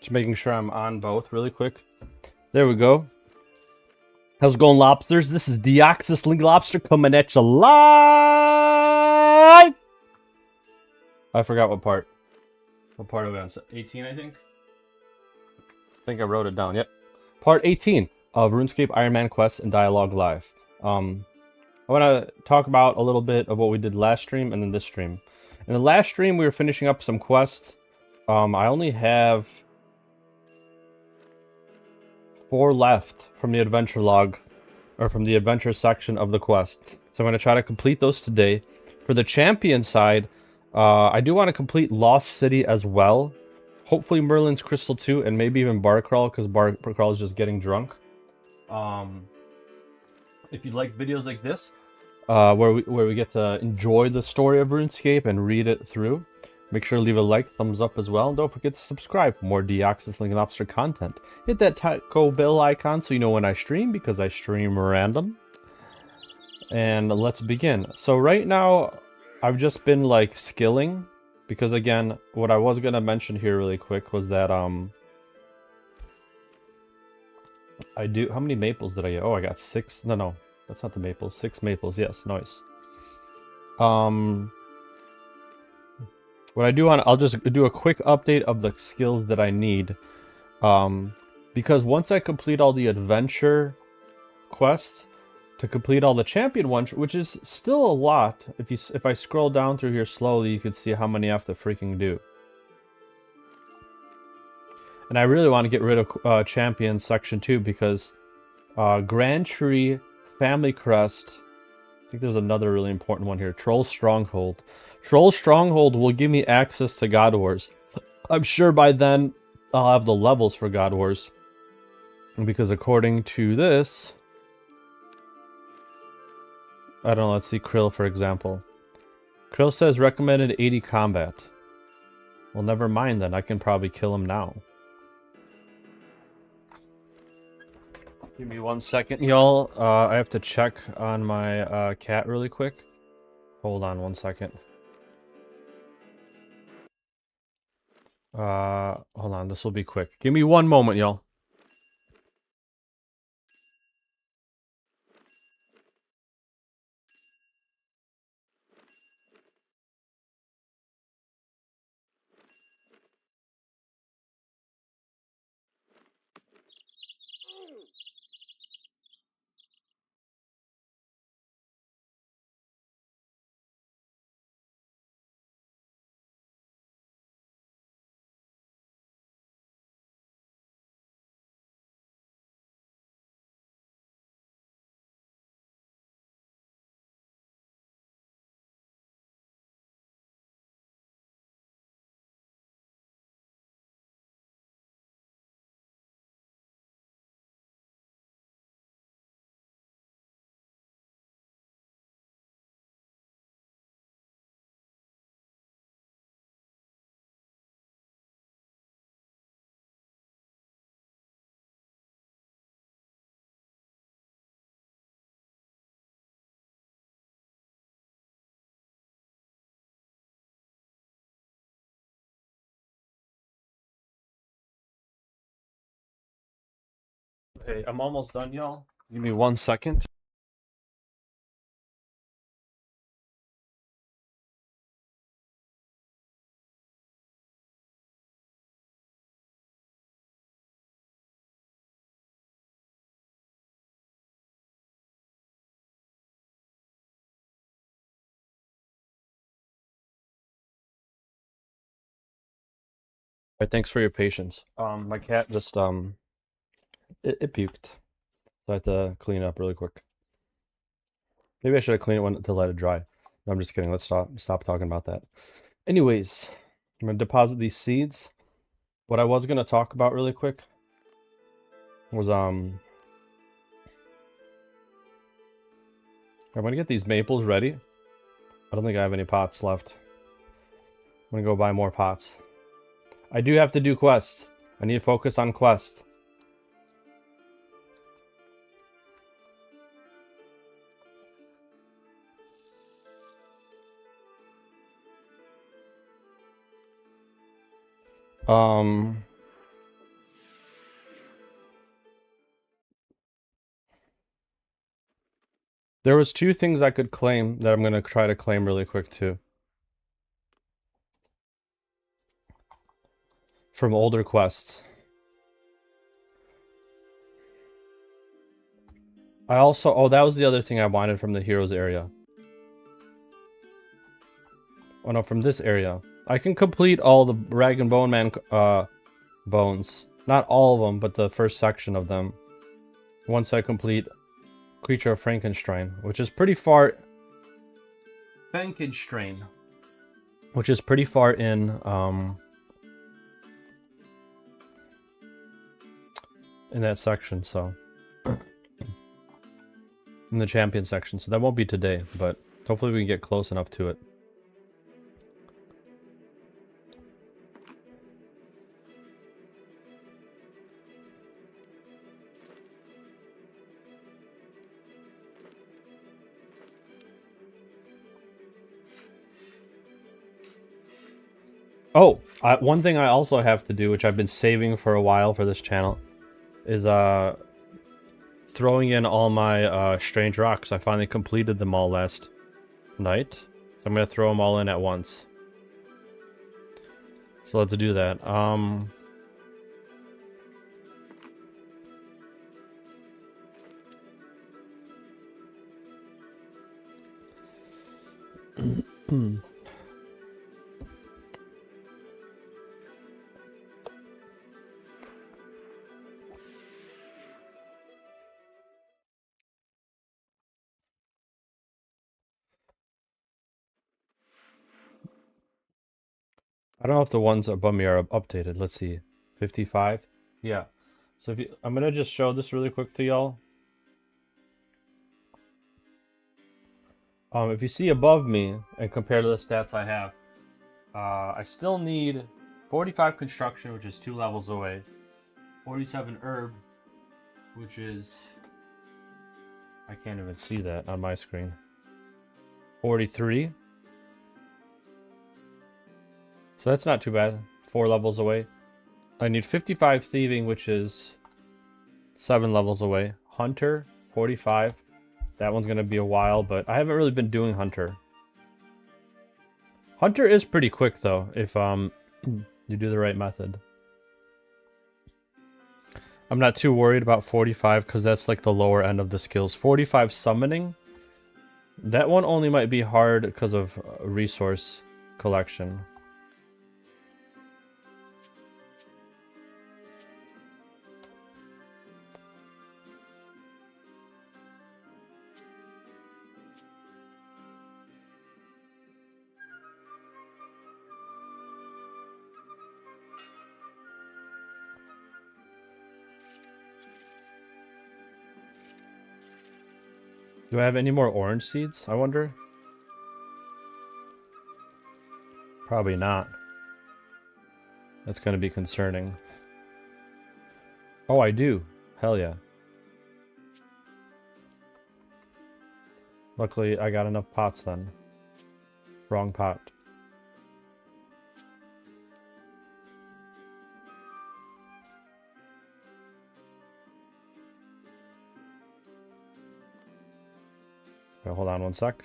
Just making sure I'm on both really quick. There we go. How's it going, lobsters? This is Deoxys Link Lobster coming at you live! I forgot what part. What part are we on? 18, I think? I think I wrote it down, yep. Part 18 of RuneScape Iron Man Quest and Dialogue Live. I want to talk about a little bit of what we did last stream and then this stream. In the last stream, we were finishing up some quests. I only have 4 left from the adventure log, or from the adventure section of the quest. So I'm going to try to complete those today. For the champion side, I do want to complete Lost City as well. Hopefully Merlin's Crystal 2, and maybe even Bar Crawl, because Bar Crawl is just getting drunk. If you like videos like this, where we get to enjoy the story of RuneScape and read it through, make sure to leave a like, thumbs up as well, and don't forget to subscribe for more Deoxys Link Lobster content. Hit that taco bell icon so you know when I stream, because I stream random. And let's begin. So right now, I've just been like skilling, because again, what I was gonna mention here really quick was that I do. How many maples did I get? Oh, I got 6. No, that's not the maples. 6 maples. Yes, nice. What I do on, I'll just do a quick update of the skills that I need. Because once I complete all the adventure quests, to complete all the champion ones, which is still a lot. If I scroll down through here slowly, you can see how many I have to freaking do. And I really want to get rid of champion section 2 because Grand Tree, Family Crest. I think there's another really important one here. Troll Stronghold. Troll Stronghold will give me access to God Wars. I'm sure by then I'll have the levels for God Wars. Because according to this, I don't know, let's see Krill for example. Krill says recommended 80 combat. Well, never mind then, I can probably kill him now. Give me 1 second, y'all. I have to check on my cat really quick. Hold on 1 second. Hold on, this will be quick. Give me 1 moment, y'all. Hey, I'm almost done, y'all. Give me 1 second. Alright, thanks for your patience. My cat just it puked, so I had to clean it up really quick. Maybe I should have cleaned it to let it dry. No, I'm just kidding. Let's stop talking about that. Anyways, I'm gonna deposit these seeds. What I was gonna talk about really quick was I'm gonna get these maples ready. I don't think I have any pots left. I'm gonna go buy more pots. I do have to do quests. I need to focus on quests. There was 2 things I could claim that I'm gonna try to claim really quick too. From older quests. I also, oh, that was the other thing I wanted from the heroes area. Oh no, from this area. I can complete all the Rag and Bone Man bones. Not all of them, but the first section of them. Once I complete Creature of Frankenstein, which is pretty far... Frankenstein. Which is pretty far in that section, so... in the champion section, so that won't be today, but hopefully we can get close enough to it. Oh, one thing I also have to do, which I've been saving for a while for this channel, is throwing in all my strange rocks. I finally completed them all last night. So I'm gonna throw them all in at once. So let's do that. I don't know if the ones above me are updated. Let's see. 55? Yeah. So I'm gonna just show this really quick to y'all. If you see above me and compare to the stats I have, I still need 45 construction, which is 2 levels away. 47 herb, which is... I can't even see that on my screen. 43. So that's not too bad. 4 levels away. I need 55 thieving, which is 7 levels away. Hunter, 45. That one's gonna be a while, but I haven't really been doing Hunter. Hunter is pretty quick though, if you do the right method. I'm not too worried about 45 because that's like the lower end of the skills. 45 summoning. That one only might be hard because of resource collection. Do I have any more orange seeds, I wonder? Probably not. That's going to be concerning. Oh, I do. Hell yeah. Luckily, I got enough pots then. Wrong pot. Okay, hold on one sec.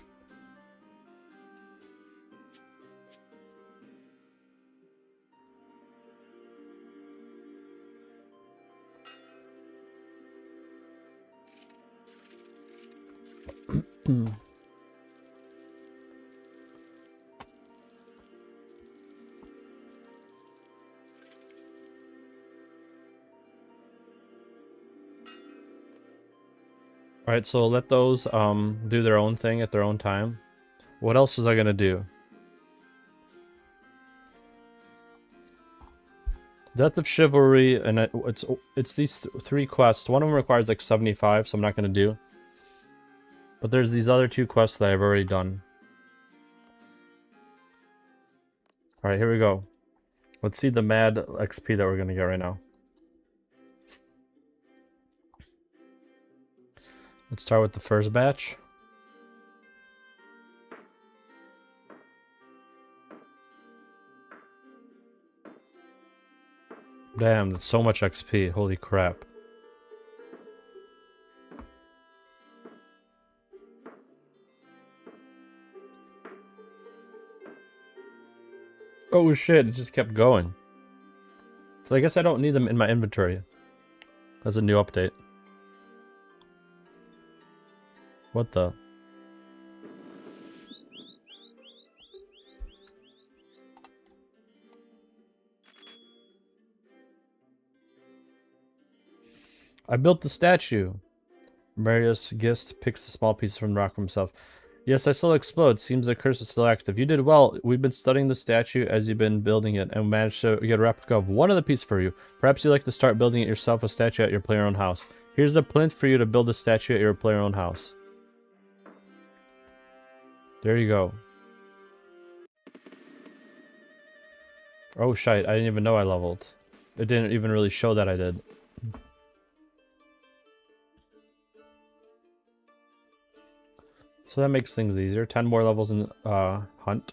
Alright, so let those do their own thing at their own time. What else was I gonna do? Death of Chivalry, and it's these 3 quests. One of them requires like 75, so I'm not gonna do. But there's these other 2 quests that I've already done. Alright, here we go. Let's see the mad XP that we're gonna get right now. Let's start with the first batch. Damn, that's so much XP. Holy crap. Oh shit, it just kept going. So I guess I don't need them in my inventory. That's a new update. What the? I built the statue. Marius Gist picks the small pieces from the rock for himself. Yes, I still explode. Seems the curse is still active. You did well. We've been studying the statue as you've been building it and managed to get a replica of one of the pieces for you. Perhaps you'd like to start building it yourself, a statue at your player-owned house. Here's a plinth for you to build a statue at your player-owned house. There you go. Oh shite, I didn't even know I leveled. It didn't even really show that I did. So that makes things easier. 10 more levels in Hunt.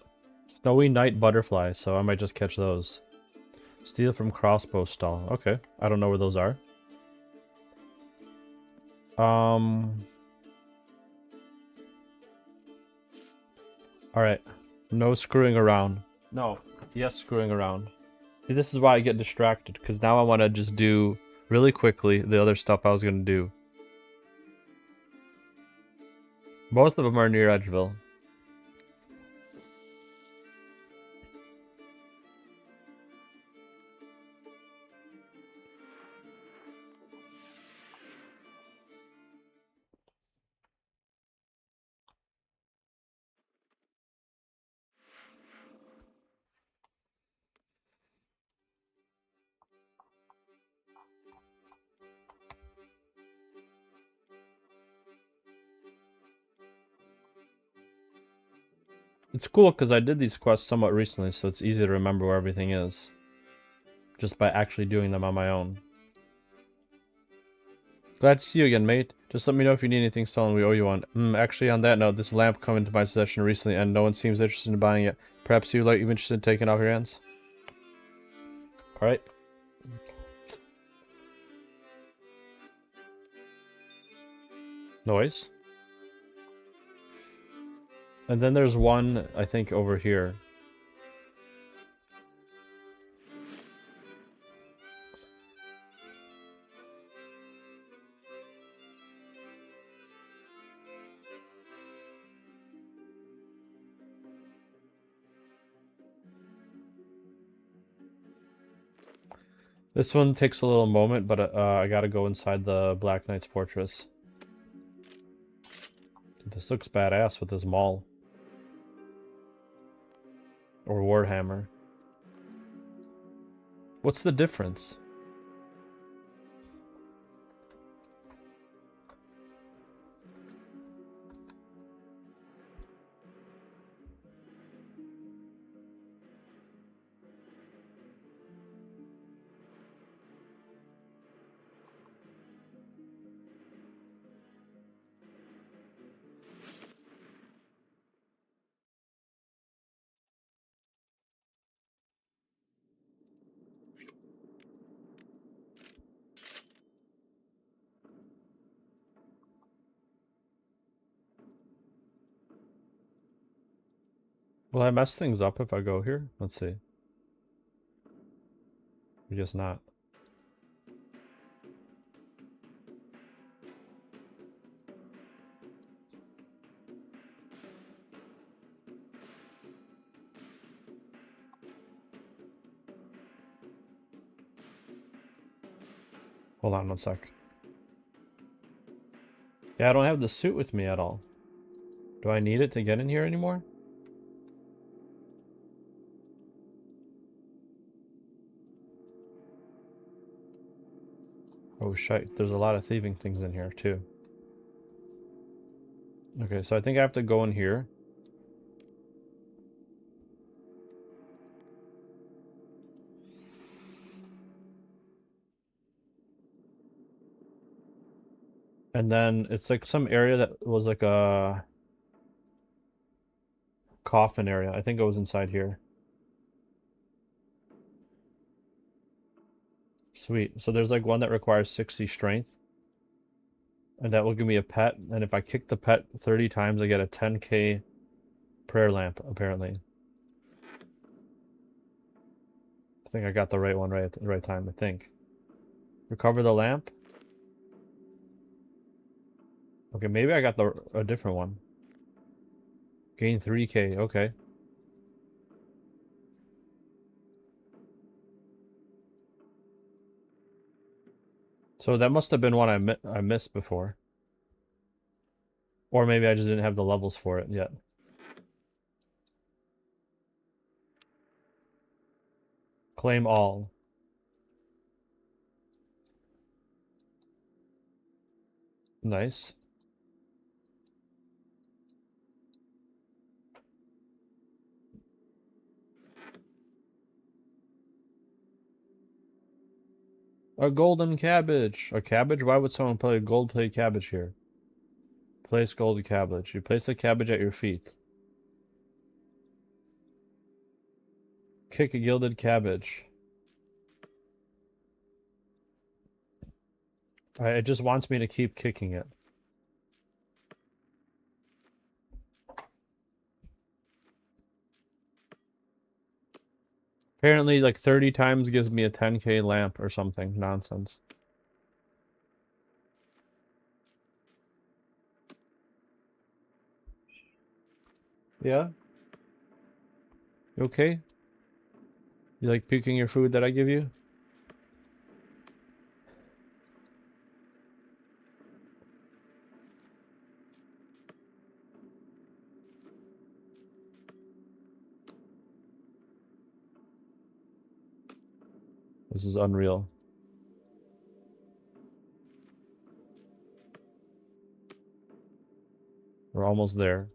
Snowy Night Butterfly, so I might just catch those. Steal from Crossbow Stall. Okay, I don't know where those are. Alright. No screwing around. No. Yes, screwing around. See, this is why I get distracted, because now I want to just do really quickly the other stuff I was going to do. Both of them are near Edgeville. It's cool because I did these quests somewhat recently, so it's easy to remember where everything is. Just by actually doing them on my own. Glad to see you again, mate. Just let me know if you need anything stolen, we owe you one. Actually, on that note, this lamp came into my possession recently and no one seems interested in buying it. Perhaps you're interested in taking it off your hands? Alright. Noise. And then there's one, I think, over here. This one takes a little moment, but I gotta go inside the Black Knight's fortress. This looks badass with this maul. Or Warhammer. What's the difference? Will I mess things up if I go here? Let's see. I guess not. Hold on one sec. Yeah, I don't have the suit with me at all. Do I need it to get in here anymore? Oh shite, there's a lot of thieving things in here too. Okay, so I think I have to go in here. And then it's like some area that was like a coffin area. I think it was inside here. Sweet. So there's like one that requires 60 strength. And that will give me a pet. And if I kick the pet 30 times, I get a 10k prayer lamp, apparently. think I got the right one right at the right time, I think. Recover the lamp? Okay, maybe I got a different one. Gain 3k, okay. So that must have been one I missed before. Or maybe I just didn't have the levels for it yet. Claim all. Nice. A golden cabbage. A cabbage? Why would someone play a gold plate cabbage here? Place gold cabbage. You place the cabbage at your feet. Kick a gilded cabbage. It just wants me to keep kicking it. Apparently, like 30 times gives me a 10k lamp or something. Nonsense. Yeah? You okay? You like puking your food that I give you? This is unreal. We're almost there.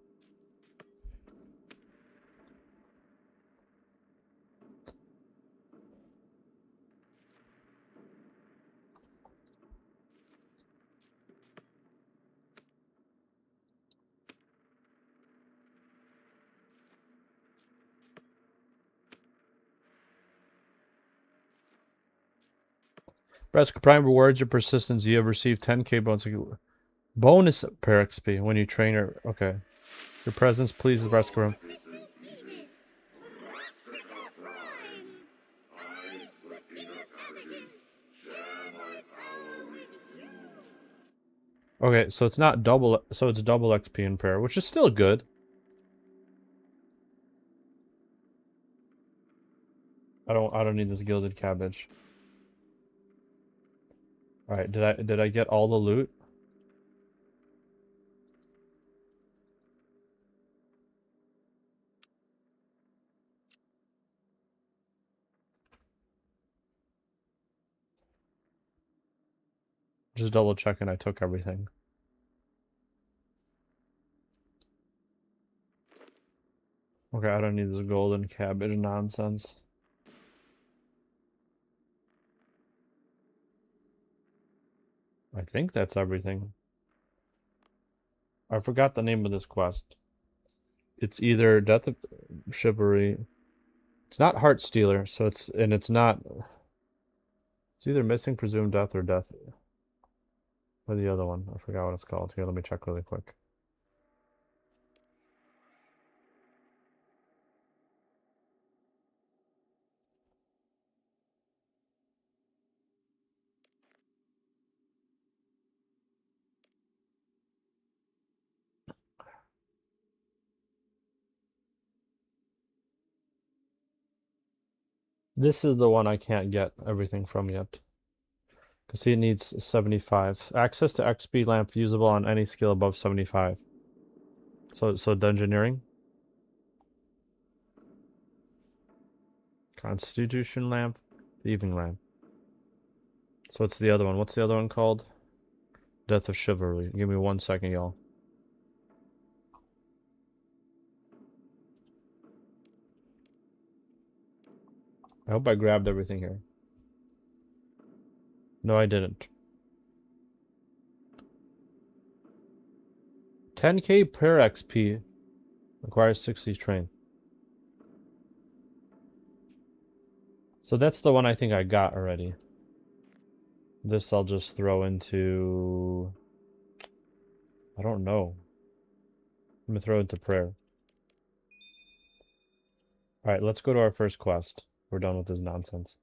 Breska Prime rewards your persistence. You have received 10k bonus per XP when you train her. Okay. Your presence pleases Breska Prime. Okay, so it's not double, so it's double XP in prayer, which is still good. I don't need this gilded cabbage. All right, did I get all the loot? Just double checking I took everything. Okay, I don't need this golden cabbage nonsense. I think that's everything. I forgot the name of this quest. It's either Death of Chivalry. It's not Heart Stealer, so it's not. It's either Missing Presumed Death or Death. Or the other one. I forgot what it's called. Here, let me check really quick. This is the one I can't get everything from yet. Because see, it needs 75. Access to XP lamp usable on any skill above 75. So dungeoneering. Constitution lamp. Thieving lamp. So it's the other one. What's the other one called? Death of Chivalry. Give me 1 second, y'all. I hope I grabbed everything here. No, I didn't. 10k per XP. Requires 60 train. So that's the one I think I got already. This I'll just throw into... I don't know. I'm gonna throw it into prayer. Alright, let's go to our first quest. We're done with this nonsense.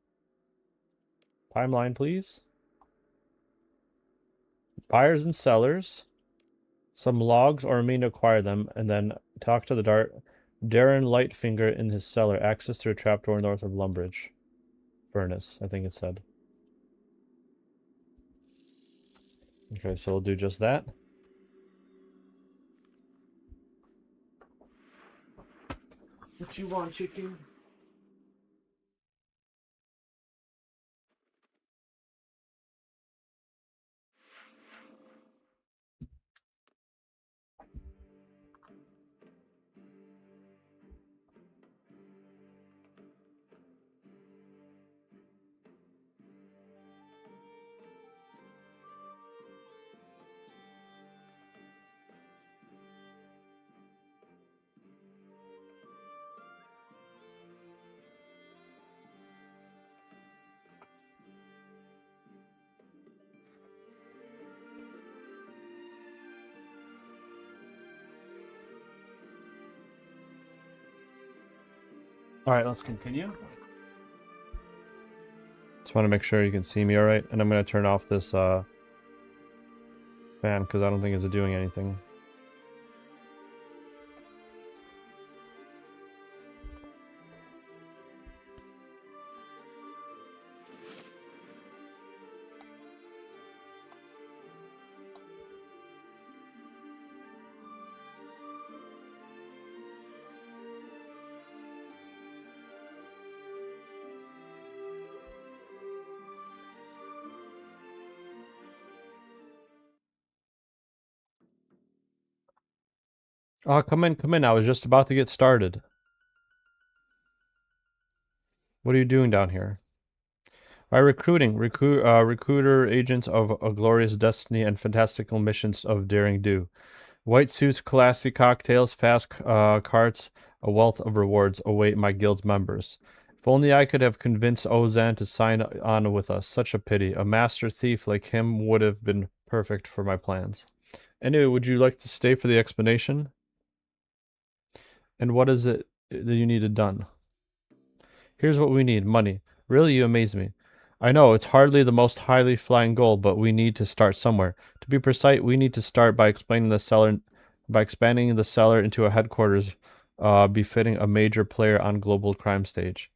Timeline, please. Buyers and sellers. Some logs or mean to acquire them, and then talk to the Darren Lightfinger in his cellar. Access through a trapdoor north of Lumbridge. Furnace, I think it said. Okay, so we'll do just that. What you want, chicken? All right, let's continue. Just want to make sure you can see me all right, and I'm going to turn off this fan because I don't think it's doing anything. Oh, come in, come in. I was just about to get started. What are you doing down here? By recruiting, recruiter agents of a glorious destiny and fantastical missions of daring do. White suits, classy cocktails, fast carts, a wealth of rewards await my guild's members. If only I could have convinced Ozan to sign on with us. Such a pity. A master thief like him would have been perfect for my plans. Anyway, would you like to stay for the explanation? And what is it that you needed done? Here's what we need. Money. Really, you amaze me. I know, it's hardly the most highly flying goal, but we need to start somewhere. To be precise, we need to start by expanding the cellar into a headquarters befitting a major player on global crime stage.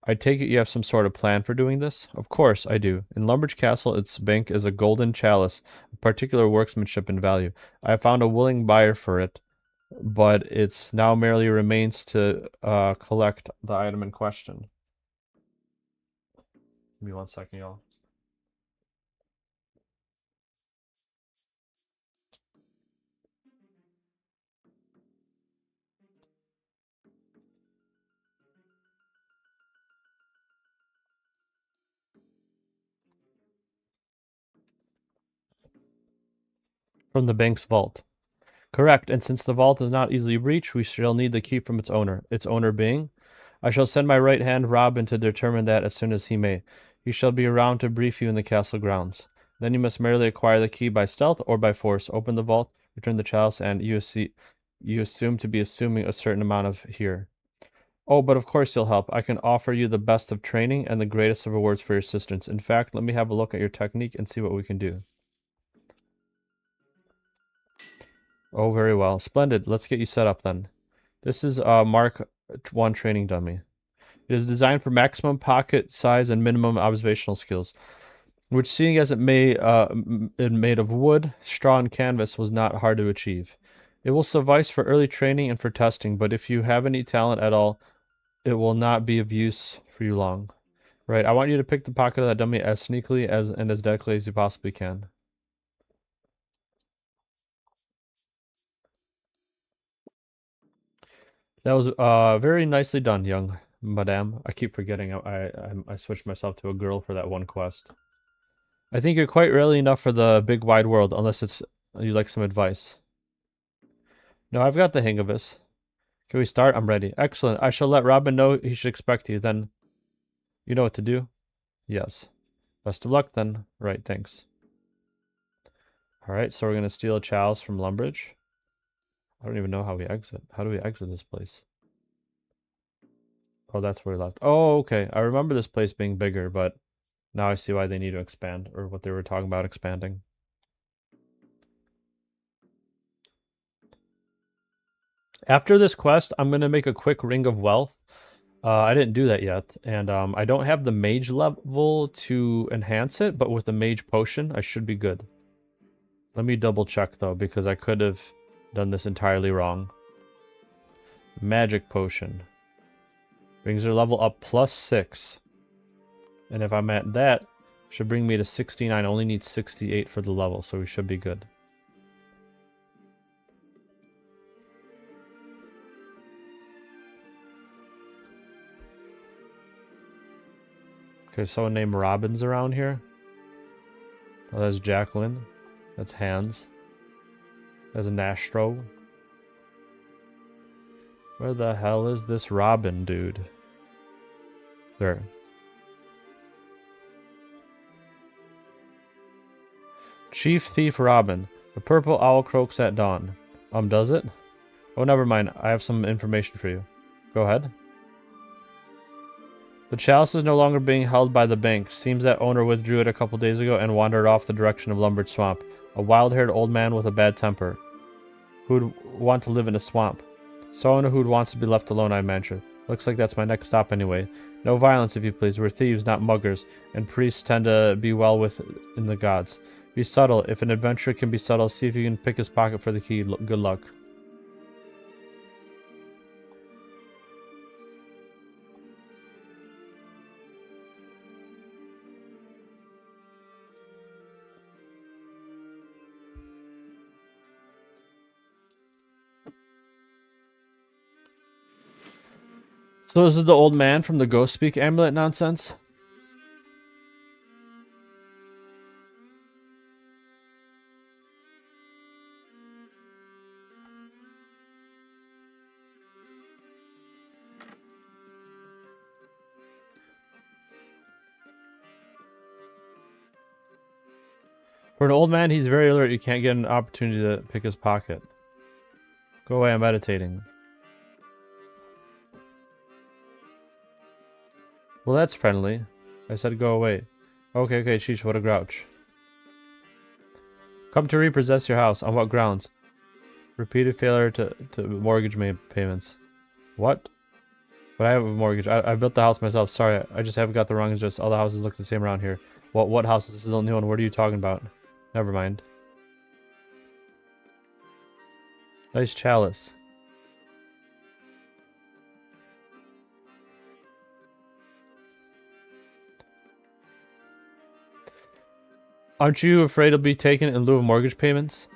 I take it you have some sort of plan for doing this? Of course, I do. In Lumbridge Castle, its bank is a golden chalice, of particular workmanship and value. I have found a willing buyer for it, but it's now merely remains to collect the item in question. Give me 1 second, y'all. From the bank's vault. Correct, and since the vault is not easily reached, we shall need the key from its owner being? I shall send my right hand Robin to determine that as soon as he may. He shall be around to brief you in the castle grounds. Then you must merely acquire the key by stealth or by force. Open the vault, return the chalice, and you assume to be assuming a certain amount of here. Oh, but of course you'll help. I can offer you the best of training and the greatest of rewards for your assistance. In fact, let me have a look at your technique and see what we can do. Oh, very well. Splendid. Let's get you set up then. This is a Mark 1 training dummy. It is designed for maximum pocket size and minimum observational skills, which, seeing as it made of wood, straw, and canvas, was not hard to achieve. It will suffice for early training and for testing, but if you have any talent at all, it will not be of use for you long. Right, I want you to pick the pocket of that dummy as sneakily and as delicately as you possibly can. That was very nicely done, young madame. I keep forgetting I switched myself to a girl for that one quest. I think you're quite rarely enough for the big wide world, unless it's you like some advice. No, I've got the hang of this. Can we start? I'm ready. Excellent. I shall let Robin know he should expect you. Then, you know what to do? Yes. Best of luck then. Right, thanks. Alright, so we're going to steal a chalice from Lumbridge. I don't even know how we exit. How do we exit this place? Oh, that's where we left. Oh, okay. I remember this place being bigger, but now I see why they need to expand, or what they were talking about expanding. After this quest, I'm going to make a quick Ring of Wealth. I didn't do that yet, and I don't have the mage level to enhance it, but with the mage potion, I should be good. Let me double check, though, because I could have done this entirely wrong. Magic potion. Brings your level up +6. And if I'm at that, should bring me to 69. I only need 68 for the level, so we should be good. Okay, someone named Robin's around here. Oh, that's Jacqueline. That's Hans. There's an Astro. Where the hell is this Robin dude? There. Chief Thief Robin. The purple owl croaks at dawn. Does it? Oh, never mind. I have some information for you. Go ahead. The chalice is no longer being held by the bank. Seems that owner withdrew it a couple days ago and wandered off the direction of Lumbered Swamp. A wild-haired old man with a bad temper. Who'd want to live in a swamp? Someone who wants to be left alone, I imagine. Looks like that's my next stop anyway. No violence, if you please. We're thieves, not muggers, and priests tend to be well within the gods. Be subtle. If an adventurer can be subtle, see if you can pick his pocket for the key. Good luck. So this is the old man from the Ghost Speak amulet nonsense? For an old man, he's very alert. You can't get an opportunity to pick his pocket. Go away, I'm meditating. Well, that's friendly. I said go away. Okay, sheesh, what a grouch. Come to repossess your house. On what grounds? Repeated failure to mortgage payments. What? But I have a mortgage. I built the house myself. Sorry, I just haven't got the wrong address. All the houses look the same around here. What house? This is the new one. What are you talking about? Never mind. Nice chalice. Aren't you afraid it'll be taken in lieu of mortgage payments?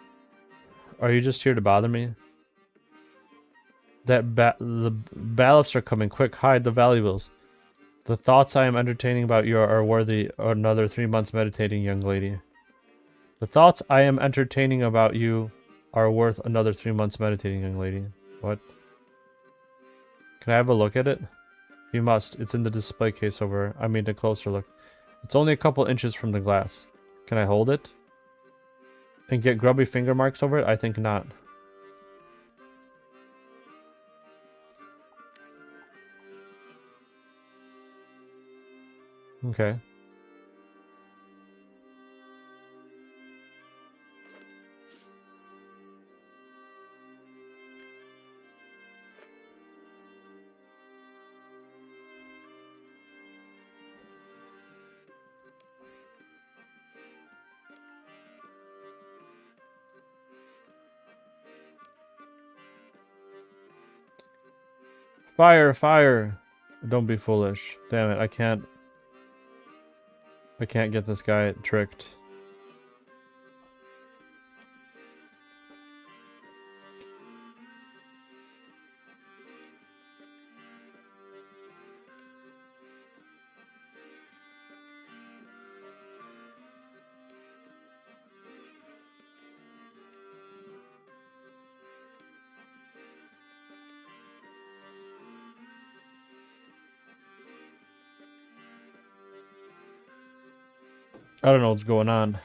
Are you just here to bother me? The bailiffs are coming. Quick, hide the valuables. The thoughts I am entertaining about you are worthy another 3 months meditating, young lady. The thoughts I am entertaining about you are worth another 3 months meditating, young lady. What? Can I have a look at it? You must. It's in the display case over. I mean, a closer look. It's only a couple inches from the glass. Can I hold it? And get grubby finger marks over it? I think not. Okay. Fire, fire! Don't be foolish. Damn it, I can't get this guy tricked. I don't know what's going on.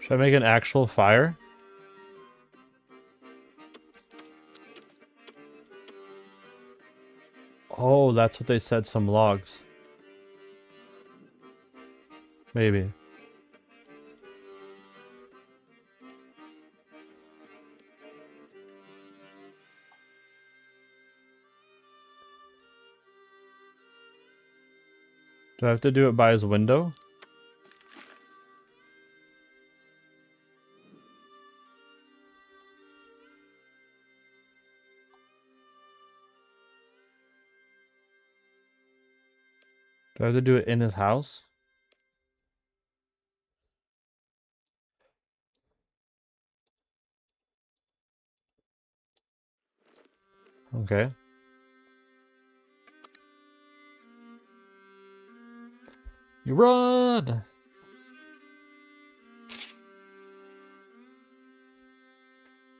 Should I make an actual fire? Oh, that's what they said, some logs. Maybe. Do I have to do it by his window? Do I have to do it in his house? Okay. You run!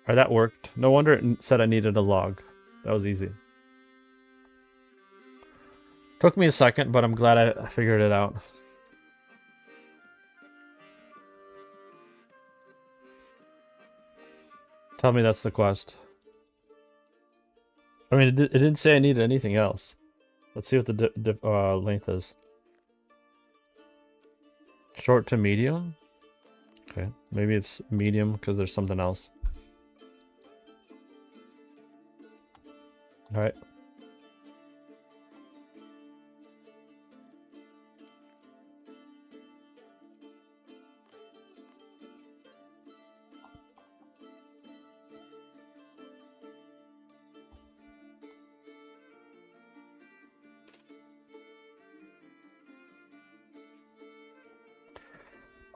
Alright, that worked. No wonder it said I needed a log. That was easy. Took me a second, but I'm glad I figured it out. Tell me that's the quest. I mean, it didn't say I needed anything else. Let's see what the length is. Short to medium? Okay, maybe it's medium because there's something else. Alright.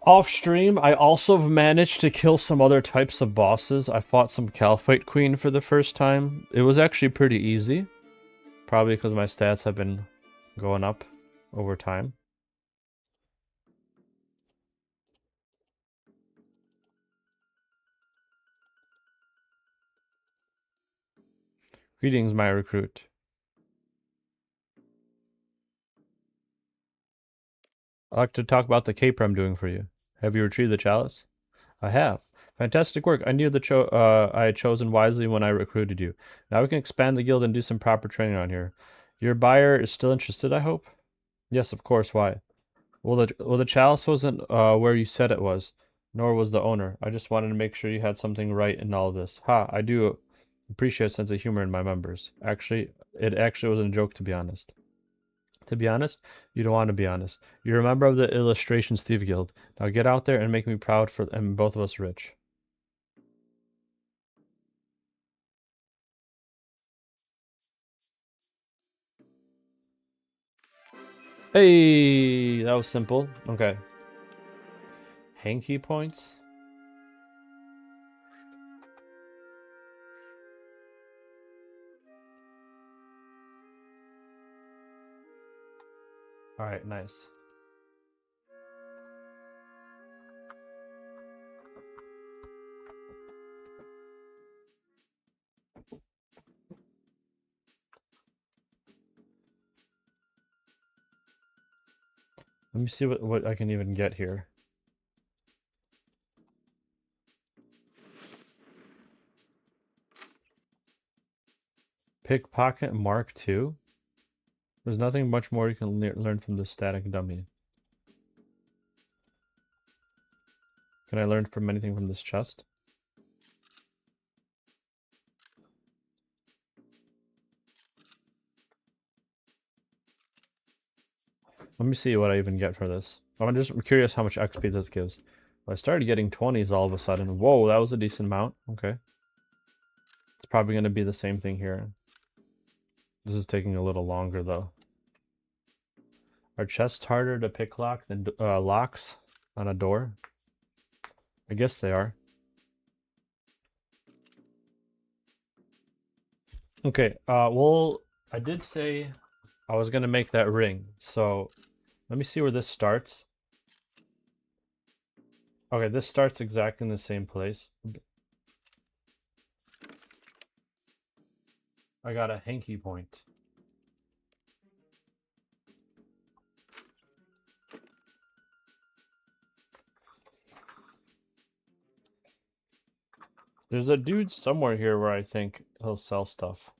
Off stream, I also have managed to kill some other types of bosses. I fought some Calphite Queen for the first time. It was actually pretty easy. Probably because my stats have been going up over time. Greetings, my recruit. I'd like to talk about the caper I'm doing for you. Have you retrieved the chalice? I have. Fantastic work. I knew I had chosen wisely when I recruited you. Now we can expand the guild and do some proper training on here. Your buyer is still interested, I hope? Yes, of course. Why? Well, the chalice wasn't where you said it was, nor was the owner. I just wanted to make sure you had something right in all of this. Ha, I do appreciate a sense of humor in my members. It actually wasn't a joke, to be honest. To be honest, you don't want to be honest. You're a member of the Illustration Steve Guild. Now get out there and make me proud and both of us rich. Hey, that was simple. Okay. Hanky points? Alright, nice. Let me see what I can even get here. Pickpocket Mark II? There's nothing much more you can learn from this static dummy. Can I learn from anything from this chest? Let me see what I even get for this. I'm just curious how much XP this gives. Well, I started getting 20s all of a sudden. Whoa, that was a decent amount. Okay. It's probably going to be the same thing here. This is taking a little longer, though. Are chests harder to pick lock than locks on a door? I guess they are. Okay, well, I did say I was going to make that ring, so let me see where this starts. Okay, this starts exactly in the same place. I got a hanky point. There's a dude somewhere here where I think he'll sell stuff.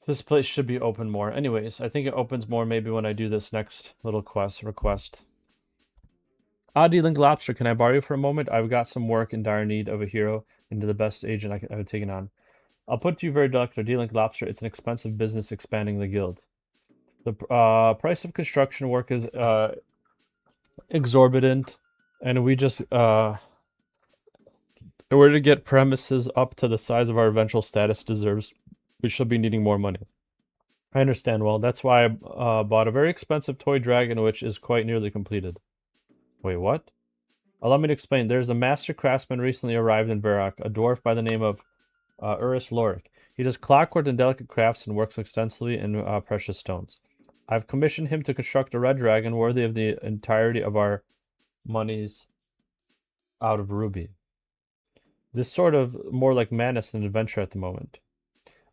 This place should be open more. Anyways, I think it opens more maybe when I do this next little request. D-Link Lobster, can I borrow you for a moment? I've got some work in dire need of a hero into the best agent I've taken on. I'll put to you very directly, D-Link Lobster. It's an expensive business expanding the guild. The price of construction work is exorbitant, and we just in order to get premises up to the size of our eventual status deserves, we should be needing more money. I understand well. That's why I bought a very expensive toy dragon, which is quite nearly completed. Wait, what? Allow me to explain. There's a master craftsman recently arrived in Varrock, a dwarf by the name of Urus Lorik. He does clockwork and delicate crafts and works extensively in precious stones. I've commissioned him to construct a red dragon worthy of the entirety of our monies out of ruby. This sort of more like madness than adventure at the moment.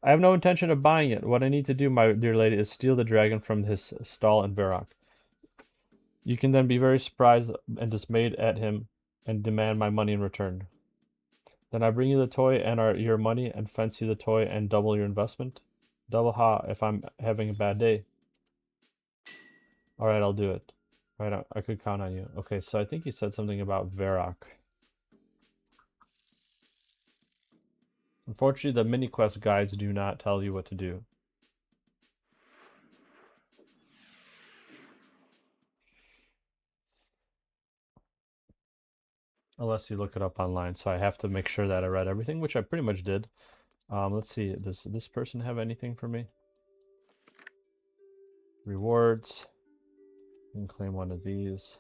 I have no intention of buying it. What I need to do, my dear lady, is steal the dragon from his stall in Varrock. You can then be very surprised and dismayed at him and demand my money in return. Then I bring you the toy and your money and fence you the toy and double your investment. Double ha if I'm having a bad day. Alright, I'll do it. Right, I could count on you. Okay, so I think he said something about Varrock. Unfortunately, the mini-quest guides do not tell you what to do. Unless you look it up online, so I have to make sure that I read everything, which I pretty much did. Let's see, does this person have anything for me? Rewards. You can claim one of these.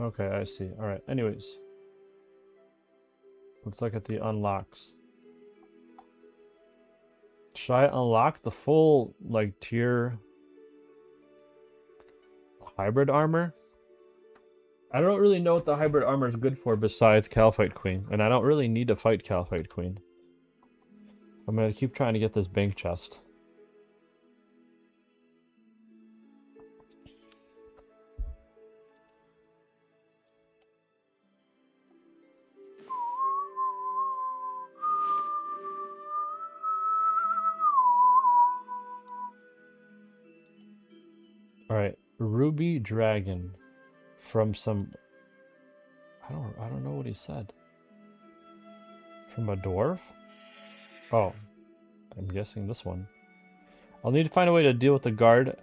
Okay, I see. Alright, anyways. Let's look at the unlocks. Should I unlock the full, like, tier hybrid armor? I don't really know what the hybrid armor is good for besides Calphite Queen, and I don't really need to fight Calphite Queen. I'm gonna keep trying to get this bank chest. Alright, Ruby Dragon from some I don't know what he said. From a dwarf? Oh, I'm guessing this one. I'll need to find a way to deal with the guard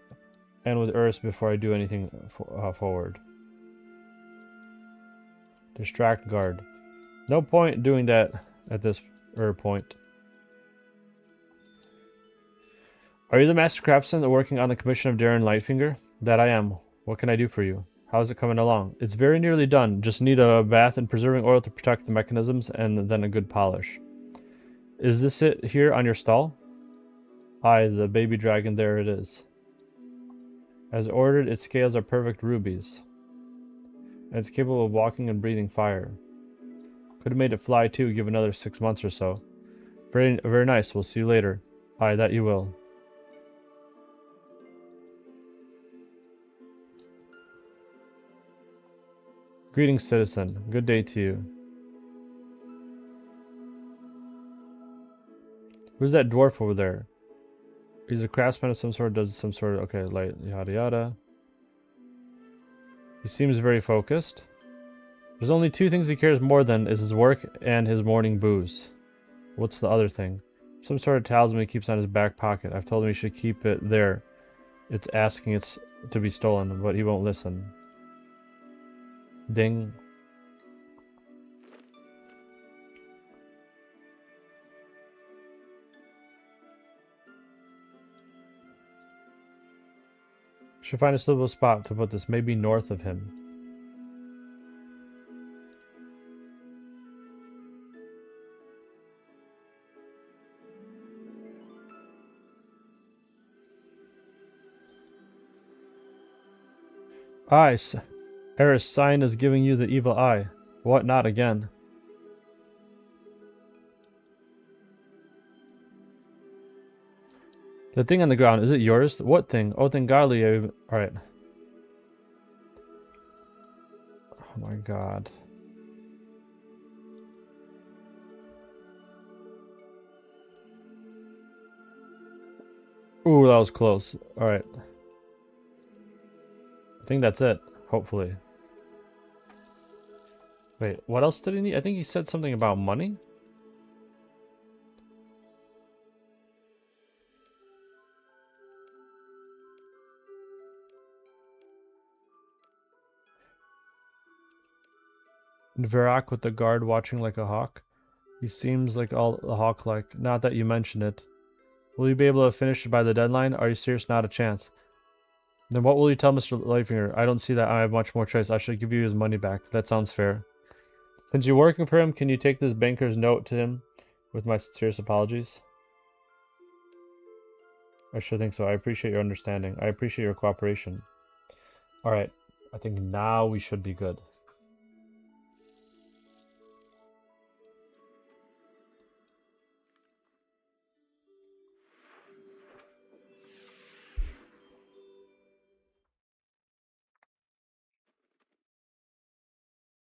and with Urus before I do anything forward. Distract guard. No point doing that at this point. Are you the master craftsman working on the commission of Darren Lightfinger? That I am. What can I do for you? How's it coming along? It's very nearly done. Just need a bath and preserving oil to protect the mechanisms and then a good polish. Is this it here on your stall? Aye, the baby dragon, there it is. As ordered, its scales are perfect rubies. And it's capable of walking and breathing fire. Could have made it fly too, give another 6 months or so. Very, very nice. We'll see you later. Aye, that you will. Greetings, citizen. Good day to you. Who's that dwarf over there? He's a craftsman of some sort, does some sort of... Okay, light, yada yada. He seems very focused. There's only 2 things he cares more than is his work and his morning booze. What's the other thing? Some sort of talisman he keeps on his back pocket. I've told him he should keep it there. It's asking it to be stolen, but he won't listen. Ding. Should find a suitable spot to put this, maybe north of him. Aye, Eris, sign is giving you the evil eye. What, not again? The thing on the ground, is it yours? What thing? Oh, Thingali. Alright. Oh my god. Ooh, that was close. Alright. I think that's it. Hopefully. Wait, what else did he need? I think he said something about money? Virak with the guard watching like a hawk. He seems like all a hawk-like. Not that you mention it. Will you be able to finish it by the deadline? Are you serious? Not a chance. Then what will you tell Mr. Lightfinger? I don't see that I have much more choice. I should give you his money back. That sounds fair. Since you're working for him, can you take this banker's note to him with my sincerest apologies? I should think so. I appreciate your understanding. I appreciate your cooperation. Alright. I think now we should be good.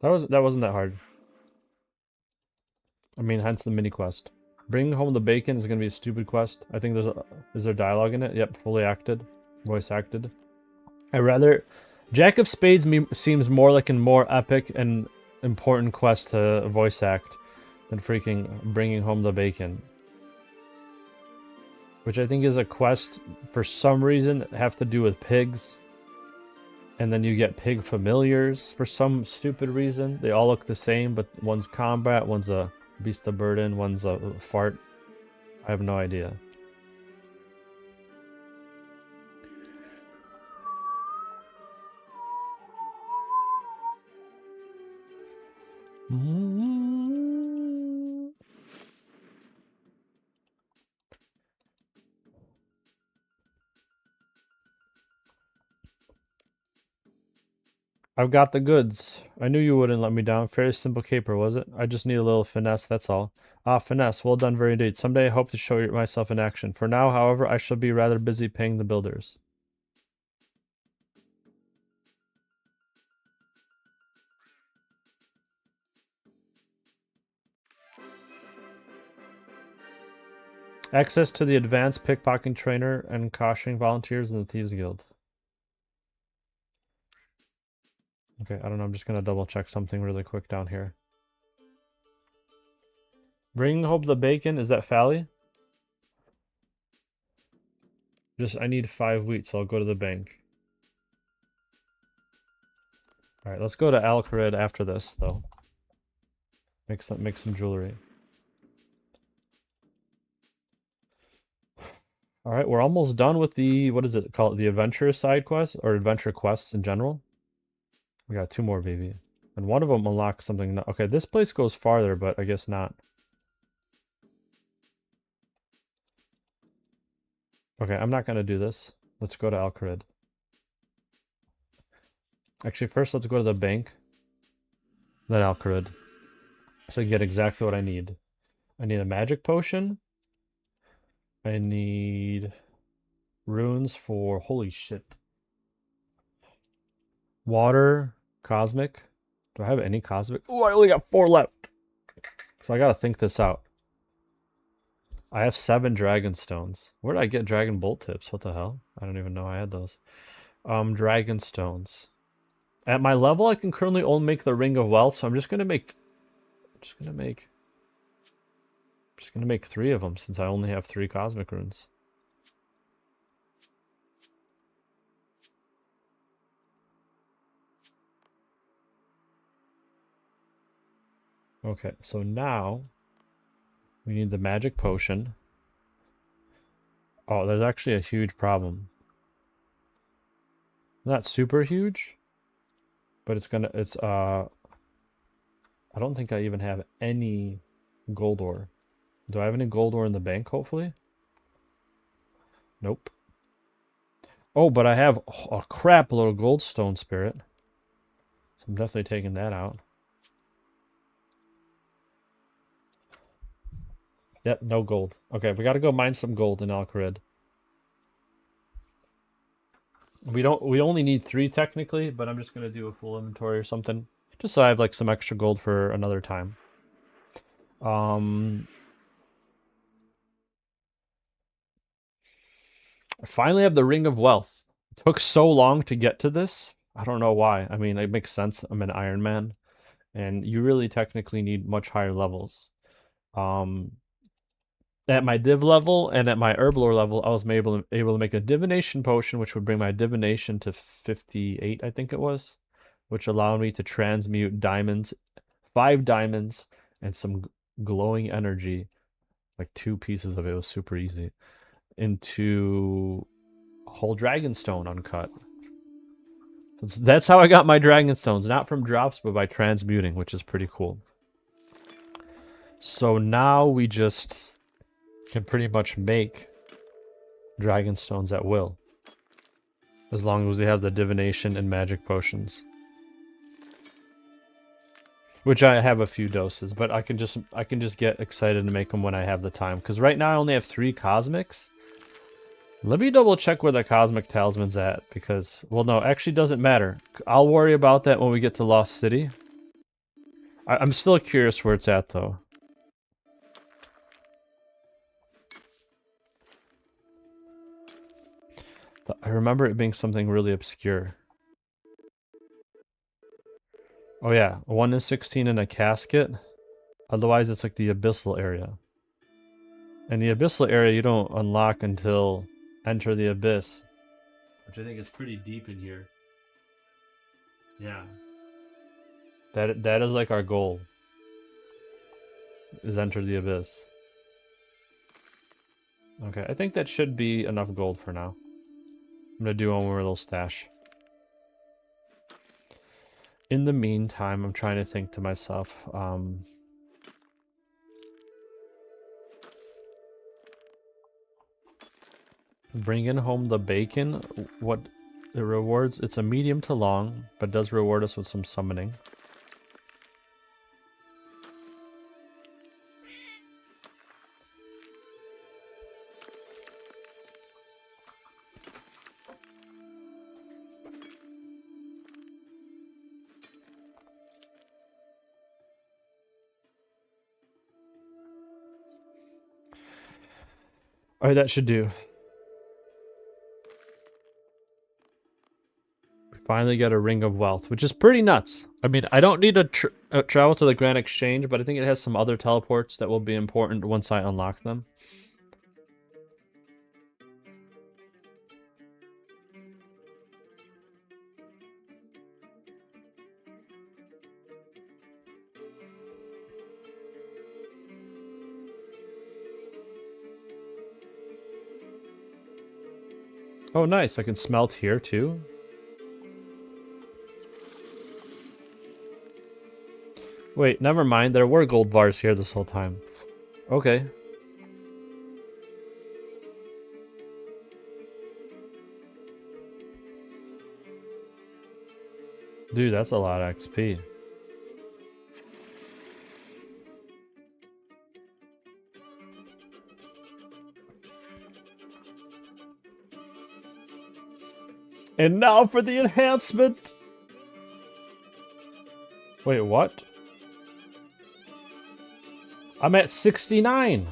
That wasn't that hard. I mean, hence the mini quest. Bringing home the bacon is gonna be a stupid quest. I think is there dialogue in it? Yep, fully acted, voice acted. I rather Jack of Spades seems more like a more epic and important quest to voice act than freaking bringing home the bacon, which I think is a quest for some reason have to do with pigs. And then you get pig familiars for some stupid reason. They all look the same, but one's combat, one's a beast of burden, one's a fart. I have no idea. I've got the goods. I knew you wouldn't let me down. Very simple caper, was it? I just need a little finesse, that's all. Ah, finesse. Well done, very indeed. Someday I hope to show myself in action. For now, however, I shall be rather busy paying the builders. Access to the advanced pickpocketing trainer and cautioning volunteers in the Thieves Guild. Okay, I don't know. I'm just going to double check something really quick down here. Bring home the bacon. Is that Fally? I need 5 wheat, so I'll go to the bank. Alright, let's go to Alcarid after this, though. Make some jewelry. Alright, we're almost done with the, what is it called? The adventure side quest, or adventure quests in general. We got 2 more, baby. And one of them unlocks something. Okay, this place goes farther, but I guess not. Okay, I'm not going to do this. Let's go to Alcarid. Actually, first let's go to the bank. Then Alcarid. So I get exactly what I need. I need a magic potion. I need runes for... Holy shit. Water. Cosmic. Do I have any cosmic? Oh, I only got 4 left. So I gotta think this out. I have 7 dragon stones. Where did I get dragon bolt tips? What the hell? I don't even know I had those. Dragon stones. At my level, I can currently only make the ring of wealth, so I'm just gonna make 3 of them since I only have 3 cosmic runes. Okay, so now we need the magic potion. Oh, there's actually a huge problem. Not super huge, but I don't think I even have any gold ore. Do I have any gold ore in the bank, hopefully? Nope. Oh, but I have a crap load of goldstone spirit. So I'm definitely taking that out. Yep, no gold. Okay, we gotta go mine some gold in Alcarid. We only need 3 technically, but I'm just gonna do a full inventory or something. Just so I have like some extra gold for another time. I finally have the Ring of Wealth. It took so long to get to this. I don't know why. I mean, it makes sense. I'm an Iron Man, and you really technically need much higher levels. Um, at my div level and at my herblore level, I was able to make a divination potion, which would bring my divination to 58, I think it was, which allowed me to transmute diamonds, 5 diamonds, and some glowing energy, like 2 pieces of it. It was super easy, into a whole dragonstone uncut. That's how I got my dragonstones, not from drops, but by transmuting, which is pretty cool. So now we just can pretty much make dragonstones at will, as long as we have the divination and magic potions, which I have a few doses, but I can just get excited to make them when I have the time, because right now I only have 3 cosmics. Let me double check where the cosmic talisman's at, because, well, no, actually doesn't matter. I'll worry about that when we get to Lost City. I'm still curious where it's at, though. I remember it being something really obscure. Oh yeah, 1 in 16 in a casket. Otherwise, it's like the abyssal area. And the abyssal area you don't unlock until Enter the Abyss, which I think is pretty deep in here. Yeah. That is like our goal. Is Enter the Abyss. Okay, I think that should be enough gold for now. I'm gonna do one more little stash. In the meantime, I'm trying to think to myself, bringing home the bacon, what it rewards, it's a medium to long, but does reward us with some summoning. Alright, that should do. We finally got a Ring of Wealth, which is pretty nuts. I mean, I don't need to travel to the Grand Exchange, but I think it has some other teleports that will be important once I unlock them. Oh, nice. I can smelt here, too. Wait, never mind. There were gold bars here this whole time. Okay. Dude, that's a lot of XP. And now for the enhancement! Wait, what? I'm at 69!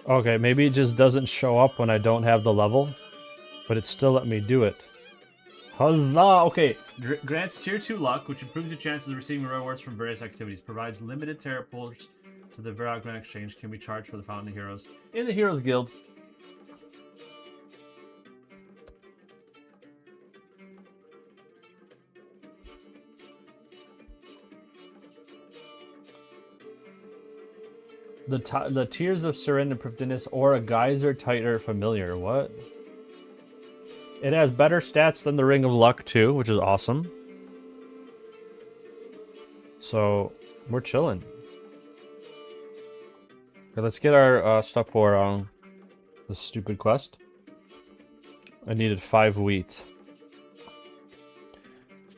Okay, maybe it just doesn't show up when I don't have the level, but it still let me do it. Huzzah! Okay, grants tier 2 luck, which improves your chances of receiving rewards from various activities. Provides limited teleports to the Varrock Grand Exchange. Can be charged for the Fountain of Heroes in the Heroes Guild. The Tears of Serenity Prifddinas or a Geyser Tighter Familiar. What? It has better stats than the Ring of Luck too, which is awesome. So, we're chilling. Okay, let's get our stuff for this stupid quest. I needed 5 wheat.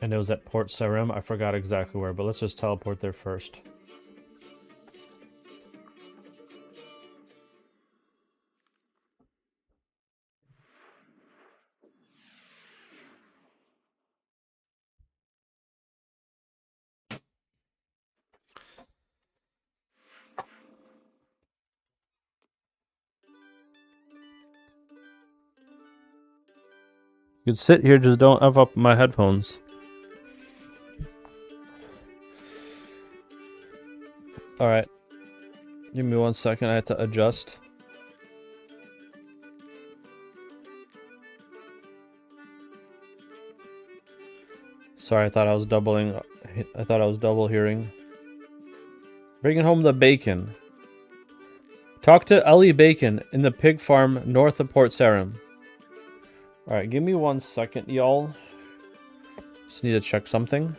And it was at Port Sarim. I forgot exactly where, but let's just teleport there first. You can sit here, just don't F up my headphones. Alright. Give me 1 second, I have to adjust. Sorry, I thought I was doubling. I thought I was double hearing. Bringing home the bacon. Talk to Ellie Bacon in the pig farm north of Port Sarim. Alright, give me 1 second, y'all. Just need to check something.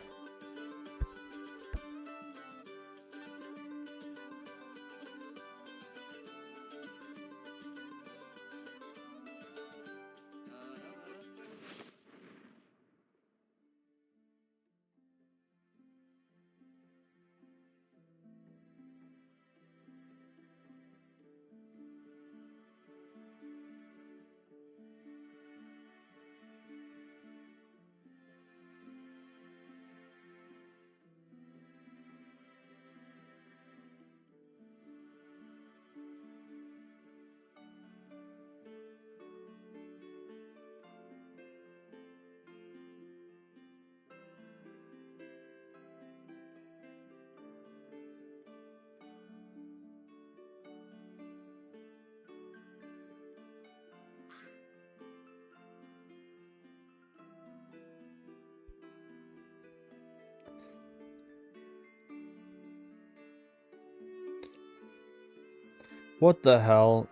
What the hell?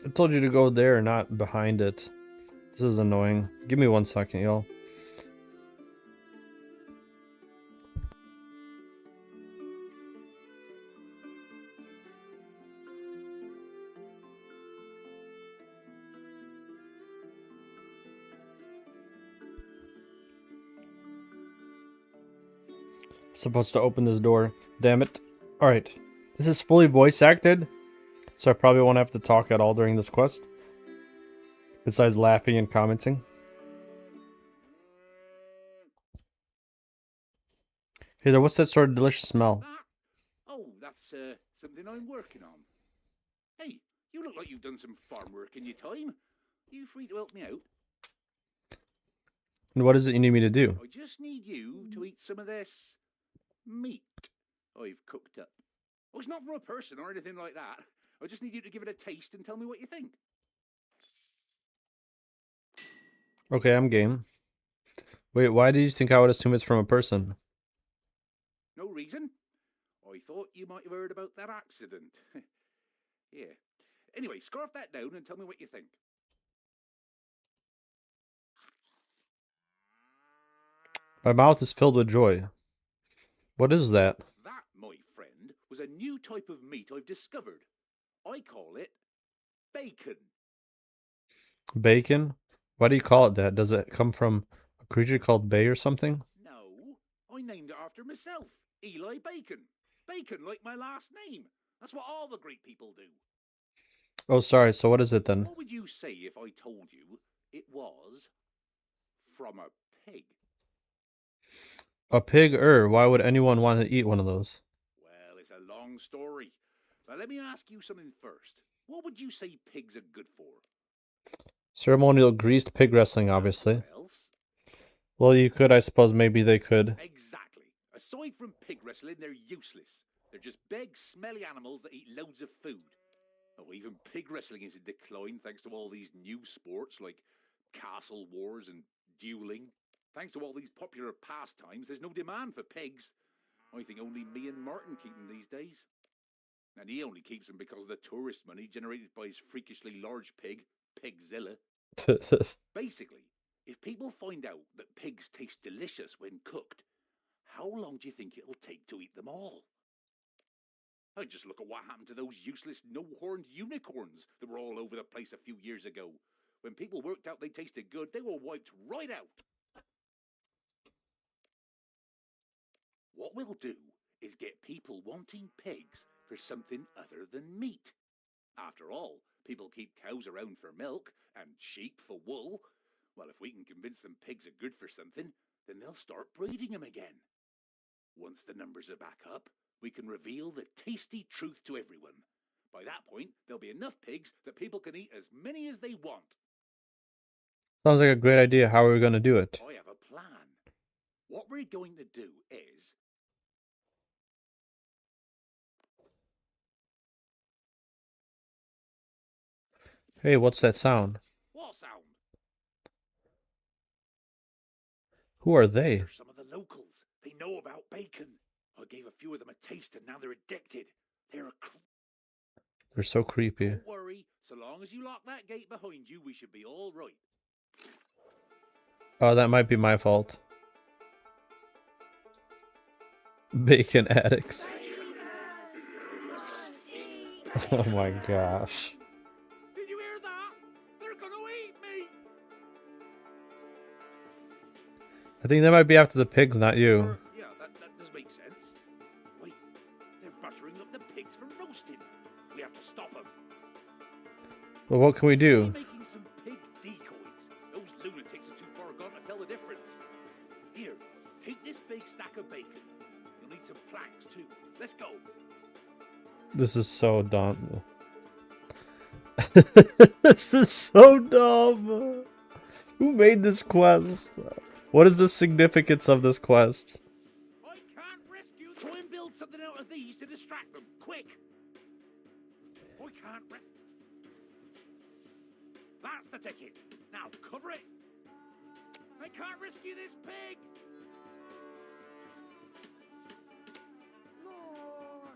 I told you to go there, not behind it. This is annoying. Give me 1 second, y'all. Supposed to open this door. Damn it. Alright. This is fully voice acted, so I probably won't have to talk at all during this quest. Besides laughing and commenting. Hey there, what's that sort of delicious smell? Oh, that's something I'm working on. Hey, you look like you've done some farm work in your time. Are you free to help me out? And what is it you need me to do? I just need you to eat some of this meat I've cooked up. Oh, it's not from a person or anything like that. I just need you to give it a taste and tell me what you think. Okay, I'm game. Wait, why do you think I would assume it's from a person? No reason? I thought you might have heard about that accident. Yeah. Anyway, scarf that down and tell me what you think. My mouth is filled with joy. What is that? That, my friend, was a new type of meat I've discovered. I call it bacon. Bacon? Why do you call it that? Does it come from a creature called Bay or something? No, I named it after myself. Eli Bacon. Bacon like my last name. That's what all the great people do. Oh, sorry, so what is it then? What would you say if I told you it was from a pig? A pig? Why would anyone want to eat one of those? Well, it's a long story. But let me ask you something first. What would you say pigs are good for? Ceremonial greased pig wrestling, obviously. What else? Well, you could, I suppose, maybe they could. Exactly. Aside from pig wrestling, they're useless. They're just big, smelly animals that eat loads of food. Oh, even pig wrestling is in decline thanks to all these new sports like castle wars and dueling. Thanks to all these popular pastimes, there's no demand for pigs. I think only me and Martin keep them these days. And he only keeps them because of the tourist money generated by his freakishly large pig, Pigzilla. Basically, if people find out that pigs taste delicious when cooked, how long do you think it'll take to eat them all? I just look at what happened to those useless no-horned unicorns that were all over the place a few years ago. When people worked out they tasted good, they were wiped right out. What we'll do is get people wanting pigs for something other than meat. After all, people keep cows around for milk and sheep for wool. Well, if we can convince them pigs are good for something, then they'll start breeding them again. Once the numbers are back up, we can reveal the tasty truth to everyone. By that point, there'll be enough pigs that people can eat as many as they want. Sounds like a great idea. How are we going to do it? I have a plan. What we're going to do is... Hey, what's that sound? What sound? Who are These they? are some of the locals. They know about bacon. I gave a few of them a taste and now they're addicted. They're so creepy. Don't worry. So long as you lock that gate behind you, we should be all right. Oh, that might be my fault. Bacon addicts. Oh my gosh. Did you hear that? They're gonna eat me! I think that might be after the pigs, not you. Yeah, that does make sense. Wait, they're buttering up the pigs for roasting. We have to stop them. Well, what can we do? Making some pig decoys. Those lunatics are too far gone to tell the difference. Here, take this big stack of bacon. You'll need some planks too. Let's go. This is so dumb. This is so dumb. Who made this quest? What is the significance of this quest? I can't rescue them. Try and build something out of these to distract them. Quick. I can't That's the ticket. Now cover it. I can't rescue this pig. More!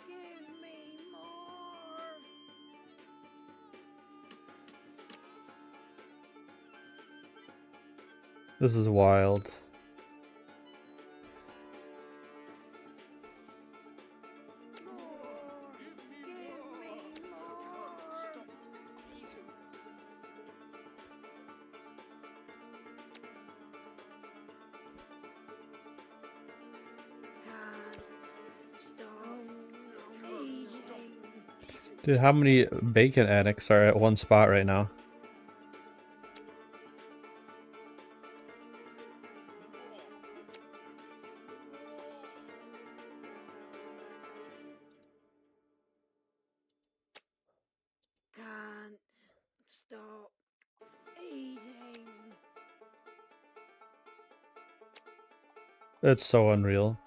Give me more! This is wild. Dude, how many bacon addicts are at one spot right now? Can't stop eating. That's so unreal.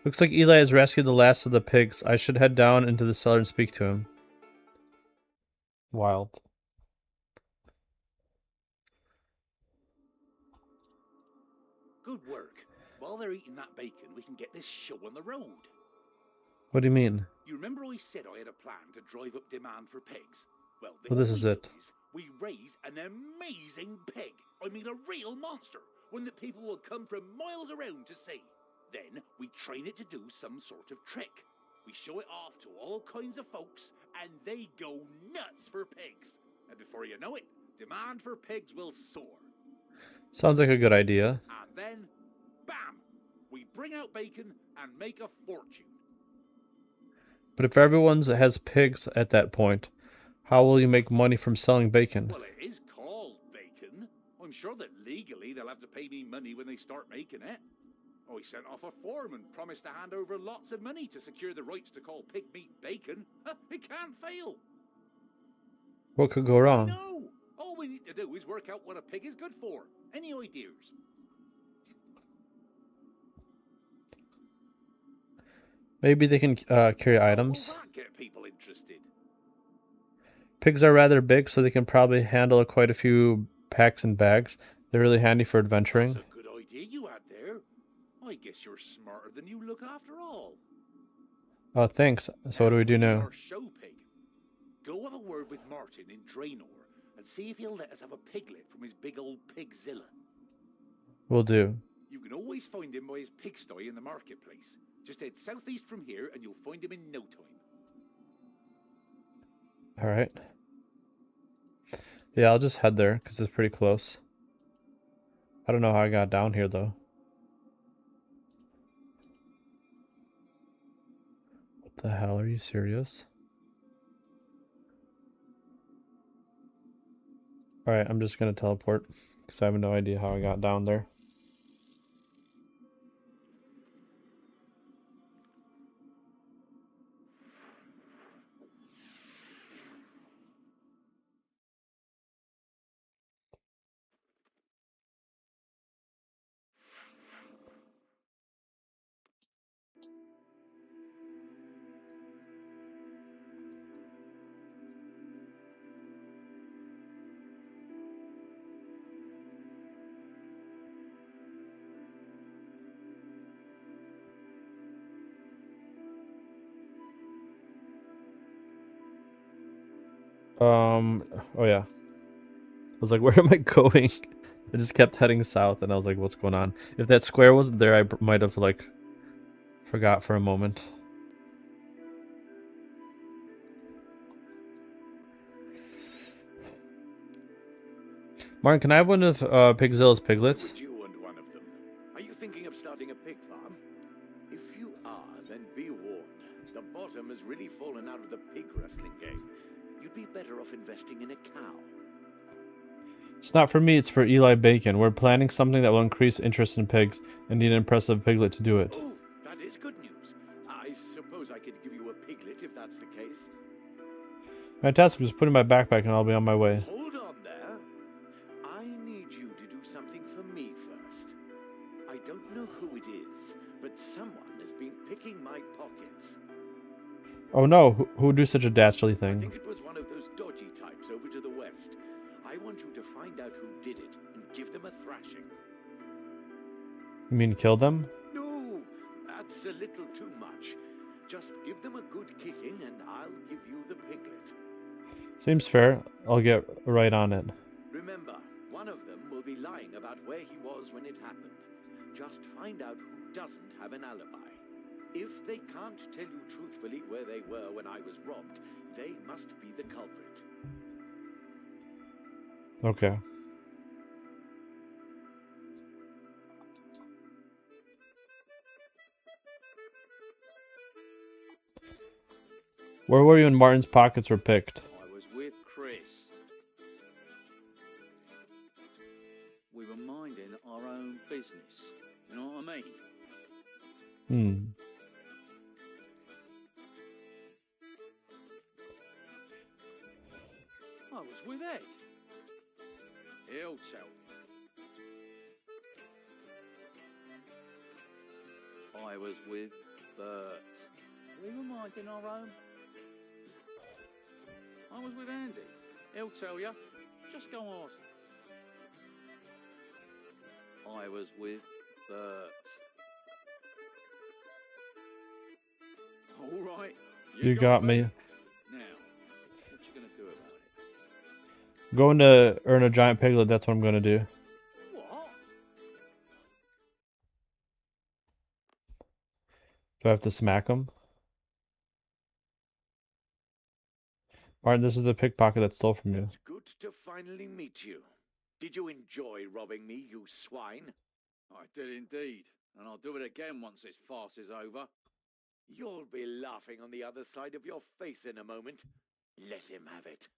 Looks like Eli has rescued the last of the pigs. I should head down into the cellar and speak to him. Wild. Good work. While they're eating that bacon, we can get this show on the road. What do you mean? You remember I said I had a plan to drive up demand for pigs? Well, This is it. We raise an amazing pig. I mean, a real monster. One that people will come from miles around to see. Then we train it to do some sort of trick. We show it off to all kinds of folks, and they go nuts for pigs. And before you know it, demand for pigs will soar. Sounds like a good idea. And then, bam! We bring out bacon and make a fortune. But if everyone has pigs at that point, how will you make money from selling bacon? Well, it is called bacon. I'm sure that legally they'll have to pay me money when they start making it. I sent off a form and promised to hand over lots of money to secure the rights to call pig meat bacon. It can't fail. What could go wrong? No! All we need to do is work out what a pig is good for. Any ideas? Maybe they can carry items. Will that get people interested? Pigs are rather big, so they can probably handle quite a few packs and bags. They're really handy for adventuring. That's a good idea you had there. I guess you're smarter than you look after all. Oh, thanks. So what do we do now? Our show pig. Go have a word with Martin in Draenor and see if he'll let us have a piglet from his big old pigzilla. Will do. You can always find him by his pigsty in the marketplace. Just head southeast from here and you'll find him in no time. Alright. Yeah, I'll just head there, because it's pretty close. I don't know how I got down here, though. What the hell? Are you serious? Alright, I'm just gonna teleport, because I have no idea how I got down there. Oh yeah. I was like, where am I going? I just kept heading south, and I was like, what's going on? If that square wasn't there, I might have like forgot for a moment. Martin, can I have one of Pigzilla's piglets? Would you want one of them? Are you thinking of starting a pig farm? If you are, then be warned. The bottom has really fallen out of the pig wrestling game. You'd be better off investing in a cow. It's not for me, it's for Eli Bacon. We're planning something that will increase interest in pigs and need an impressive piglet to do it. Oh, that is good news. I suppose I could give you a piglet if that's the case. Fantastic, just put in my backpack and I'll be on my way. Hold on there. I need you to do something for me first. I don't know who it is, but someone has been picking my pockets. Oh no, who would do such a dastardly I thing? think it was one of those dodgy types over to the west. I want you to find out who did it and give them a thrashing. You mean kill them? No, that's a little too much. Just give them a good kicking and I'll give you the piglet. Seems fair. I'll get right on it. Remember, one of them will be lying about where he was when it happened. Just find out who doesn't have an alibi. If they can't tell you truthfully where they were when I was robbed, they must be the culprit. Okay. Where were you when Martin's pockets were picked? I was with Chris. We were minding our own business. You know what I mean? I was with Ed. He'll tell you. I was with Bert. We were minding our own. I was with Andy. He'll tell you. Just go ask. I was with Bert. All right. You got me. Now, what you gonna do about it? Going to earn a giant piglet, that's what I'm gonna do. What? Do I have to smack him? Martin, this is the pickpocket that stole from you. It's good to finally meet you. Did you enjoy robbing me, you swine? I did indeed, and I'll do it again once this farce is over. You'll be laughing on the other side of your face in a moment. Let him have it.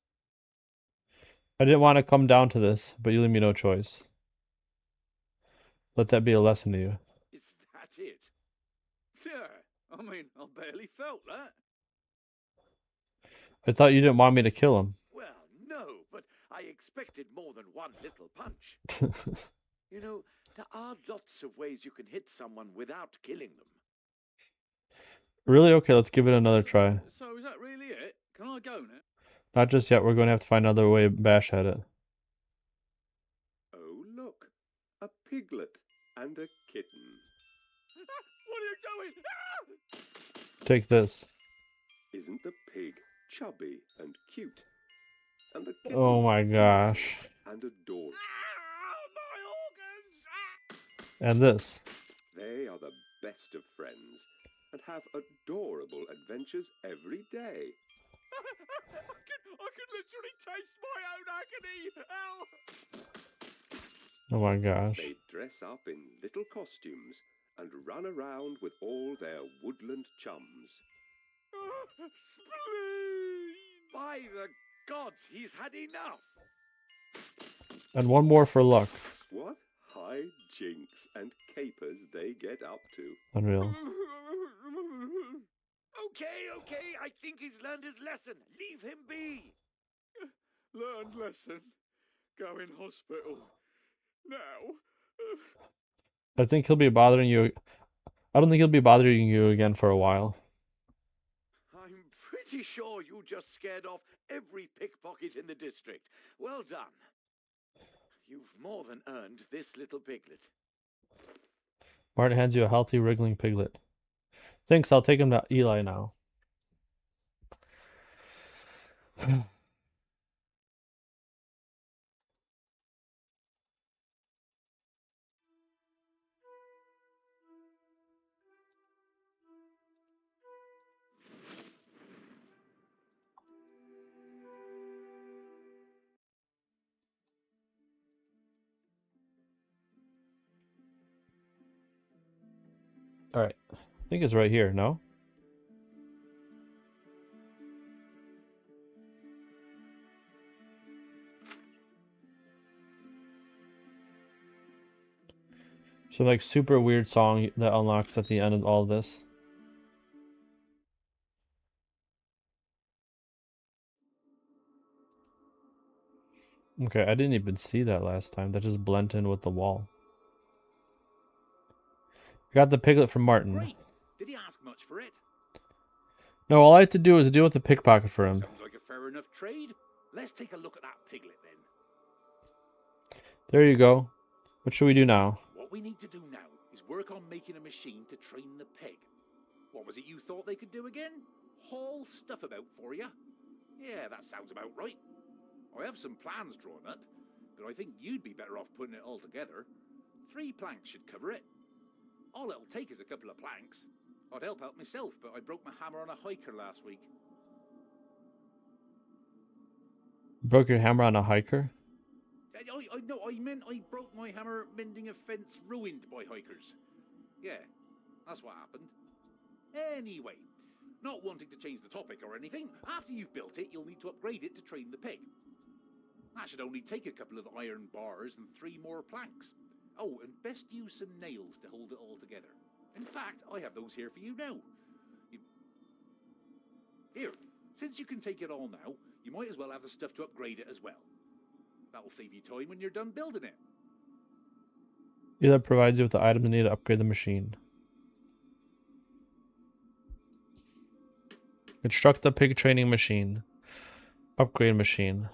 I didn't want to come down to this, but you leave me no choice. Let that be a lesson to you. Is that it? Yeah, I mean, I barely felt that. I thought you didn't want me to kill him. Well, no, but I expected more than one little punch. You know, there are lots of ways you can hit someone without killing them. Really? Okay, let's give it another try. So is that really it? Can I go now? Not just yet, we're going to have to find another way to bash at it. Oh, look, a piglet and a kitten. What are you doing? Ah! Take this. Isn't the pig chubby and cute? And the kitten Oh my gosh. and adorable. Ah, my organs! Ah! And this. They are the best of friends and have adorable adventures every day. I can literally taste my own agony! Ow! Oh my gosh. They dress up in little costumes and run around with all their woodland chums. Spleen! By the gods, he's had enough! And one more for luck. What high jinks and capers they get up to. Unreal. Okay, I think he's learned his lesson. Leave him be. Learned lesson. Go in hospital. Now. I think he'll be bothering you. I don't think he'll be bothering you again for a while. I'm pretty sure you just scared off every pickpocket in the district. Well done. You've more than earned this little piglet. Martin hands you a healthy, wriggling piglet. Thanks, I'll take him to Eli now. Alright. I think it's right here, no? Some like super weird song that unlocks at the end of all this. Okay, I didn't even see that last time. That just blended in with the wall. I got the piglet from Martin. Great. Did he ask much for it? No, all I had to do was deal with the pickpocket for him. Sounds like a fair enough trade. Let's take a look at that piglet then. There you go. What should we do now? What we need to do now is work on making a machine to train the pig. What was it you thought they could do again? Haul stuff about for you? Yeah, that sounds about right. I have some plans drawn up, but I think you'd be better off putting it all together. 3 planks should cover it. All it'll take is a couple of planks. I'd help out myself, but I broke my hammer on a hiker last week. Broke your hammer on a hiker? I meant I broke my hammer mending a fence ruined by hikers. Yeah, that's what happened. Anyway, not wanting to change the topic or anything, after you've built it, you'll need to upgrade it to train the pig. That should only take a couple of iron bars and 3 more planks. Oh, and best use some nails to hold it all together. In fact, I have those here for you now. Here, since you can take it all now, you might as well have the stuff to upgrade it as well. That'll save you time when you're done building it. Either provides you with the items needed to upgrade the machine. Construct the pig training machine. Upgrade machine.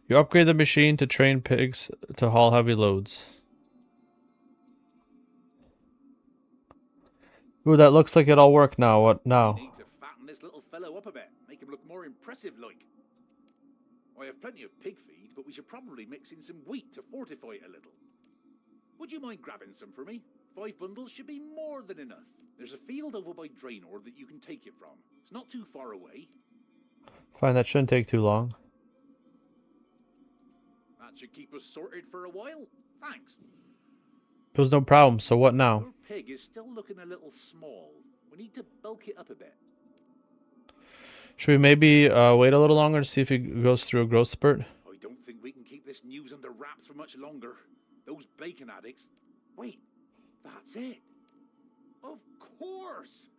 You upgrade the machine to train pigs to haul heavy loads. Ooh, that looks like it all worked now. What now? You need to fatten this little fellow up a bit, make him look more impressive like. I have plenty of pig feed, but we should probably mix in some wheat to fortify it a little. Would you mind grabbing some for me? 5 bundles should be more than enough. There's a field over by Draenor that you can take it from. It's not too far away. Fine, that shouldn't take too long. That should keep us sorted for a while. Thanks. It was no problem, so what now? Your pig is still looking a little small. We need to bulk it up a bit. Should we maybe wait a little longer to see if he goes through a growth spurt? I don't think we can keep this news under wraps for much longer. Those bacon addicts. Wait, that's it. Of course.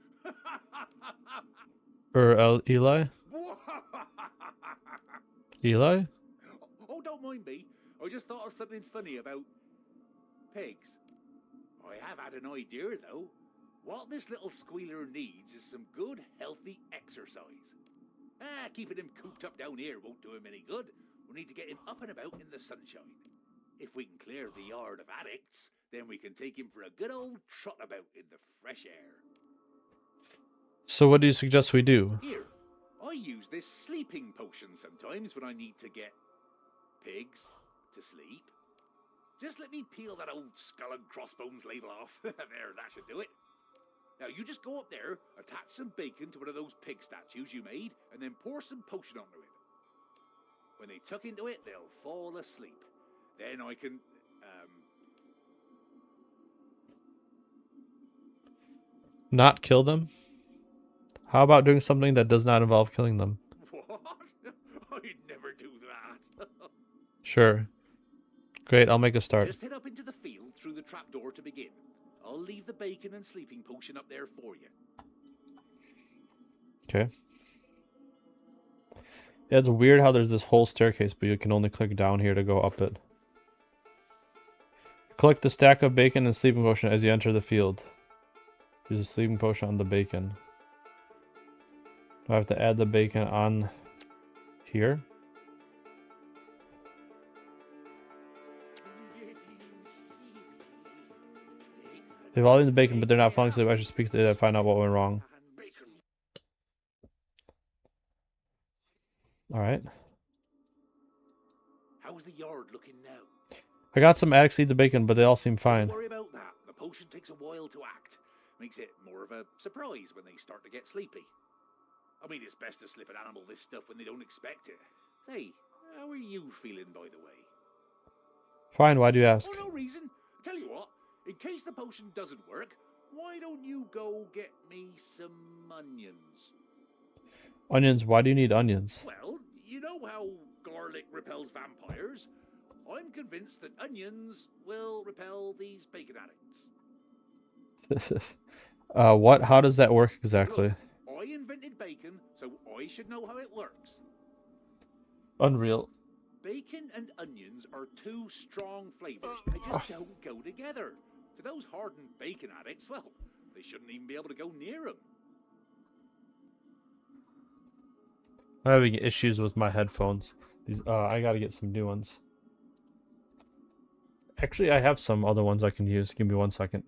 Eli? Eli? Oh, don't mind me. I just thought of something funny about pigs. I have had an idea, though. What this little squealer needs is some good, healthy exercise. Keeping him cooped up down here won't do him any good. We need to get him up and about in the sunshine. If we can clear the yard of addicts, then we can take him for a good old trot about in the fresh air. So what do you suggest we do? Here, I use this sleeping potion sometimes when I need to get pigs to sleep. Just let me peel that old skull and crossbones label off. There, that should do it. Now, you just go up there, attach some bacon to one of those pig statues you made, and then pour some potion onto it. When they tuck into it, they'll fall asleep. Then I can, Not kill them? How about doing something that does not involve killing them? What? I'd never do that. Sure. Great, I'll make a start. Just head up into the field through the trapdoor to begin. I'll leave the bacon and sleeping potion up there for you. Okay. Yeah, it's weird how there's this whole staircase, but you can only click down here to go up it. Collect the stack of bacon and sleeping potion as you enter the field. Use a sleeping potion on the bacon. Do I have to add the bacon on here? They've all eaten the bacon, but they're not falling asleep. I should speak to them to find out what went wrong. Alright. How's the yard looking now? I got some addicts to eat the bacon, but they all seem fine. Don't worry about that. The potion takes a while to act. Makes it more of a surprise when they start to get sleepy. I mean, it's best to slip an animal this stuff when they don't expect it. Say, how are you feeling, by the way? Fine, why do you ask? Oh, no reason. Tell you what, in case the potion doesn't work, why don't you go get me some onions? Onions? Why do you need onions? Well, you know how garlic repels vampires? I'm convinced that onions will repel these bacon addicts. What? How does that work exactly? Look, I invented bacon, so I should know how it works. Unreal. Bacon and onions are two strong flavors, and they just don't go together. To those hardened bacon addicts, well, they shouldn't even be able to go near them. I'm having issues with my headphones. These, I gotta get some new ones. Actually, I have some other ones I can use. Give me 1 second.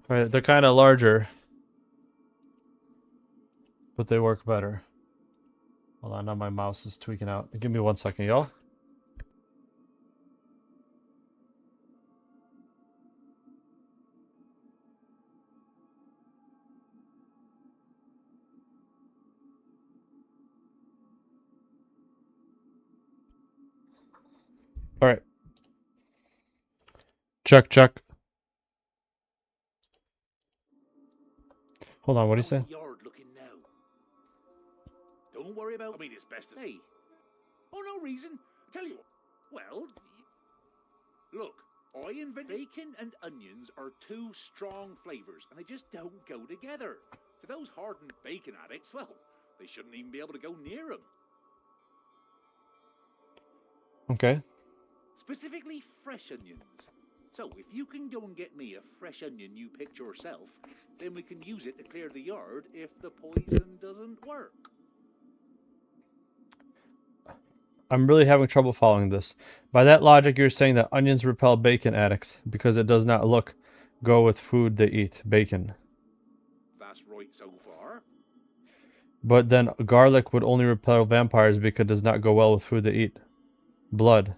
Right, they're kind of larger, but they work better. Hold on, now my mouse is tweaking out. Give me 1 second, y'all. All right. Check, check. Hold on, what do you say? How's the yard looking now? Don't worry about. I mean, it's best to. Hey. Oh, no reason. Tell you what. Well, look. I invented bacon and onions are two strong flavors, and they just don't go together. To those hardened bacon addicts, well, they shouldn't even be able to go near them. Okay. Specifically, fresh onions. So, if you can go and get me a fresh onion you picked yourself, then we can use it to clear the yard if the poison doesn't work. I'm really having trouble following this. By that logic, you're saying that onions repel bacon addicts because it does not go with food they eat, bacon. That's right so far. But then garlic would only repel vampires because it does not go well with food they eat, blood.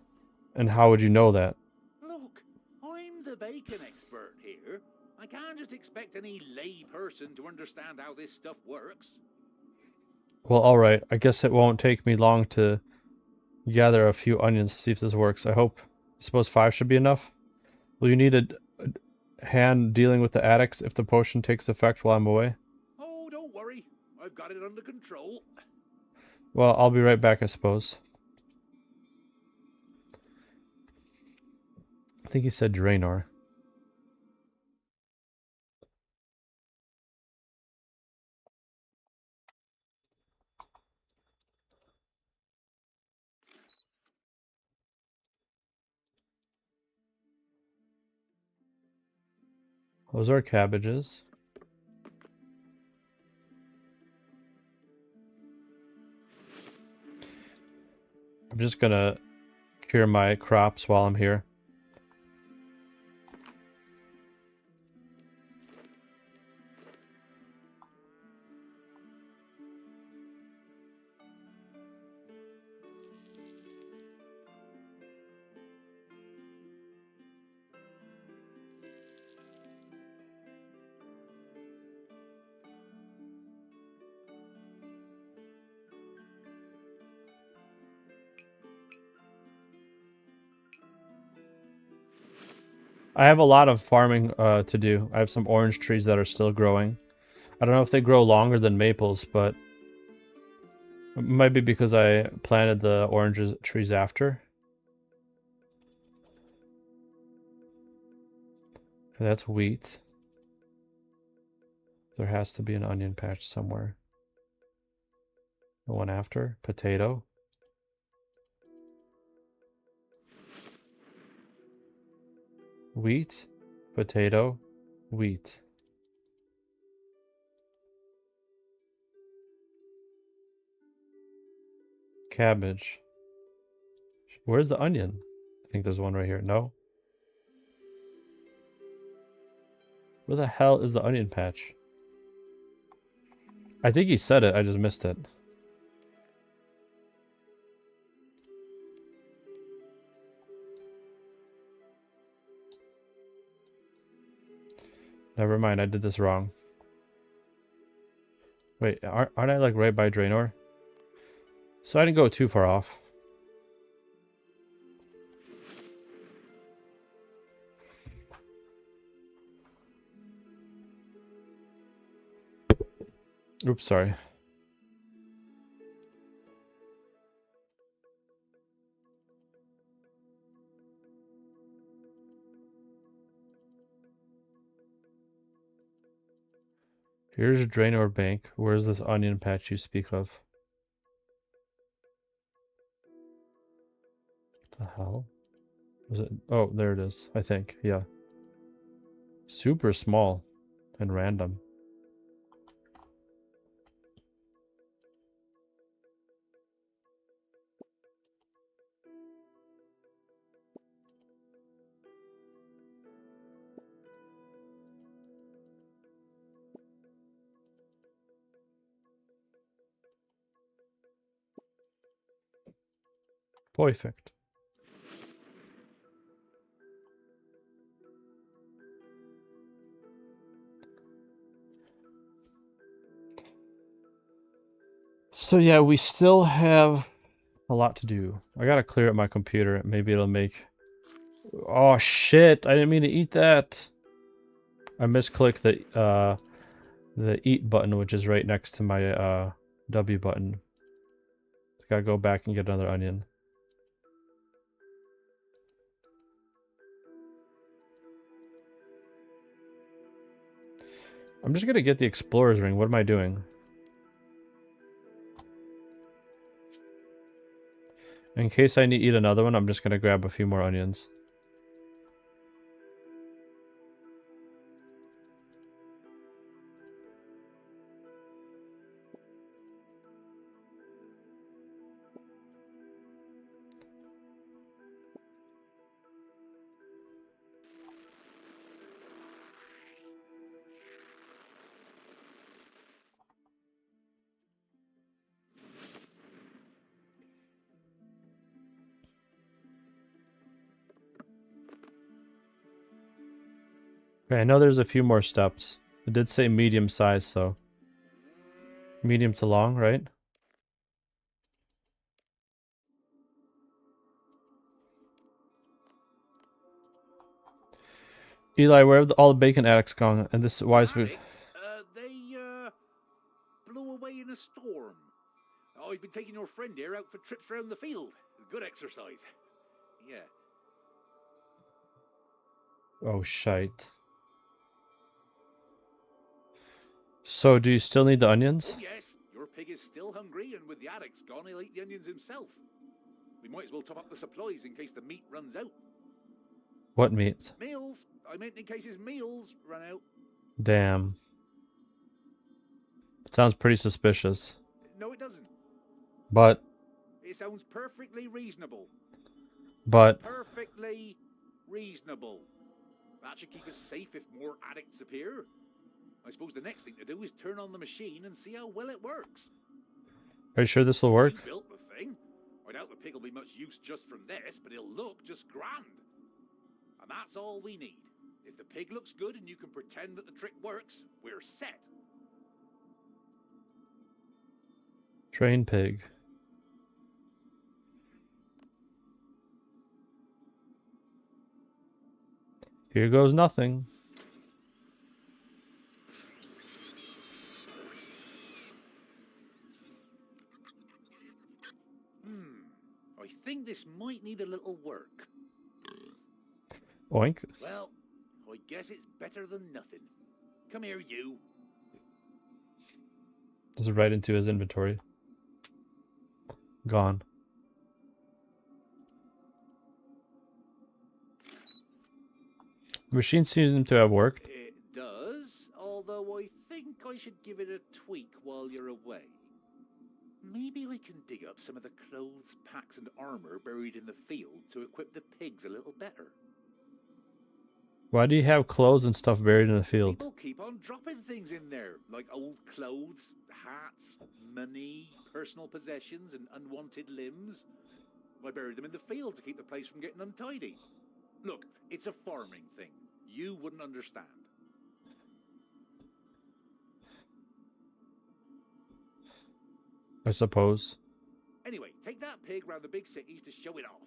And how would you know that? Look, I'm the bacon expert here. I can't just expect any lay person to understand how this stuff works. Well, alright. I guess it won't take me long to gather a few onions to see if this works. I hope. I suppose 5 should be enough. Will you need a hand dealing with the addicts if the potion takes effect while I'm away? Oh, don't worry. I've got it under control. Well, I'll be right back, I suppose. I think he said Draenor. Those are cabbages. I'm just gonna cure my crops while I'm here. I have a lot of farming to do. I have some orange trees that are still growing. I don't know if they grow longer than maples, but it might be because I planted the orange trees after. And that's wheat. There has to be an onion patch somewhere. The one after, potato. Wheat, potato, wheat. Cabbage. Where's the onion? I think there's one right here. No? Where the hell is the onion patch? I think he said it, I just missed it. Never mind, I did this wrong. Wait, aren't I like right by Draenor? So I didn't go too far off. Oops, sorry. Here's Draenor Bank. Where's this onion patch you speak of? What the hell? Was it? Oh, there it is. I think. Yeah. Super small and random. Perfect. So yeah, we still have a lot to do. I gotta clear up my computer. Maybe it'll make... Oh shit! I didn't mean to eat that. I misclicked the eat button, which is right next to my W button. Gotta go back and get another onion. I'm just gonna get the explorer's ring. What am I doing? In case I need to eat another one, I'm just gonna grab a few more onions. Okay, I know there's a few more steps. It did say medium size, so... Medium to long, right? Eli, where have all the bacon addicts gone? And this wise... Addicts? They blew away in a storm. I've been taking your friend here out for trips around the field. Good exercise. Yeah. Oh, shite. So, do you still need the onions? Oh, yes. Your pig is still hungry, and with the addicts gone, he'll eat the onions himself. We might as well top up the supplies in case the meat runs out. What meat? Meals? I meant in case his meals run out. Damn. It sounds pretty suspicious. No, it doesn't. But... It sounds perfectly reasonable. But... Perfectly reasonable. That should keep us safe if more addicts appear. I suppose the next thing to do is turn on the machine and see how well it works. Are you sure this will work? We built the thing. I doubt the pig will be much use just from this, but he'll look just grand. And that's all we need. If the pig looks good and you can pretend that the trick works, we're set. Train pig. Here goes nothing. I think this might need a little work. Oink. Well, I guess it's better than nothing. Come here, you. Just right into his inventory. Gone. The machine seems to have worked. It does, although I think I should give it a tweak while you're away. Maybe I can dig up some of the clothes, packs, and armor buried in the field to equip the pigs a little better. Why do you have clothes and stuff buried in the field? People keep on dropping things in there, like old clothes, hats, money, personal possessions, and unwanted limbs. I buried them in the field to keep the place from getting untidy. Look, it's a farming thing. You wouldn't understand. I suppose. Anyway, take that pig round the big cities to show it off.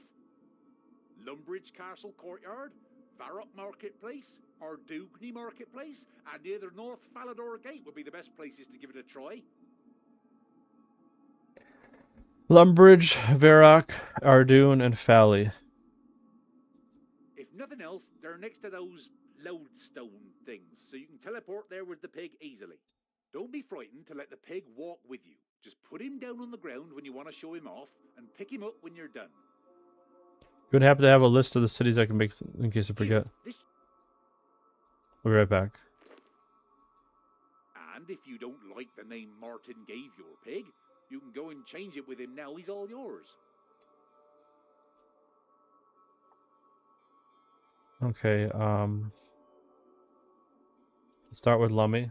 Lumbridge Castle Courtyard, Varrock Marketplace, Ardugny Marketplace, and near the North Falador Gate would be the best places to give it a try. Lumbridge, Varrock, Ardoon, and Fally. If nothing else, they're next to those lodestone things, so you can teleport there with the pig easily. Don't be frightened to let the pig walk with you. Just put him down on the ground when you want to show him off, and pick him up when you're done. You would happen to have a list of the cities I can make in case I forget. I'll be right back. And if you don't like the name Martin gave your pig, you can go and change it with him now. He's all yours. Okay, start with Lummy.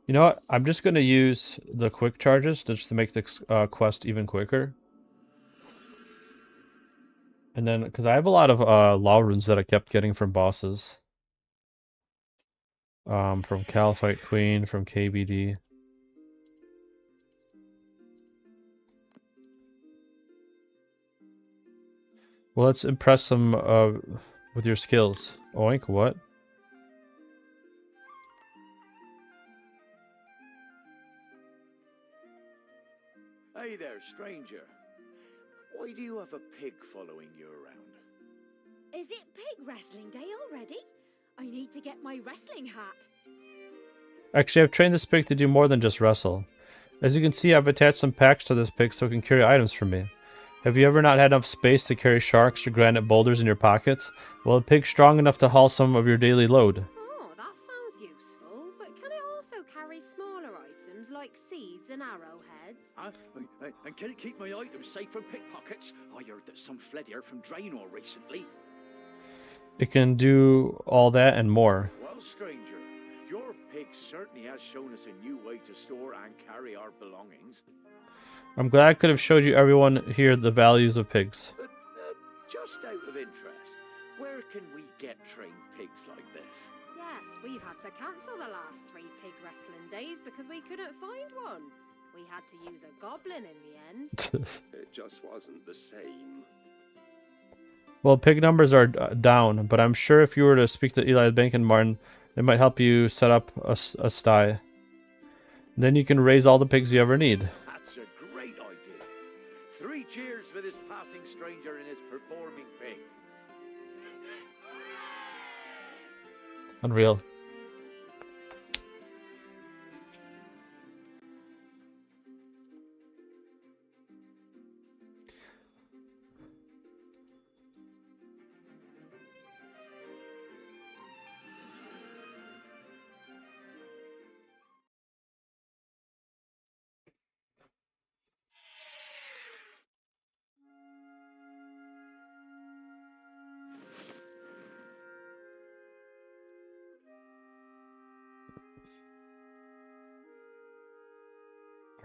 You know what? I'm just going to use the quick charges just to make the quest even quicker. And then, because I have a lot of law runes that I kept getting from bosses. From Caliphite Queen, from KBD. Well, let's impress them with your skills. Oink, what? Hey there, stranger. Why do you have a pig following you around? Is it pig wrestling day already? I need to get my wrestling hat. Actually, I've trained this pig to do more than just wrestle. As you can see, I've attached some packs to this pig so it can carry items for me. Have you ever not had enough space to carry sharks or granite boulders in your pockets? Well, a pig's strong enough to haul some of your daily load. Oh, that sounds useful, but can it also carry smaller items like seeds and arrowheads? And can it keep my items safe from pickpockets? I heard that some fled here from Draenor recently. It can do all that and more. Well, stranger, your pig certainly has shown us a new way to store and carry our belongings. I'm glad I could have showed you everyone here the values of pigs. Just out of interest, where can we get trained pigs like this? Yes, we've had to cancel the last 3 pig wrestling days because we couldn't find one. We had to use a goblin in the end. It just wasn't the same. Well, pig numbers are down, but I'm sure if you were to speak to Eli Bank and Martin, they might help you set up a sty. Then you can raise all the pigs you ever need. That's a great idea. 3 cheers for this passing stranger and his performing pig. Unreal.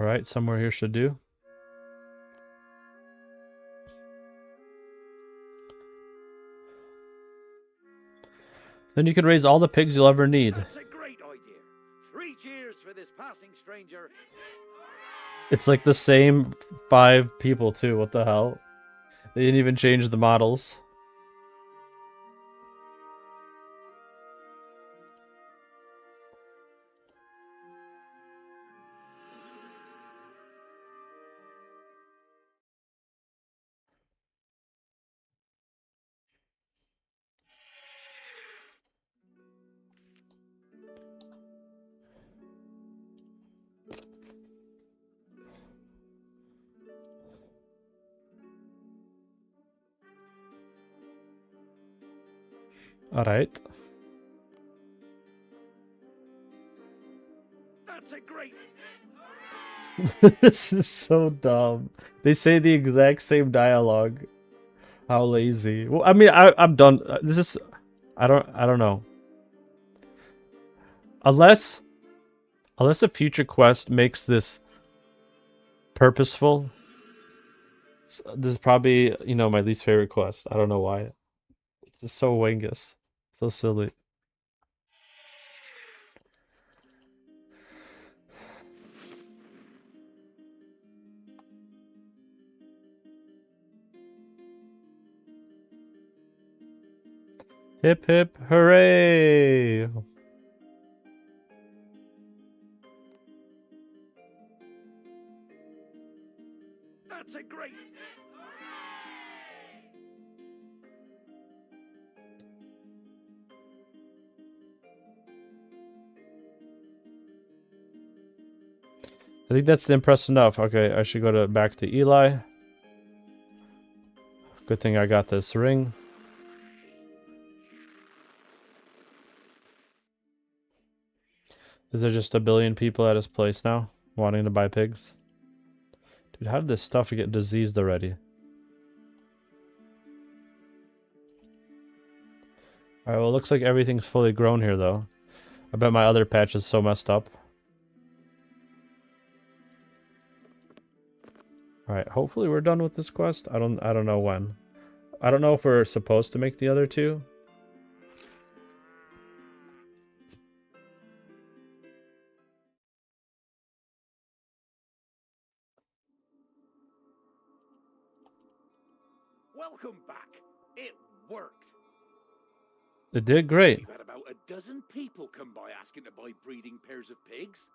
Alright, somewhere here should do. Then you can raise all the pigs you'll ever need. That's a great idea. 3 cheers for this passing stranger. It's like the same 5 people too, what the hell? They didn't even change the models. Alright. That's a great. This is so dumb. They say the exact same dialogue. How lazy. Well, I mean, I'm done. This is, I don't know. Unless a future quest makes this purposeful. This is probably, you know, my least favorite quest. I don't know why. It's just so wangus. So silly. Hip hip hooray! That's a great. I think that's impressed enough. Okay, I should go back to Eli. Good thing I got this ring. Is there just a billion people at his place now wanting to buy pigs? Dude, how did this stuff get diseased already? Alright, well, it looks like everything's fully grown here, though. I bet my other patch is so messed up. Alright, hopefully we're done with this quest. I don't know when. I don't know if we're supposed to make the other two. Welcome back. It worked. It did great. We've had about a dozen people come by asking to buy breeding pairs of pigs.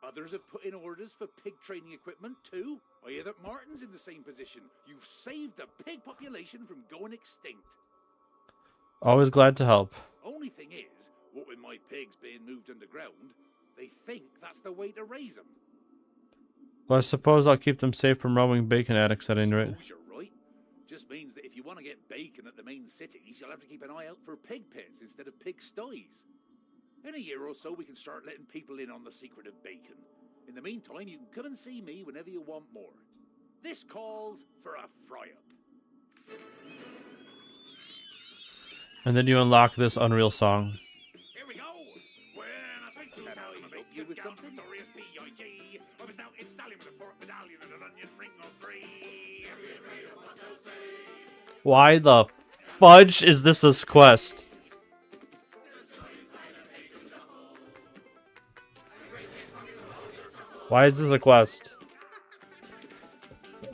Others have put in orders for pig training equipment too. I hear that Martin's in the same position. You've saved the pig population from going extinct. Always glad to help. Only thing is, what with my pigs being moved underground, they think that's the way to raise them. Well, I suppose I'll keep them safe from roaming bacon addicts at any rate. Suppose you're right. Just means that if you want to get bacon at the main cities, you'll have to keep an eye out for pig pits instead of pig sties. In a year or so, we can start letting people in on the secret of bacon. In the meantime, you can come and see me whenever you want more. This calls for a fry-up. And then you unlock this Unreal song. Here we go. When I think to tell you with something notorious B.I.G. I was out installing with a 4th medallion and an onion ring or 3. Why the fudge is this quest? Why is this a quest?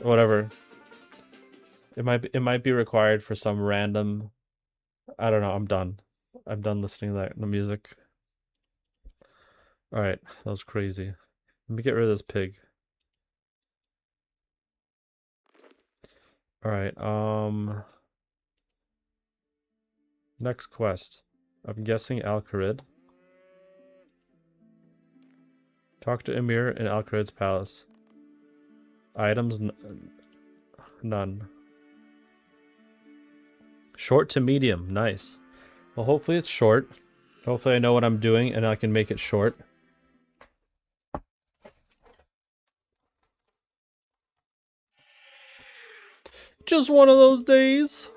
Whatever. It might be required for some random. I don't know. I'm done. I'm done listening to the music. All right, that was crazy. Let me get rid of this pig. All right. Next quest. I'm guessing Al-Kharid. Talk to Emir in Al-Kharid's palace. Items none. Short to medium. Nice. Well, hopefully it's short. Hopefully I know what I'm doing and I can make it short. Just one of those days.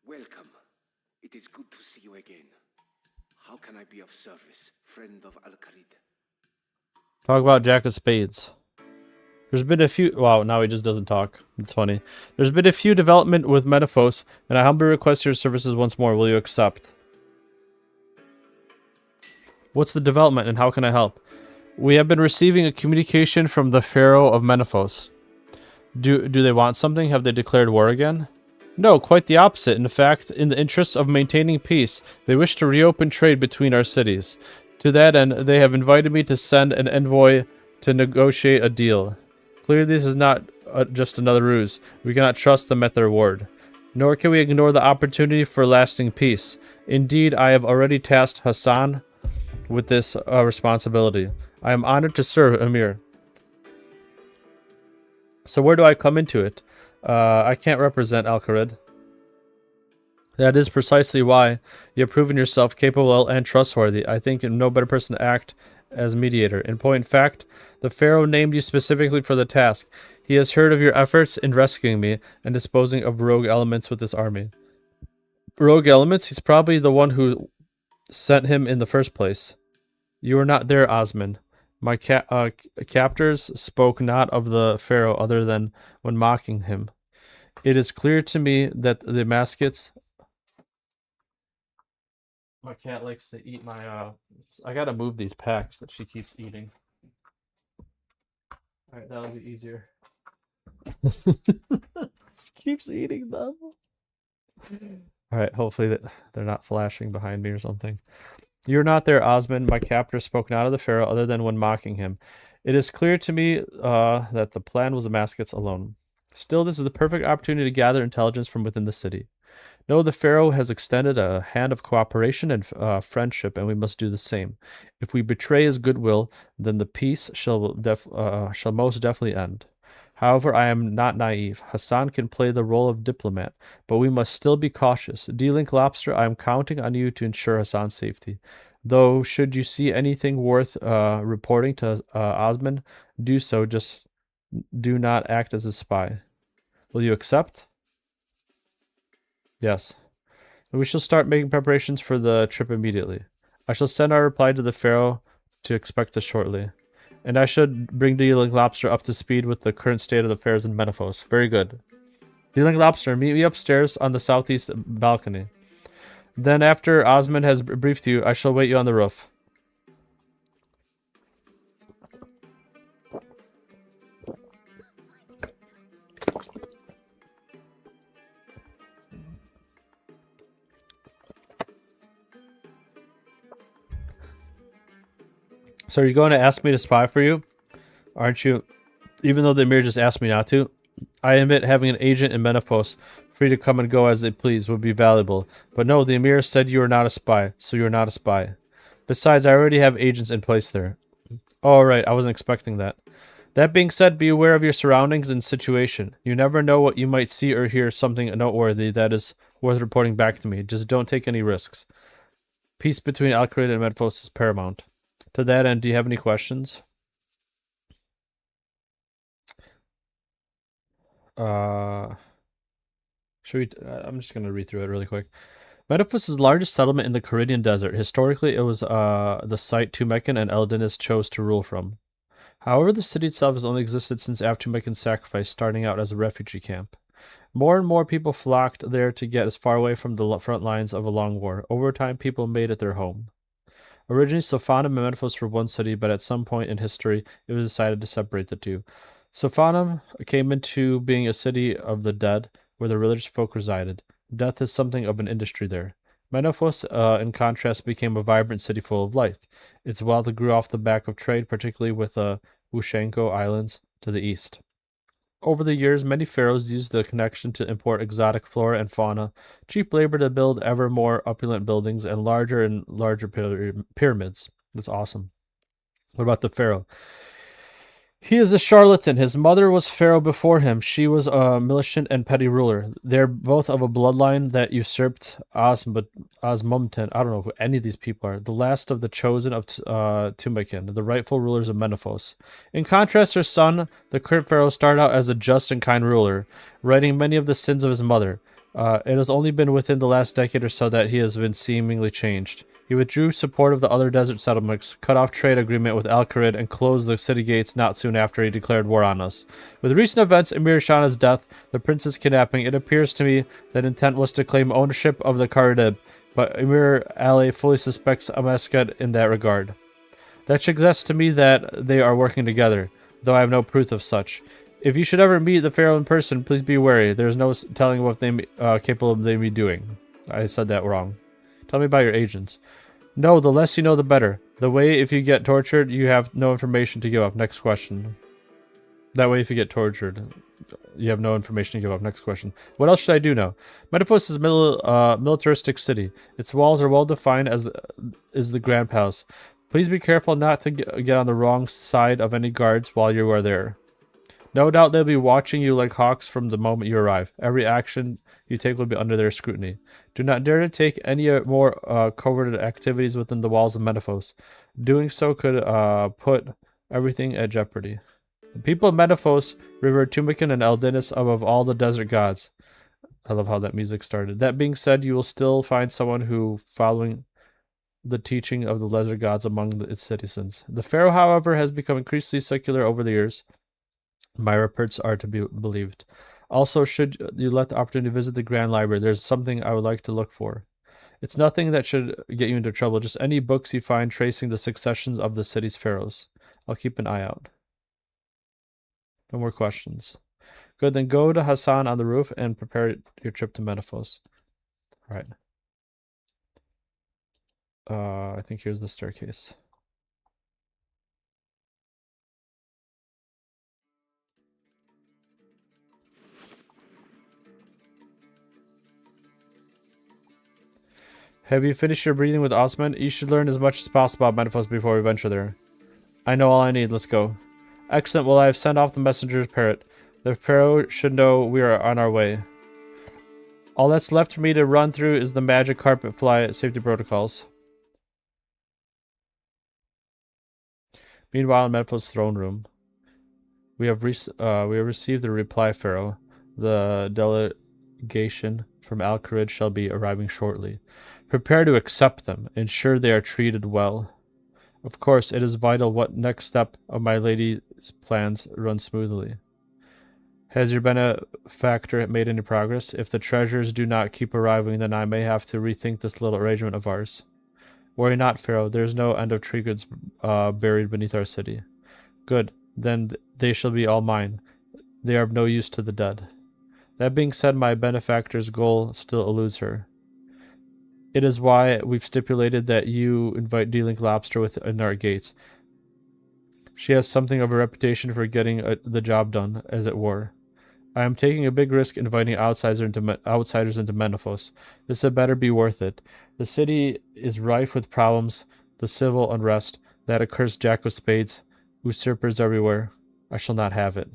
Welcome. It is good to see you again. How can I be of service, friend of Al-Kharid? Talk about Jack of Spades. There's been a few... Wow, now he just doesn't talk. It's funny. There's been a few development with Metaphos, and I humbly request your services once more. Will you accept? What's the development, and how can I help? We have been receiving a communication from the Pharaoh of Metaphos. Do they want something? Have they declared war again? No, quite the opposite. In fact, in the interests of maintaining peace, they wish to reopen trade between our cities. To that end, they have invited me to send an envoy to negotiate a deal. Clearly, this is not just another ruse. We cannot trust them at their word. Nor can we ignore the opportunity for lasting peace. Indeed, I have already tasked Hassan with this responsibility. I am honored to serve, Emir. So where do I come into it? I can't represent Al-Kharid. That is precisely why you have proven yourself capable and trustworthy. I think no better person to act as mediator. In point of fact, the Pharaoh named you specifically for the task. He has heard of your efforts in rescuing me and disposing of rogue elements with this army. Rogue elements? He's probably the one who sent him in the first place. You were not there, Osman. My captors spoke not of the Pharaoh other than when mocking him. It is clear to me that the Maskets... My cat likes to eat my... I gotta move these packs that she keeps eating. Alright, that'll be easier. Keeps eating them. Alright, hopefully they're not flashing behind me or something. You're not there, Osman. My captor spoke not of the Pharaoh other than when mocking him. It is clear to me that the plan was the Maskets alone. Still, this is the perfect opportunity to gather intelligence from within the city. No, the Pharaoh has extended a hand of cooperation and friendship, and we must do the same. If we betray his goodwill, then the peace shall most definitely end. However, I am not naive. Hassan can play the role of diplomat, but we must still be cautious. D-Link Lobster, I am counting on you to ensure Hassan's safety. Though, should you see anything worth reporting to Osman, do so. Just do not act as a spy. Will you accept? Yes. We shall start making preparations for the trip immediately. I shall send our reply to the Pharaoh to expect us shortly. And I should bring D-Link Lobster up to speed with the current state of affairs in Menaphos. Very good. D-Link Lobster, meet me upstairs on the southeast balcony. Then after Osman has briefed you, I shall wait you on the roof. So are you going to ask me to spy for you? Aren't you? Even though the Emir just asked me not to. I admit having an agent in Menaphos, free to come and go as they please, would be valuable. But no, the Emir said you are not a spy, so you are not a spy. Besides, I already have agents in place there. Oh, right, I wasn't expecting that. That being said, be aware of your surroundings and situation. You never know what you might see or hear something noteworthy that is worth reporting back to me. Just don't take any risks. Peace between Al-Kharid and Menaphos is paramount. To that end, do you have any questions? I'm just going to read through it really quick. Menaphos is the largest settlement in the Caridian Desert. Historically, it was the site Tumekin and Eldinis chose to rule from. However, the city itself has only existed since after Tumekin's sacrifice, starting out as a refugee camp. More and more people flocked there to get as far away from the front lines of a long war. Over time, people made it their home. Originally, Sophanum and Menaphos were one city, but at some point in history, it was decided to separate the two. Sophanum came into being a city of the dead, where the religious folk resided. Death is something of an industry there. Menaphos, in contrast, became a vibrant city full of life. Its wealth grew off the back of trade, particularly with the Ushenko Islands to the east. Over the years, many pharaohs used the connection to import exotic flora and fauna, cheap labor to build ever more opulent buildings, and larger pyramids. That's awesome. What about the pharaoh? He is a charlatan. His mother was pharaoh before him. She was a militant and petty ruler. They're both of a bloodline that usurped Osmumten. I don't know who any of these people are. The last of the chosen of Tumekin, the rightful rulers of Menaphos. In contrast, her son, the current pharaoh, started out as a just and kind ruler, righting many of the sins of his mother. It has only been within the last decade or so that he has been seemingly changed. He withdrew support of the other desert settlements, cut off trade agreement with Al-Kharid, and closed the city gates not soon after he declared war on us. With recent events, Emir Shana's death, the prince's kidnapping, it appears to me that intent was to claim ownership of the Karadib, but Emir Ali fully suspects Amaskat in that regard. That suggests to me that they are working together, though I have no proof of such. If you should ever meet the pharaoh in person, please be wary. There is no telling what they capable of they be doing. I said that wrong. Tell me about your agents. No, the less you know, the better. The way if you get tortured, you have no information to give up. Next question. That way if you get tortured, you have no information to give up. Next question. What else should I do now? Menaphos is a militaristic city. Its walls are well defined as is the Grand Palace. Please be careful not to get on the wrong side of any guards while you are there. No doubt they'll be watching you like hawks from the moment you arrive. Every action you take will be under their scrutiny. Do not dare to take any more covert activities within the walls of Menaphos. Doing so could put everything at jeopardy. The people of Menaphos revere Tumikin and Eldinus above all the desert gods. I love how that music started. That being said, you will still find someone who, following the teaching of the lesser gods among its citizens. The pharaoh, however, has become increasingly secular over the years. My reports are to be believed. Also, should you let the opportunity to visit the Grand Library, there's something I would like to look for. It's nothing that should get you into trouble, just any books you find tracing the successions of the city's pharaohs. I'll keep an eye out. No more questions. Good, then go to Hassan on the roof and prepare your trip to Menaphos. All right. I think here's the staircase. Have you finished your breathing with Osman? You should learn as much as possible about Menaphos before we venture there. I know all I need. Let's go. Excellent. Well, I have sent off the messenger's parrot. The pharaoh should know we are on our way. All that's left for me to run through is the magic carpet fly safety protocols. Meanwhile, in Menaphos' throne room, we have received the reply, Pharaoh. The delegation from Al-Kharid shall be arriving shortly. Prepare to accept them. Ensure they are treated well. Of course, it is vital what next step of my lady's plans run smoothly. Has your benefactor made any progress? If the treasures do not keep arriving, then I may have to rethink this little arrangement of ours. Worry not, Pharaoh. There is no end of tree goods buried beneath our city. Good. Then they shall be all mine. They are of no use to the dead. That being said, my benefactor's goal still eludes her. It is why we've stipulated that you invite D-Link Lobster within our gates. She has something of a reputation for getting the job done, as it were. I am taking a big risk inviting outsiders into Menaphos. This had better be worth it. The city is rife with problems, the civil unrest, that accursed Jack of Spades, usurpers everywhere. I shall not have it.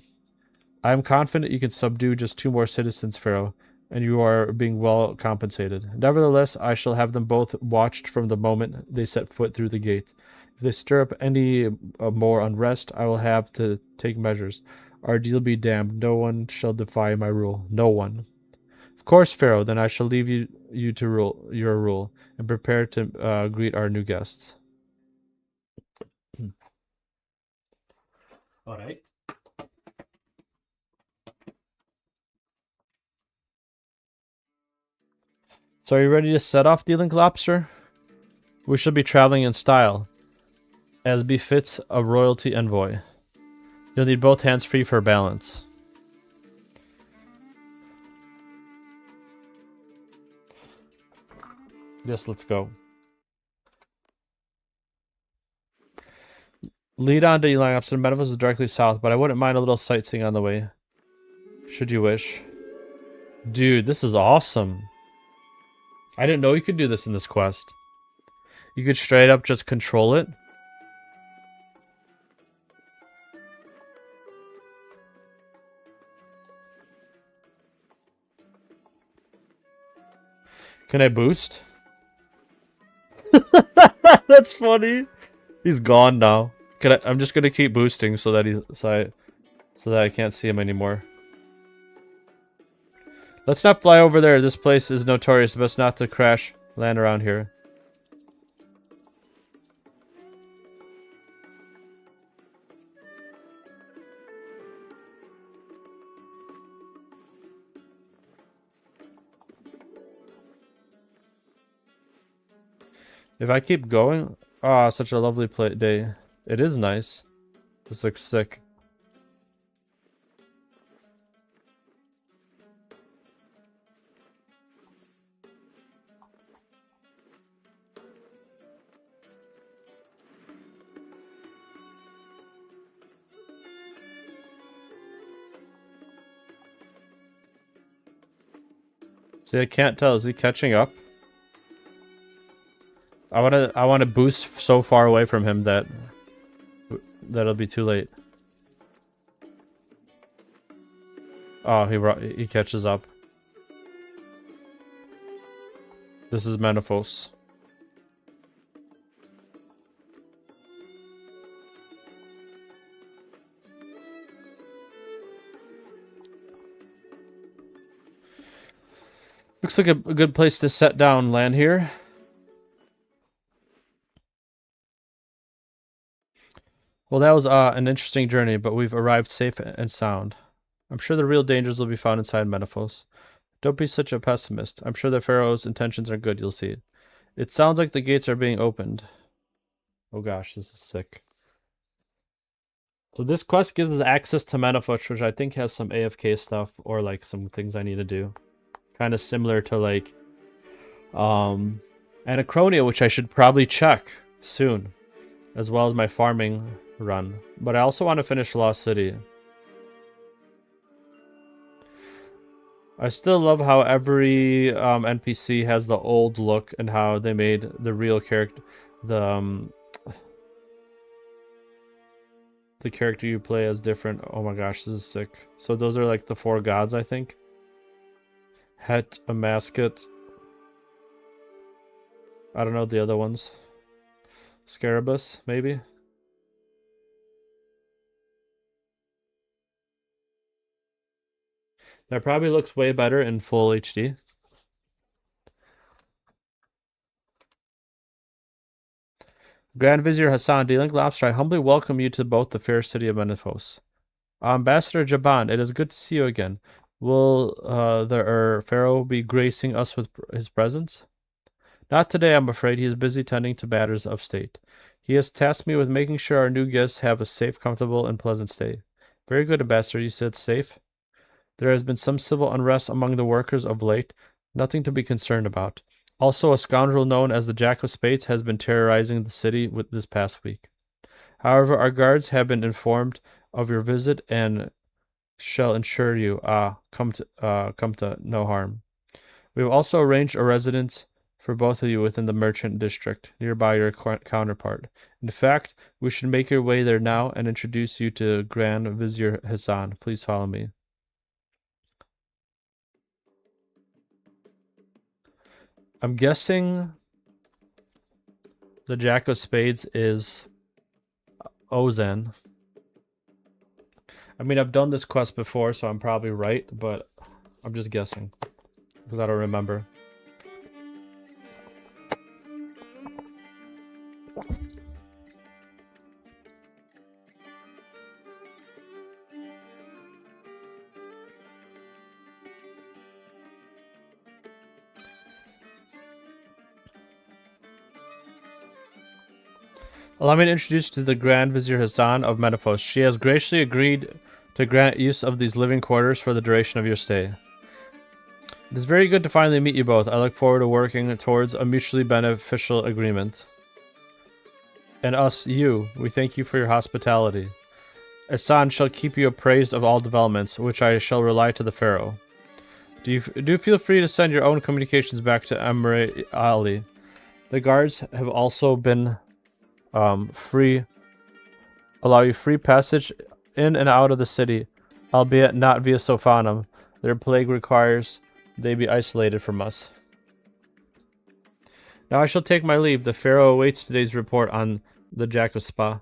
I am confident you can subdue just 2 more citizens, Pharaoh, and you are being well compensated. Nevertheless, I shall have them both watched from the moment they set foot through the gate. If they stir up any more unrest, I will have to take measures. Our deal be damned. No one shall defy my rule. No one. Of course, Pharaoh, then I shall leave you to rule your rule, and prepare to greet our new guests. All right. So are you ready to set off, D-Link Lobster? We shall be traveling in style, as befits a royalty envoy. You'll need both hands free for balance. Yes, let's go. Lead on to D-Link Lobster. Menaphos is directly south, but I wouldn't mind a little sightseeing on the way, should you wish. Dude, this is awesome. I didn't know you could do this in this quest. You could straight up just control it. Can I boost? That's funny. He's gone now. I'm just gonna keep boosting so that I can't see him anymore. Let's not fly over there. This place is notorious. Best not to crash land around here. If I keep going... Ah, such a lovely day. It is nice. This looks sick. See, I can't tell. Is he catching up? I wanna boost so far away from him that that'll be too late. Oh, he catches up. This is Menaphos. Looks like a good place to set down land here. Well, that was an interesting journey, but we've arrived safe and sound. I'm sure the real dangers will be found inside Menaphos. Don't be such a pessimist. I'm sure the Pharaoh's intentions are good, you'll see. It sounds like the gates are being opened. Oh gosh, this is sick. So this quest gives us access to Menaphos, which I think has some AFK stuff, or like some things I need to do. Kind of similar to like Anachronia, which I should probably check soon, as well as my farming run. But I also want to finish Lost City. I still love how every NPC has the old look and how they made the real character, the character you play as different. Oh my gosh, this is sick. So those are like the 4 gods, I think. Het, a Mascot. I don't know the other ones. Scarabus, maybe? That probably looks way better in full HD. Grand Vizier Hassan, D-Link Lobster, I humbly welcome you to both the fair city of Menaphos. Ambassador Jaban, it is good to see you again. Will the Pharaoh be gracing us with his presence? Not today, I'm afraid. He is busy tending to matters of state. He has tasked me with making sure our new guests have a safe, comfortable, and pleasant stay. Very good, Ambassador. You said safe? There has been some civil unrest among the workers of late. Nothing to be concerned about. Also, a scoundrel known as the Jack of Spades has been terrorizing the city with this past week. However, our guards have been informed of your visit and shall ensure you come to no harm. We have also arranged a residence for both of you within the merchant district, nearby your counterpart. In fact, we should make your way there now and introduce you to Grand Vizier Hassan. Please follow me. I'm guessing the Jack of Spades is Ozan. I mean, I've done this quest before, so I'm probably right, but I'm just guessing because I don't remember. Allow me to introduce you to the Grand Vizier Hassan of Menaphos. She has graciously agreed to grant use of these living quarters for the duration of your stay. It is very good to finally meet you both. I look forward to working towards a mutually beneficial agreement. And us, you, we thank you for your hospitality. Hassan shall keep you appraised of all developments, which I shall relay to the Pharaoh. Do feel free to send your own communications back to Emir Ali. The guards have also been allow you free passage in and out of the city, albeit not via Sophanum. Their plague requires they be isolated from us. Now I shall take my leave. The Pharaoh awaits today's report on the Jack of Spa.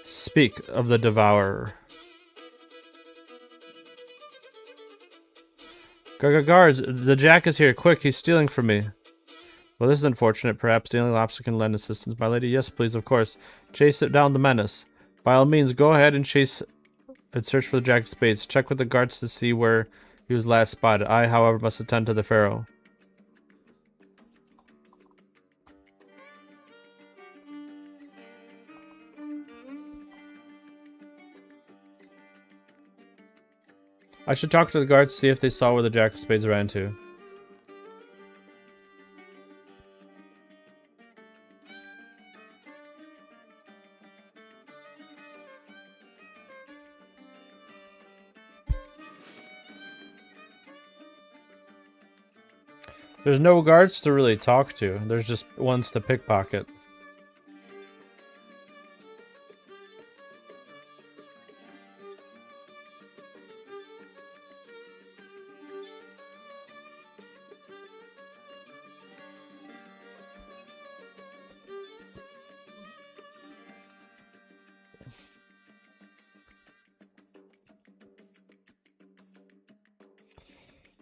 Speak of the Devourer. Guards, the Jack is here. Quick, he's stealing from me. Well, this is unfortunate. Perhaps Dealing Lobster can lend assistance, my lady. Yes, please, of course. Chase it down the menace. By all means, go ahead and chase and search for the Jack of Spades. Check with the guards to see where he was last spotted. I, however, must attend to the Pharaoh. I should talk to the guards to see if they saw where the Jack of Spades ran to. There's no guards to really talk to. There's just ones to pickpocket.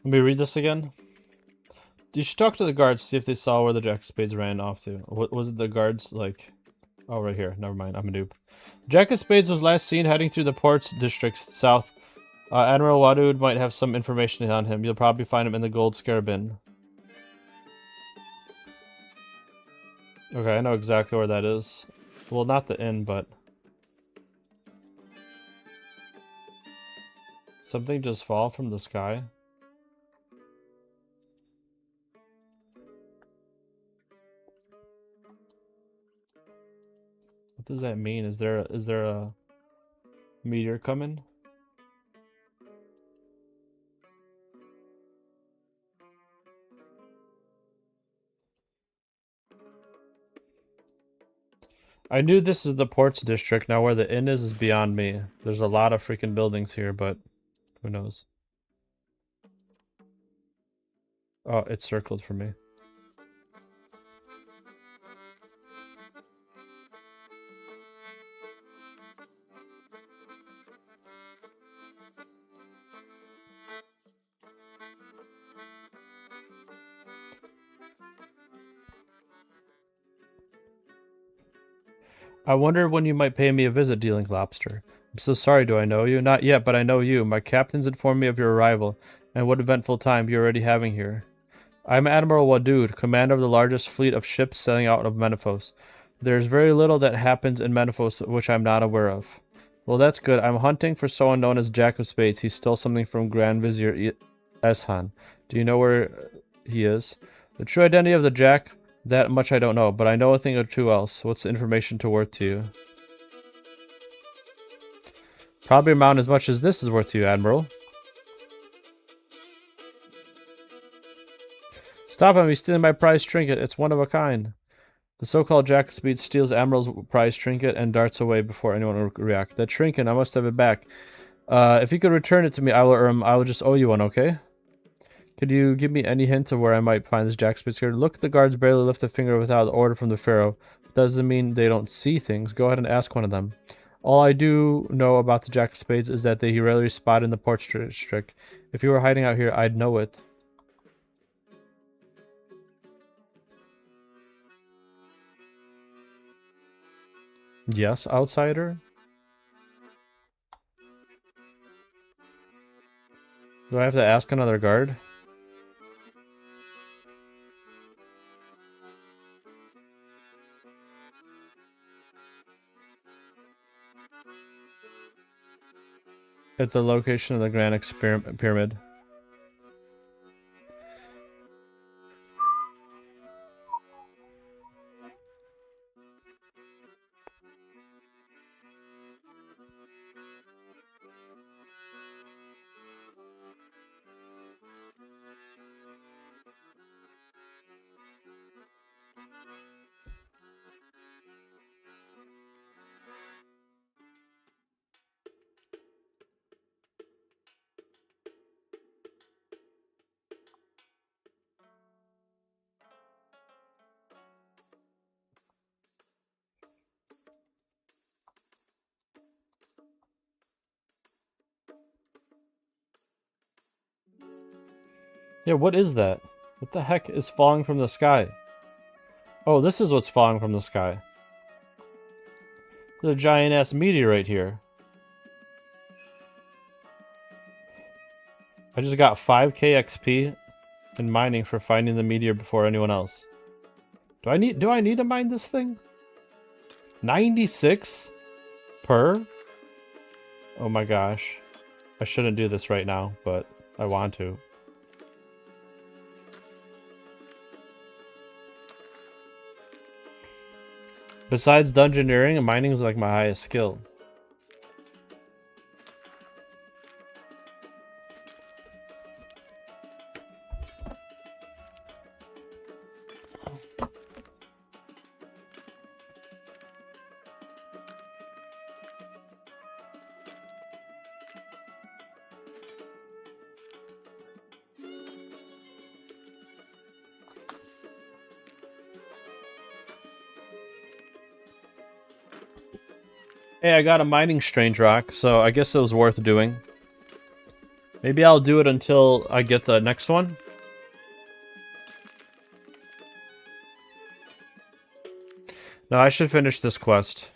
Let me read this again. You should talk to the guards, see if they saw where the Jack of Spades ran off to. What was it the guards, like... Oh, right here. Never mind. I'm a noob. Jack of Spades was last seen heading through the ports district south. Admiral Wadud might have some information on him. You'll probably find him in the gold scare bin. Okay, I know exactly where that is. Well, not the inn, but... Something just fall from the sky? What does that mean? Is there a meteor coming? I knew this is the ports district. Now where the inn is beyond me. There's a lot of freaking buildings here, but who knows? Oh, it's circled for me. I wonder when you might pay me a visit, Dealing Lobster. I'm so sorry, do I know you? Not yet, but I know you. My captains informed me of your arrival, and what eventful time you're already having here. I'm Admiral Wadud, commander of the largest fleet of ships sailing out of Menefos. There's very little that happens in Menefos which I'm not aware of. Well, that's good. I'm hunting for someone known as Jack of Spades. He stole something from Grand Vizier Eshan. Do you know where he is? The true identity of the Jack... That much I don't know, but I know a thing or two else. What's the information worth to you? Probably amount as much as this is worth to you, Admiral. Stop him, he's stealing my prized trinket. It's one of a kind. The so-called Jack of Spades steals Admiral's prized trinket and darts away before anyone will react. That trinket, I must have it back. If you could return it to me, I will just owe you one, okay? Could you give me any hint of where I might find this Jack of Spades here? Look, the guards barely lift a finger without the order from the Pharaoh. Doesn't mean they don't see things. Go ahead and ask one of them. All I do know about the Jack of Spades is that he rarely spotted in the ports district. If he were hiding out here, I'd know it. Yes, outsider? Do I have to ask another guard? At the location of the Grand Pyramid. Yeah, what is that? What the heck is falling from the sky? Oh, this is what's falling from the sky. There's a giant-ass meteorite here. I just got 5k XP in mining for finding the meteor before anyone else. Do I need to mine this thing? 96 per? Oh my gosh. I shouldn't do this right now, but I want to. Besides dungeoneering, mining is like my highest skill. Hey, I got a mining strange rock, so I guess it was worth doing. Maybe I'll do it until I get the next one. No, I should finish this quest.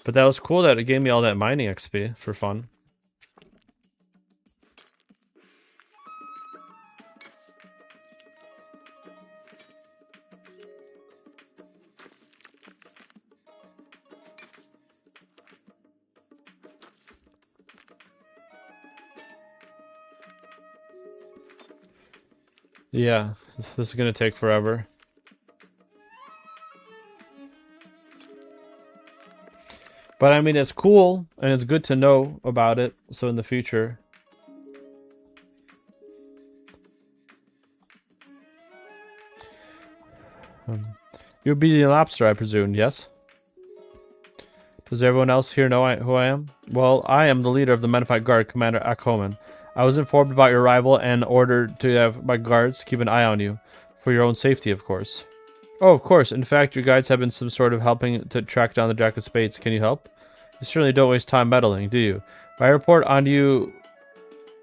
But that was cool that it gave me all that mining XP for fun. Yeah, this is gonna take forever. But I mean, it's cool, and it's good to know about it, so in the future. You'll be the lobster, I presume, yes? Does everyone else here know who I am? Well, I am the leader of the Menified Guard, Commander Akoman. I was informed about your arrival and ordered to have my guards keep an eye on you. For your own safety, of course. Oh, of course. In fact, your guides have been some sort of helping to track down the Jack of Spades. Can you help? You certainly don't waste time meddling, do you? My report on you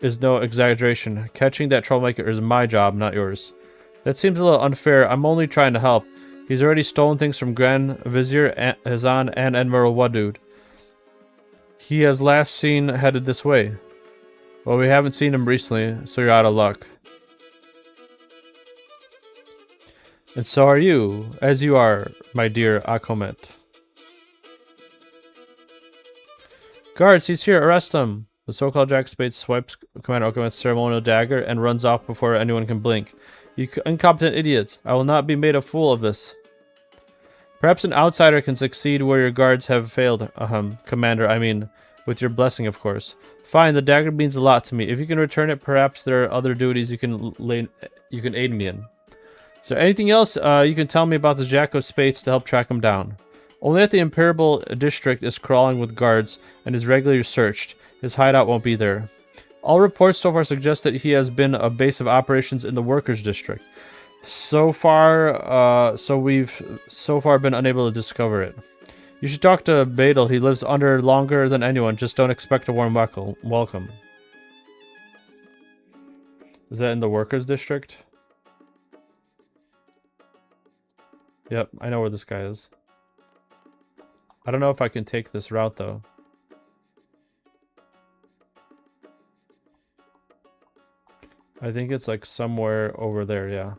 is no exaggeration. Catching that troublemaker is my job, not yours. That seems a little unfair. I'm only trying to help. He's already stolen things from Grand Vizier Hazan and Admiral Wadud. He has last seen headed this way. Well, we haven't seen him recently, so you're out of luck. And so are you, as you are, my dear Akomet. Guards, he's here, arrest him! The so-called Jack of Spades swipes Commander Akomet's ceremonial dagger and runs off before anyone can blink. You incompetent idiots, I will not be made a fool of this. Perhaps an outsider can succeed where your guards have failed, Commander, I mean, with your blessing, of course. Fine, the dagger means a lot to me. If you can return it, perhaps there are other duties you can aid me in. Is there anything else you can tell me about the Jack of Spades to help track him down? Only that the Imperial District is crawling with guards and is regularly searched. His hideout won't be there. All reports so far suggest that he has been a base of operations in the Workers' District. So far, we've been unable to discover it. You should talk to Badal. He lives under longer than anyone. Just don't expect a warm welcome. Is that in the Workers' District? Yep, I know where this guy is. I don't know if I can take this route, though. I think it's like somewhere over there, yeah.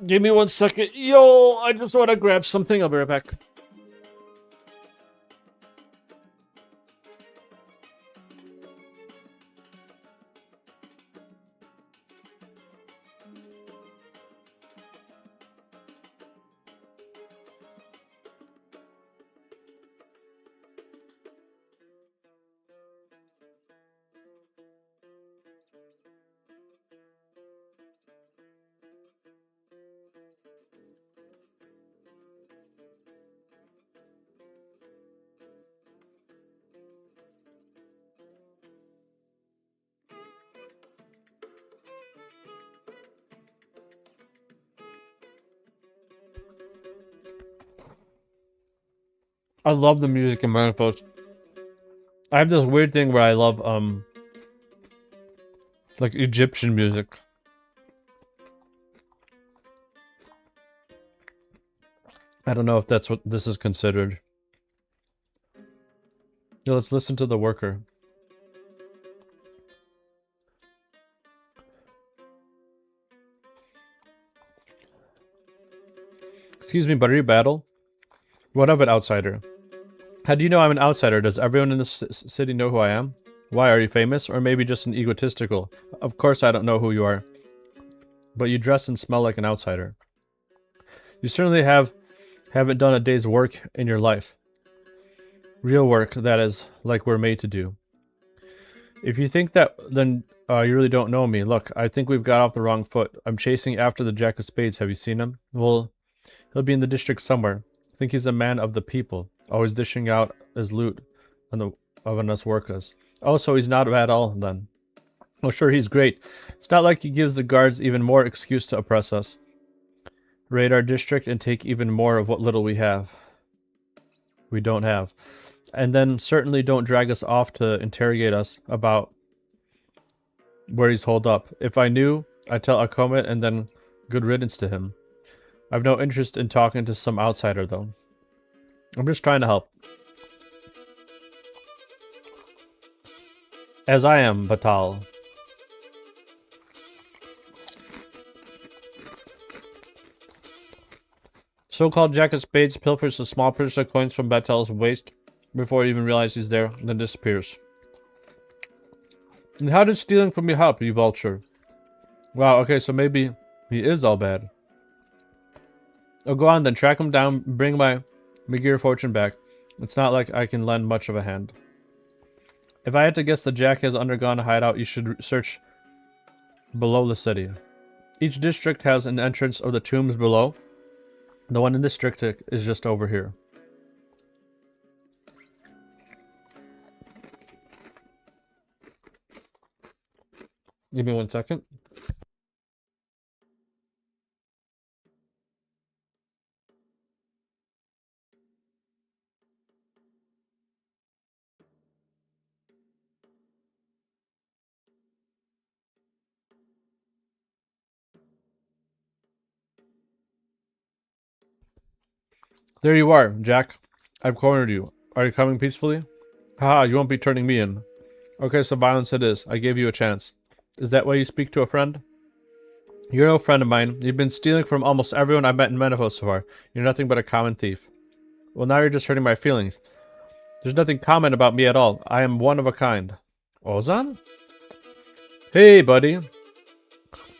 Give me 1 second. Yo, I just want to grab something. I'll be right back. I love the music in Manifold. I have this weird thing where I love like Egyptian music. I don't know if that's what this is considered. Yeah, let's listen to the worker. Excuse me, but are you Battle? What of it, outsider? How do you know I'm an outsider? Does everyone in this city know who I am? Why, are you famous? Or maybe just an egotistical? Of course I don't know who you are. But you dress and smell like an outsider. You certainly haven't done a day's work in your life. Real work, that is, like we're made to do. If you think that, then you really don't know me. Look, I think we've got off the wrong foot. I'm chasing after the Jack of Spades. Have you seen him? Well, he'll be in the district somewhere. I think he's a man of the people. Always dishing out his loot of us workers. Oh, so he's not bad at all, then. Oh, sure, he's great. It's not like he gives the guards even more excuse to oppress us. raid our district and take even more of what little we have. We don't have. And then certainly don't drag us off to interrogate us about where he's holed up. If I knew, I'd tell Akomet and then good riddance to him. I've no interest in talking to some outsider though. I'm just trying to help. As I am, Batal. So-called Jack of Spades pilfers a small purse of coins from Batal's waist before he even realizes he's there, then disappears. And how did stealing from you help, you vulture? Wow, okay, so maybe he is all bad. Oh, go on then, track him down, bring my meager fortune back. It's not like I can lend much of a hand. If I had to guess, the Jack has undergone a hideout. You should search below the city. Each district has an entrance of the tombs below. The one in this district is just over here. Give me 1 second. There you are, Jack. I've cornered you. Are you coming peacefully? Haha, you won't be turning me in. Okay, so violence it is. I gave you a chance. Is that why you speak to a friend? You're no friend of mine. You've been stealing from almost everyone I've met in Menifos so far. You're nothing but a common thief. Well, now you're just hurting my feelings. There's nothing common about me at all. I am one of a kind. Ozan? Hey, buddy.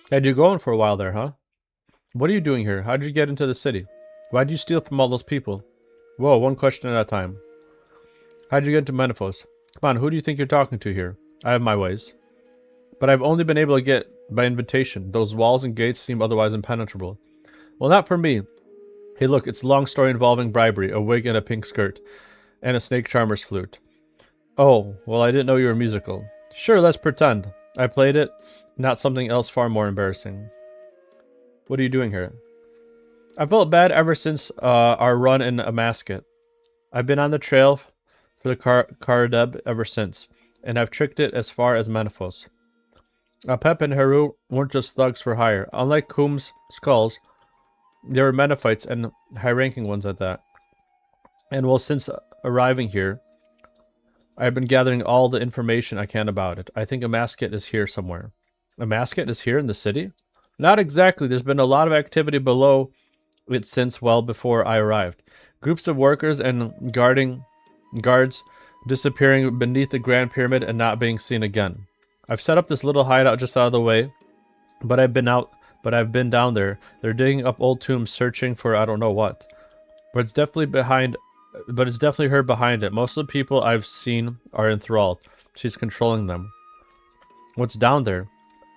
Had you going for a while there, huh? What are you doing here? How did you get into the city? Why'd you steal from all those people? Whoa, one question at a time. How'd you get into Menifos? Come on, who do you think you're talking to here? I have my ways. But I've only been able to get by invitation. Those walls and gates seem otherwise impenetrable. Well, not for me. Hey, look, it's a long story involving bribery, a wig and a pink skirt, and a snake charmer's flute. Oh, well, I didn't know you were musical. Sure, let's pretend. I played it, not something else far more embarrassing. What are you doing here? I felt bad ever since our run in Amasket. I've been on the trail for the Karadeb ever since, and I've tricked it as far as Menifos. Pep and Haru weren't just thugs for hire. Unlike Kum's skulls, they were Menophites and high-ranking ones at that. And well, since arriving here, I've been gathering all the information I can about it. I think Amasket is here somewhere. Amasket is here in the city? Not exactly. There's been a lot of activity below it since well before I arrived. Groups of workers and guards disappearing beneath the Grand Pyramid and not being seen again. I've set up this little hideout just out of the way, but I've been down there. They're digging up old tombs, searching for I don't know what. But it's definitely her behind it. Most of the people I've seen are enthralled. She's controlling them. What's down there?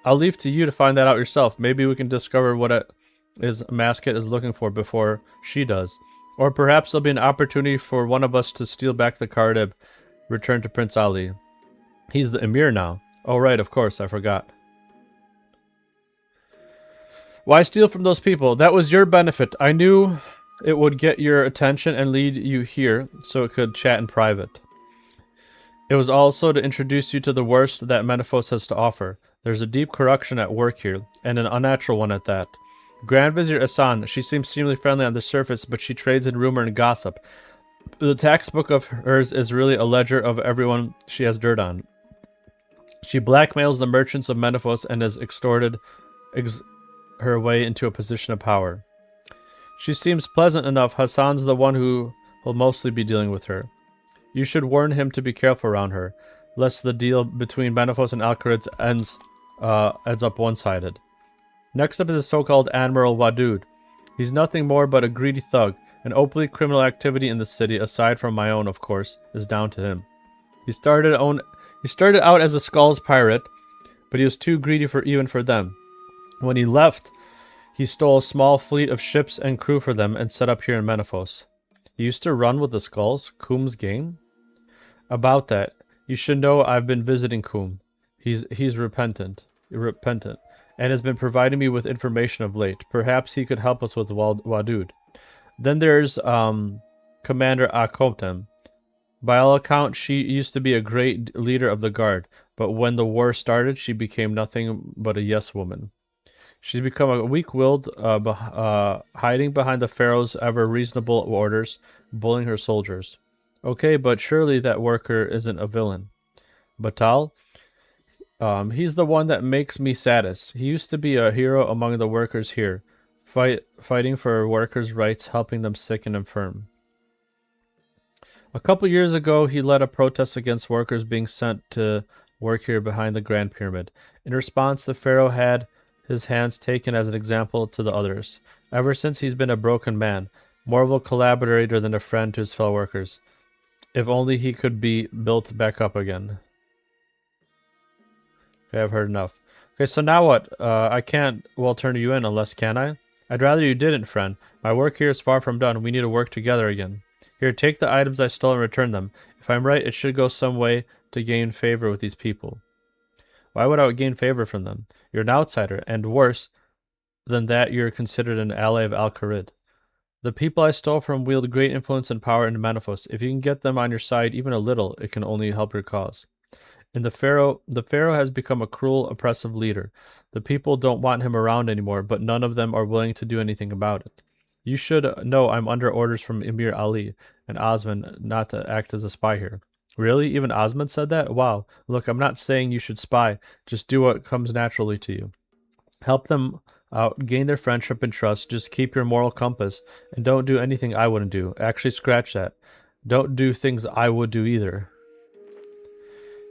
I'll leave to you to find that out yourself. Maybe we can discover what it is Masket is looking for before she does. Or perhaps there'll be an opportunity for one of us to steal back the Kardib, return to Prince Ali. He's the Emir now. Oh right, of course, I forgot. Why steal from those people? That was your benefit. I knew it would get your attention and lead you here so it could chat in private. It was also to introduce you to the worst that Menifos has to offer. There's a deep corruption at work here, and an unnatural one at that. Grand Vizier Asan, she seems seemingly friendly on the surface, but she trades in rumor and gossip. The textbook of hers is really a ledger of everyone she has dirt on. She blackmails the merchants of Menifos and has extorted her way into a position of power. She seems pleasant enough. Hassan's the one who will mostly be dealing with her. You should warn him to be careful around her, lest the deal between Menifos and Alcarids ends up one-sided. Next up is the so-called Admiral Wadud. He's nothing more but a greedy thug. An openly criminal activity in the city, aside from my own, of course, is down to him. He started out as a Skulls pirate, but he was too greedy even for them. When he left, he stole a small fleet of ships and crew for them and set up here in Menifos. He used to run with the Skulls, Kum's game? About that, you should know I've been visiting Kum. He's repentant. and has been providing me with information of late. Perhaps he could help us with Wadud. Then there's Commander Akotem. By all accounts, she used to be a great leader of the guard, but when the war started, she became nothing but a yes woman. She's become a weak-willed, hiding behind the Pharaoh's ever-reasonable orders, bullying her soldiers. Okay, but surely that worker isn't a villain. Batal? He's the one that makes me saddest. He used to be a hero among the workers here, fighting for workers' rights, helping them sick and infirm. A couple years ago, he led a protest against workers being sent to work here behind the Grand Pyramid. In response, the Pharaoh had his hands taken as an example to the others. Ever since, he's been a broken man, more of a collaborator than a friend to his fellow workers. If only he could be built back up again. Okay, I've heard enough. Okay, so now what? I can't, well, turn you in unless, can I? I'd rather you didn't, friend. My work here is far from done. We need to work together again. Here, take the items I stole and return them. If I'm right, it should go some way to gain favor with these people. Why would I gain favor from them? You're an outsider, and worse than that, you're considered an ally of Al-Kharid. The people I stole from wield great influence and power in Manifos. If you can get them on your side even a little, it can only help your cause. And the Pharaoh has become a cruel, oppressive leader. The people don't want him around anymore, but none of them are willing to do anything about it. You should know I'm under orders from Emir Ali and Osman not to act as a spy here. Really? Even Osman said that? Wow. Look, I'm not saying you should spy. Just do what comes naturally to you. Help them out, gain their friendship and trust. Just keep your moral compass, and don't do anything I wouldn't do. Actually, scratch that. Don't do things I would do either.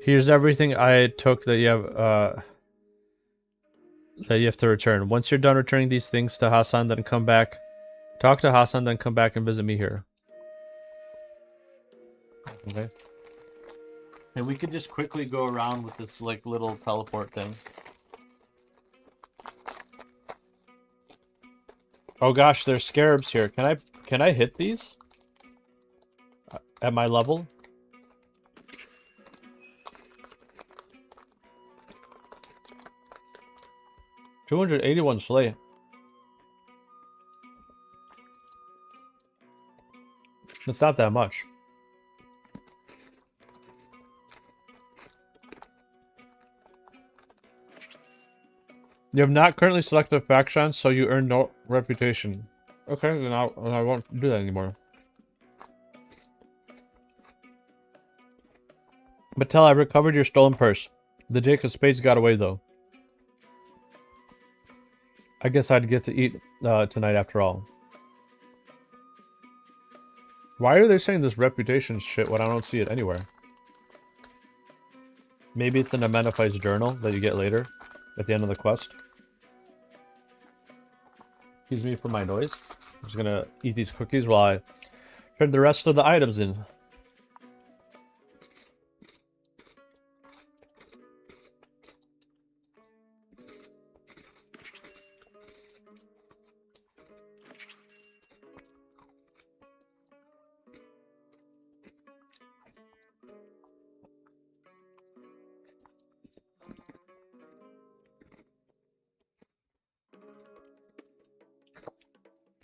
Here's everything I took that you have to return. Once you're done returning these things to Hassan, then come back. Talk to Hassan, then come back and visit me here. Okay. And we could just quickly go around with this like little teleport thing. Oh gosh, there's scarabs here. Can I hit these? At my level? $281 slay. It's not that much. You have not currently selected a faction, so you earn no reputation. Okay, then I won't do that anymore. Mattel, I recovered your stolen purse. The Jake of Spades got away, though. I guess I'd get to eat tonight after all. Why are they saying this reputation shit when I don't see it anywhere? Maybe it's in a Amenophyte's journal that you get later at the end of the quest. Excuse me for my noise. I'm just gonna eat these cookies while I turn the rest of the items in.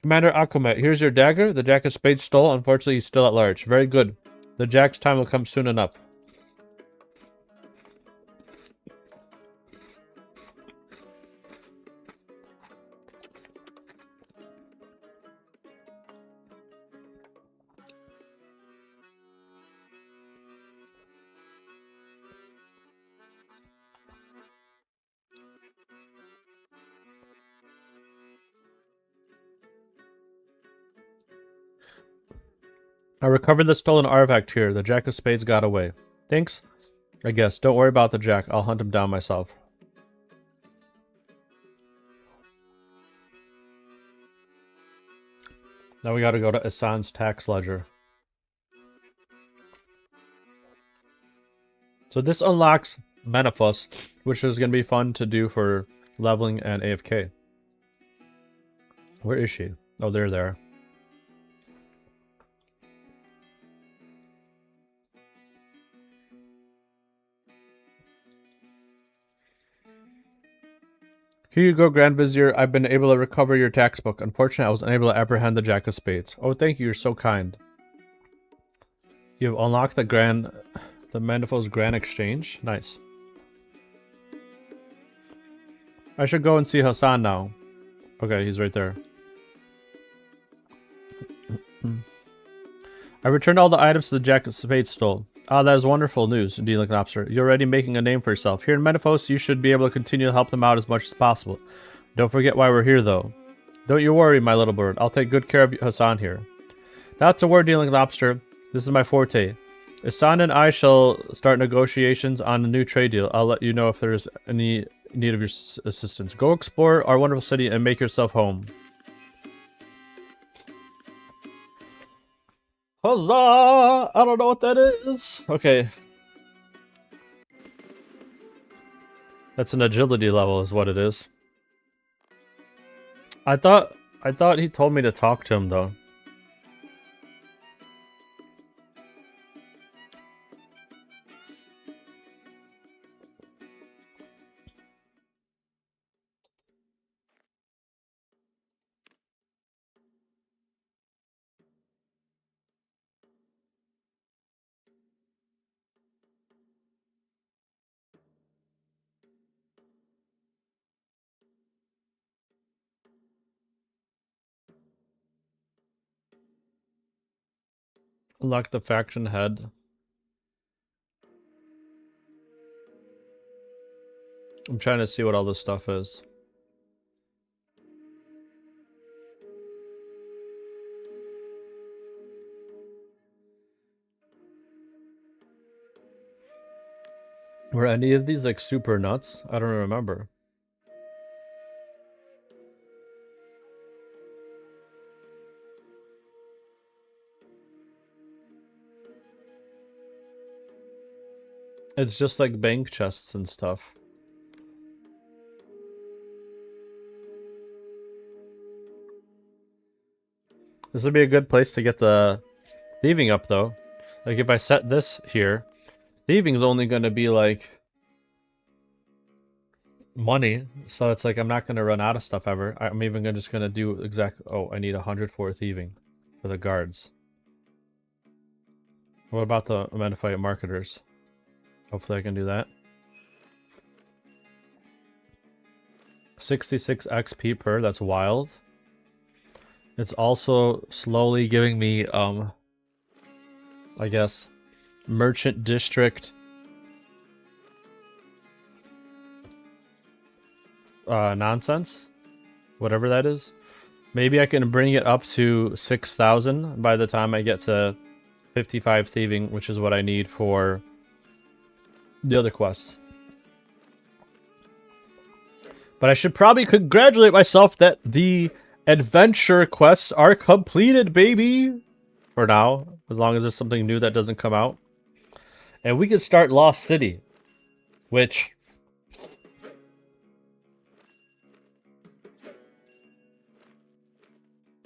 Commander Akumet, here's your dagger. The Jack of Spades stole. Unfortunately, he's still at large. Very good. The Jack's time will come soon enough. I recovered the stolen artifact here. The Jack of Spades got away. Thanks? I guess. Don't worry about the Jack. I'll hunt him down myself. Now we gotta go to Asan's tax ledger. So this unlocks Menefos, which is gonna be fun to do for leveling and AFK. Where is she? Oh, they're there. Here you go, Grand Vizier. I've been able to recover your tax book. Unfortunately, I was unable to apprehend the Jack of Spades. Oh, thank you. You're so kind. You've unlocked the Manifold's Grand Exchange. Nice. I should go and see Hassan now. Okay, he's right there. I returned all the items to the Jack of Spades stole. Ah, that is wonderful news, Dealing Lobster. You're already making a name for yourself. Here in Metaphos, you should be able to continue to help them out as much as possible. Don't forget why we're here, though. Don't you worry, my little bird. I'll take good care of Hassan here. Not to worry, Dealing Lobster. This is my forte. Hassan and I shall start negotiations on a new trade deal. I'll let you know if there's any need of your assistance. Go explore our wonderful city and make yourself home. Huzzah! I don't know what that is. Okay. That's an agility level is what it is. I thought he told me to talk to him though. Unlock the faction head. I'm trying to see what all this stuff is. Were any of these like super nuts? I don't remember. It's just like bank chests and stuff. This would be a good place to get the thieving up though. Like if I set this here, thieving's only going to be like money. So it's like I'm not going to run out of stuff ever. I'm even just going to do oh, I need 100 for thieving for the guards. What about the Amenophyte marketers? Hopefully I can do that. 66 XP per, that's wild. It's also slowly giving me, I guess, Merchant District nonsense. Whatever that is. Maybe I can bring it up to 6,000 by the time I get to 55 thieving, which is what I need for the other quests. But I should probably congratulate myself that the adventure quests are completed, baby! For now, as long as there's something new that doesn't come out. And we can start Lost City, which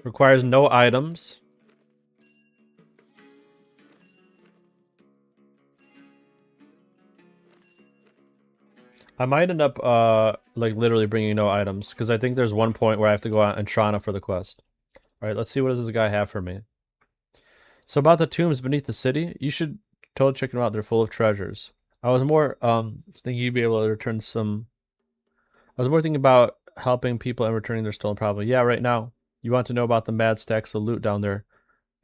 requires no items. I might end up, like, literally bringing no items, because I think there's one point where I have to go out and Trana for the quest. Alright, let's see what does this guy have for me. So about the tombs beneath the city, you should totally check them out. They're full of treasures. I was more, thinking you'd be able to return some... I was more thinking about helping people and returning their stolen property. Yeah, right now. You want to know about the mad stacks of loot down there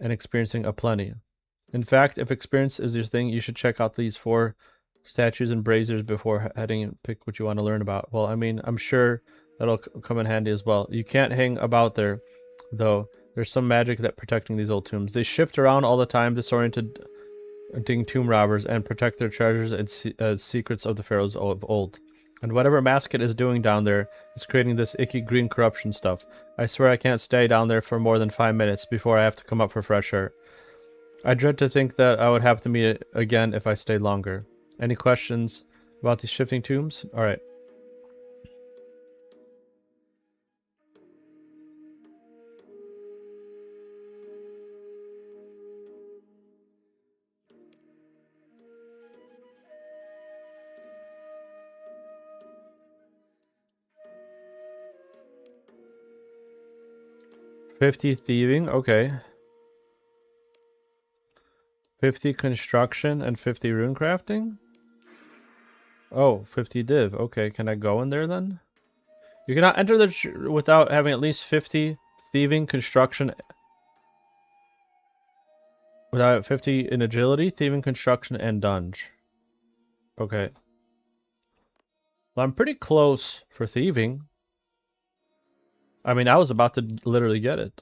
and experiencing aplenty. In fact, if experience is your thing, you should check out these 4 statues and braziers before heading and pick what you want to learn about. Well, I mean, I'm sure that'll come in handy as well. You can't hang about there, though. There's some magic that protecting these old tombs. They shift around all the time, disoriented tomb robbers, and protect their treasures and secrets of the pharaohs of old. And whatever Masket is doing down there is creating this icky green corruption stuff. I swear I can't stay down there for more than 5 minutes before I have to come up for fresh air. I dread to think that I would happen to me again if I stayed longer. Any questions about these shifting tombs? Alright. 50 thieving, okay. 50 construction and 50 rune crafting? Oh, 50 div. Okay, can I go in there then? You cannot enter the without having at least 50 thieving, construction. Without 50 in agility, thieving, construction, and dunge. Okay. Well, I'm pretty close for thieving. I mean, I was about to literally get it.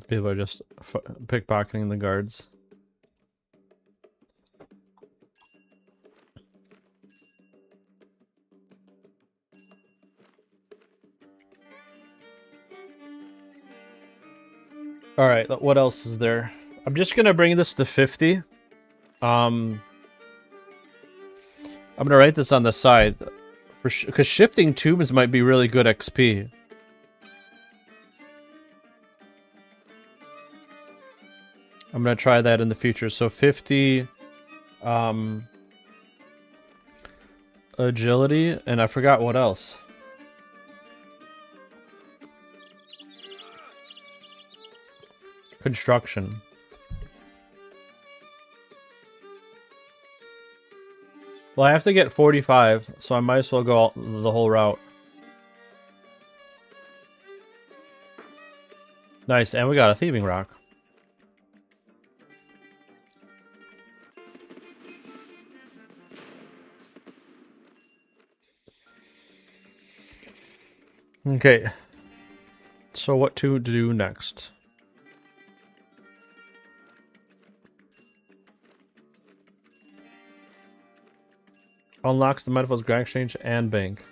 People are just pickpocketing the guards. Alright, what else is there? I'm just gonna bring this to 50. I'm gonna write this on the side. Because shifting tombs might be really good XP. I'm gonna try that in the future. So 50 agility, and I forgot what else. Construction. Well, I have to get 45, so I might as well go the whole route. Nice, and we got a thieving rock. Okay. So what to do next? Unlocks the Metaphors Grand Exchange and Bank.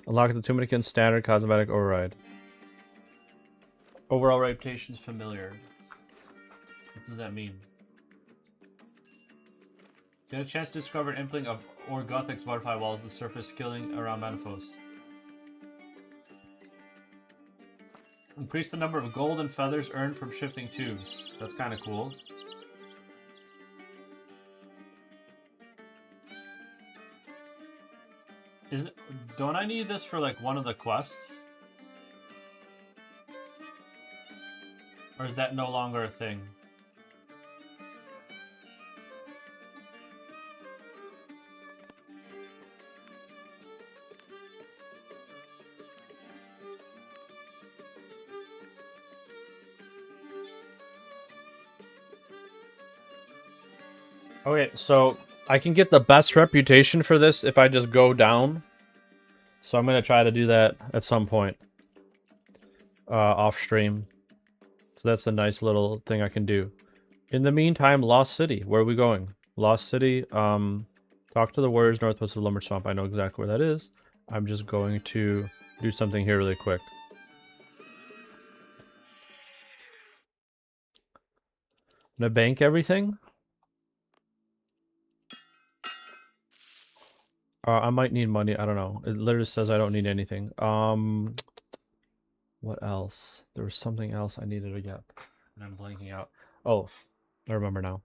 Unlock the Dominican Standard Cosmetic Override. Overall reputation is familiar. What does that mean? Get a chance to discover an inkling of Orgothic's butterfly walls with surface killing around Manifold. Increase the number of gold and feathers earned from shifting tubes. That's kind of cool. Don't I need this for like one of the quests? Or is that no longer a thing? Okay, so I can get the best reputation for this if I just go down. So I'm going to try to do that at some point. Off stream. So that's a nice little thing I can do. In the meantime, Lost City. Where are we going? Lost City. Talk to the warriors northwest of Lumber Swamp. I know exactly where that is. I'm just going to do something here really quick. I'm going to bank everything. I might need money. I don't know. It literally says I don't need anything. What else? There was something else I needed to get. And I'm blanking out. Oh, I remember now.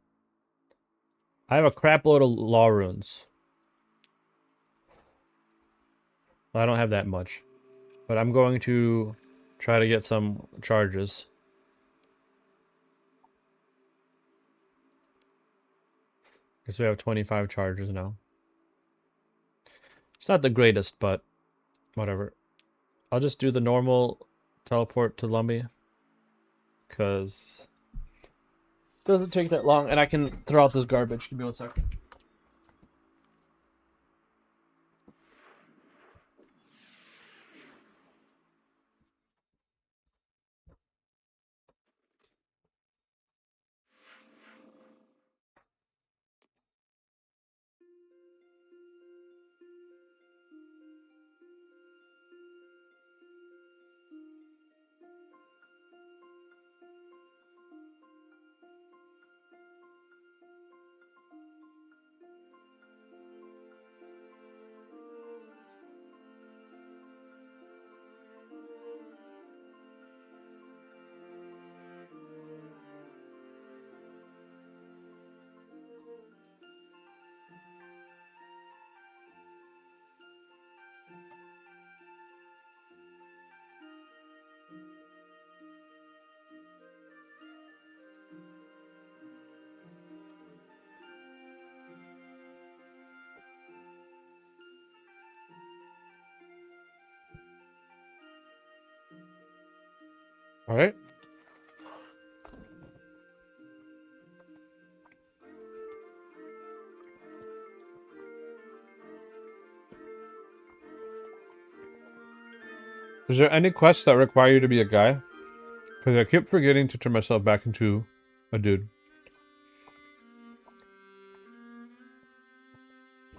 I have a crap load of law runes. Well, I don't have that much. But I'm going to try to get some charges. Guess we have 25 charges now. It's not the greatest, but whatever. I'll just do the normal teleport to Lumby. Because it doesn't take that long. And I can throw out this garbage. Give me 1 second. Alright. Is there any quests that require you to be a guy? Because I keep forgetting to turn myself back into a dude.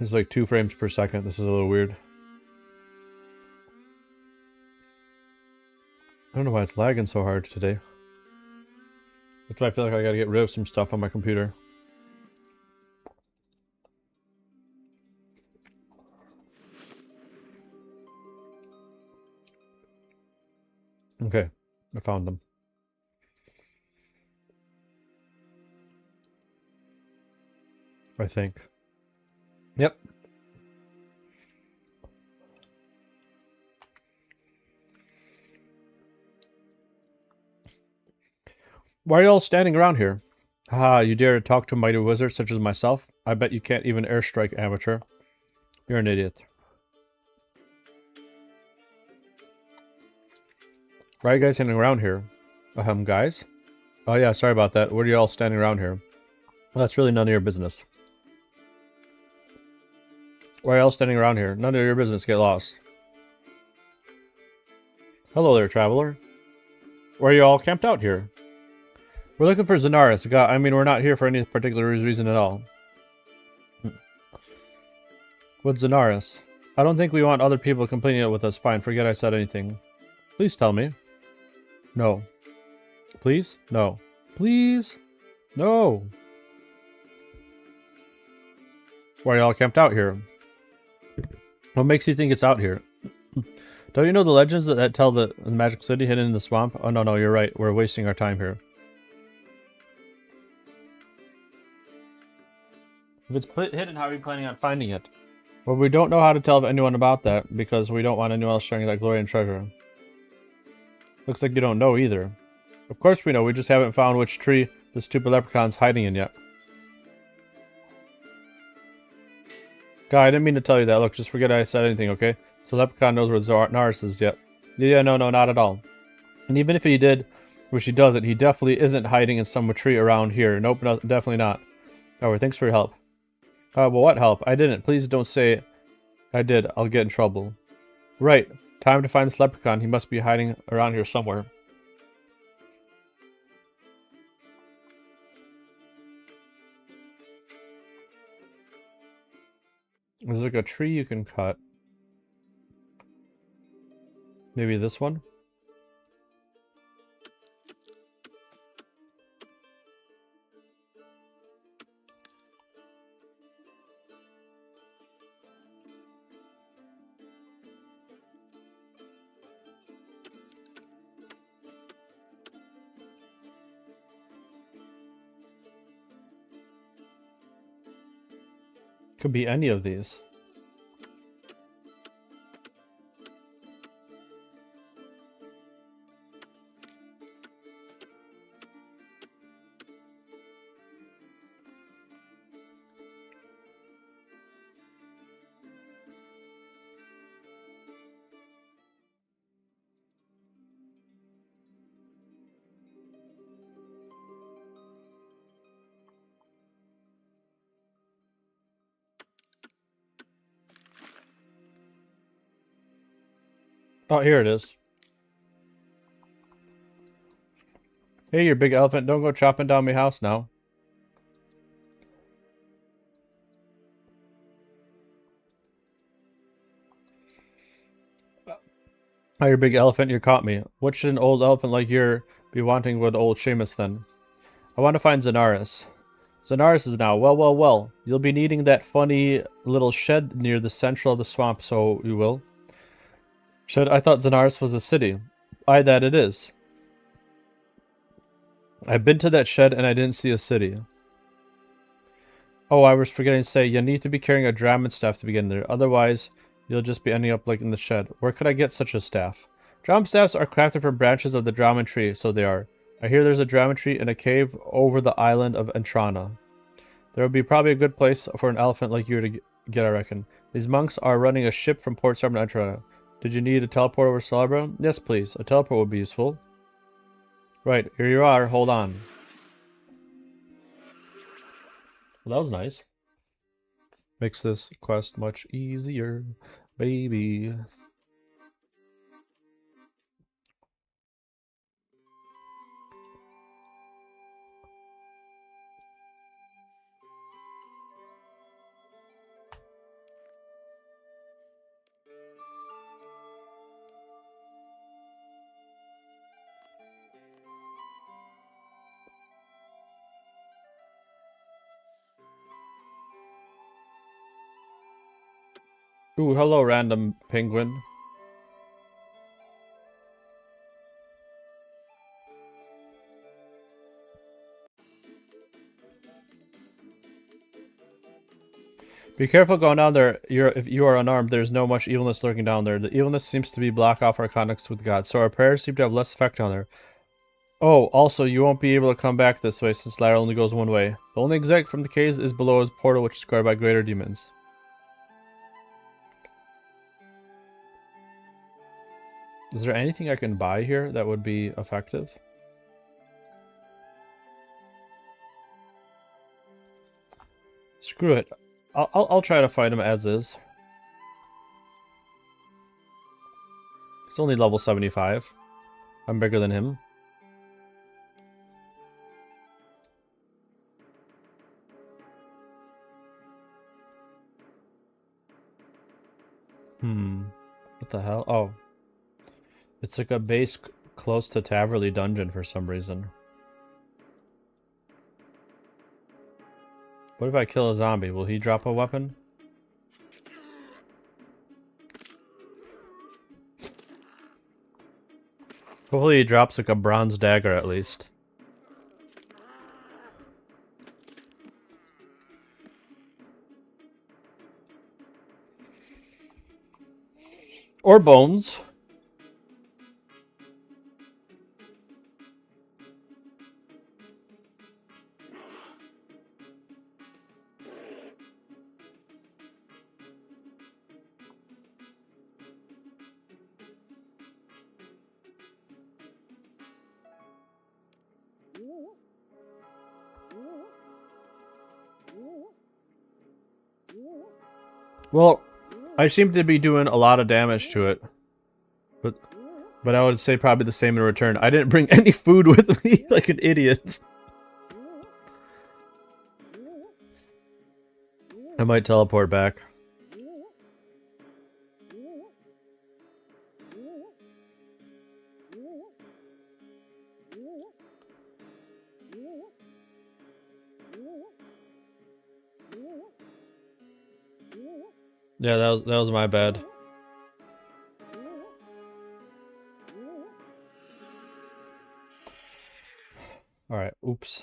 It's like 2 frames per second. This is a little weird. I don't know why it's lagging so hard today. That's why I feel like I gotta get rid of some stuff on my computer. Okay, I found them. I think. Yep. Why are you all standing around here? Haha, you dare to talk to a mighty wizard such as myself? I bet you can't even airstrike, amateur. You're an idiot. Why are you guys standing around here? Guys? Oh yeah, sorry about that. What are you all standing around here? Well, that's really none of your business. Why are you all standing around here? None of your business. Get lost. Hello there, traveler. Why are you all camped out here? We're looking for Zenaris. God, I mean, we're not here for any particular reason at all. What's Zenaris? I don't think we want other people complaining it with us. Fine, forget I said anything. Please tell me. No. Please? No. Please? No. Why are you all camped out here? What makes you think it's out here? Don't you know the legends that tell the magic city hidden in the swamp? Oh, no, you're right. We're wasting our time here. If it's hidden, how are you planning on finding it? Well, we don't know how to tell anyone about that, because we don't want anyone else sharing that glory and treasure. Looks like you don't know either. Of course we know, we just haven't found which tree the stupid leprechaun's hiding in yet. Guy, I didn't mean to tell you that. Look, just forget I said anything, okay? So Leprechaun knows where Naris is yet. Yeah, no, not at all. And even if he did, which he doesn't, he definitely isn't hiding in some tree around here. Nope, no, definitely not. Alright, thanks for your help. Well, what help? I didn't. Please don't say I did. I'll get in trouble. Right. Time to find this leprechaun. He must be hiding around here somewhere. There's like a tree you can cut. Maybe this one? Could be any of these. Oh, here it is. Hey, you big elephant, don't go chopping down my house now. Oh, you big elephant, you caught me. What should an old elephant like you be wanting with old Seamus then? I want to find Zenaris. Zenaris is now. Well. You'll be needing that funny little shed near the central of the swamp, so you will. Shed? I thought Zenaris was a city. Aye, that it is. I've been to that shed and I didn't see a city. Oh, I was forgetting to say, you need to be carrying a Draman staff to begin there. Otherwise, you'll just be ending up like in the shed. Where could I get such a staff? Draman staffs are crafted from branches of the Draman tree, so they are. I hear there's a Draman tree in a cave over the island of Entrana. There would be probably a good place for an elephant like you to get, I reckon. These monks are running a ship from Port Sarban to Entrana. Did you need a teleport over Celebra? Yes, please. A teleport would be useful. Right, here you are. Hold on. Well, that was nice. Makes this quest much easier, baby. Ooh, hello, random penguin. Be careful going down there. If you are unarmed, there's no much evilness lurking down there. The evilness seems to be block off our contacts with God, so our prayers seem to have less effect down there. Oh, also, you won't be able to come back this way since the ladder only goes one way. The only exit from the caves is below his portal, which is guarded by greater demons. Is there anything I can buy here that would be effective? Screw it. I'll try to fight him as is. He's only level 75. I'm bigger than him. What the hell? Oh. It's like a base close to Taverley Dungeon for some reason. What if I kill a zombie? Will he drop a weapon? Hopefully he drops like a bronze dagger at least. Or bones. Well, I seem to be doing a lot of damage to it. But I would say probably the same in return. I didn't bring any food with me like an idiot. I might teleport back. Yeah, that was my bad. All right, oops.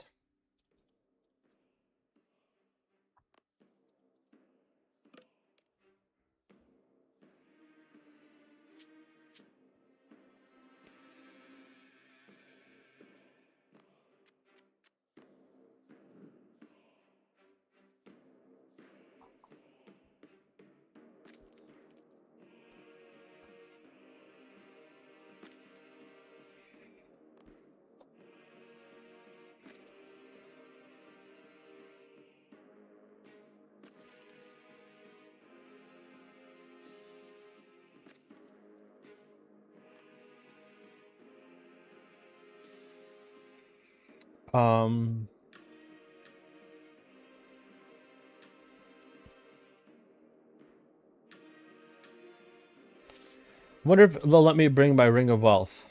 Wonder if they'll let me bring my Ring of Wealth.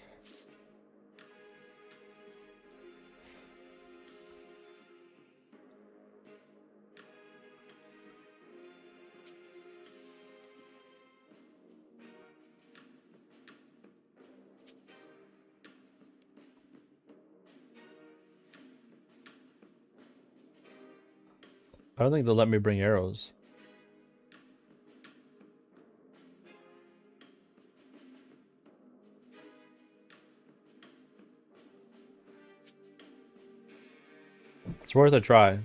I don't think they'll let me bring arrows. It's worth a try.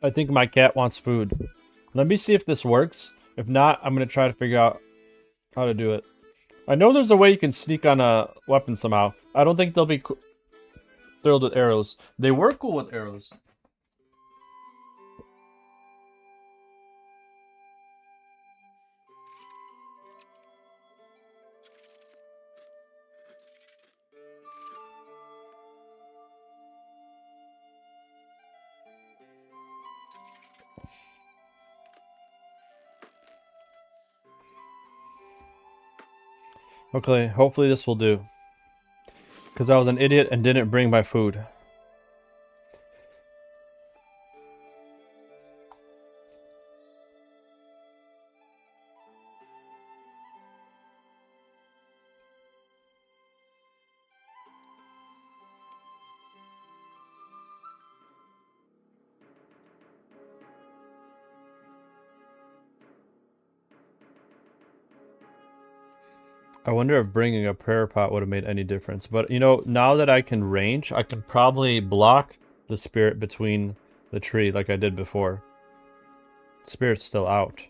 I think my cat wants food. Let me see if this works. If not, I'm going to try to figure out how to do it. I know there's a way you can sneak on a weapon somehow. I don't think they'll be thrilled with arrows. They were cool with arrows. Okay, hopefully this will do. Because I was an idiot and didn't bring my food. I wonder if bringing a prayer pot would have made any difference. But, you know, now that I can range, I can probably block the spirit between the tree like I did before. The spirit's still out.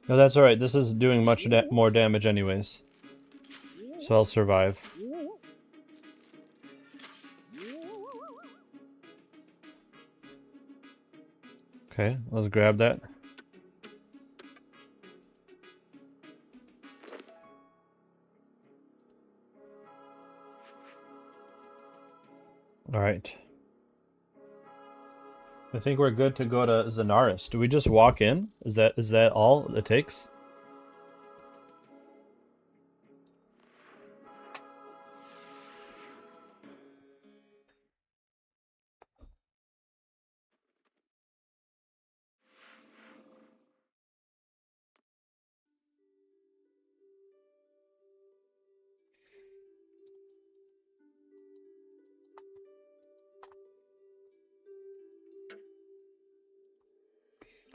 No, that's alright. This is doing much more damage anyways. So I'll survive. Okay, let's grab that. Alright. I think we're good to go to Zenaris. Do we just walk in? Is that all it takes?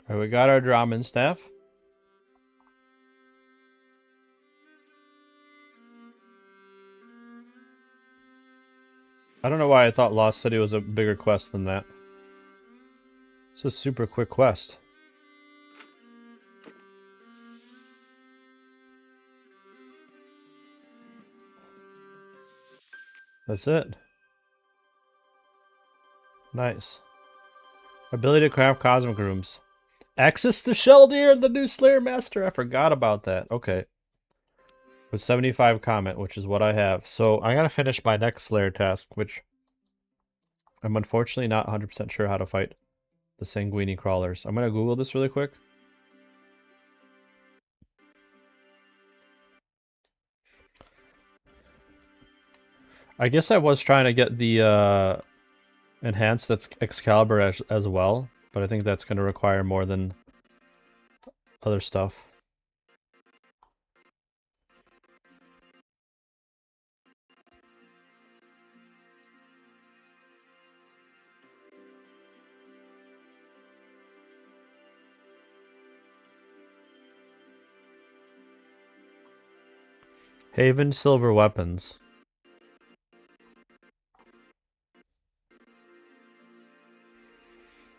Alright, we got our Draman staff. I don't know why I thought Lost City was a bigger quest than that. It's a super quick quest. That's it. Nice. Ability to craft cosmic rooms. Access to Sheldir, the new Slayer Master. I forgot about that. Okay. With 75 comment, which is what I have. So I gotta finish my next Slayer task, which I'm unfortunately not 100% sure how to fight the Sanguini crawlers. I'm gonna Google this really quick. I guess I was trying to get the enhanced Excalibur as well, but I think that's going to require more than other stuff. Haven silver weapons.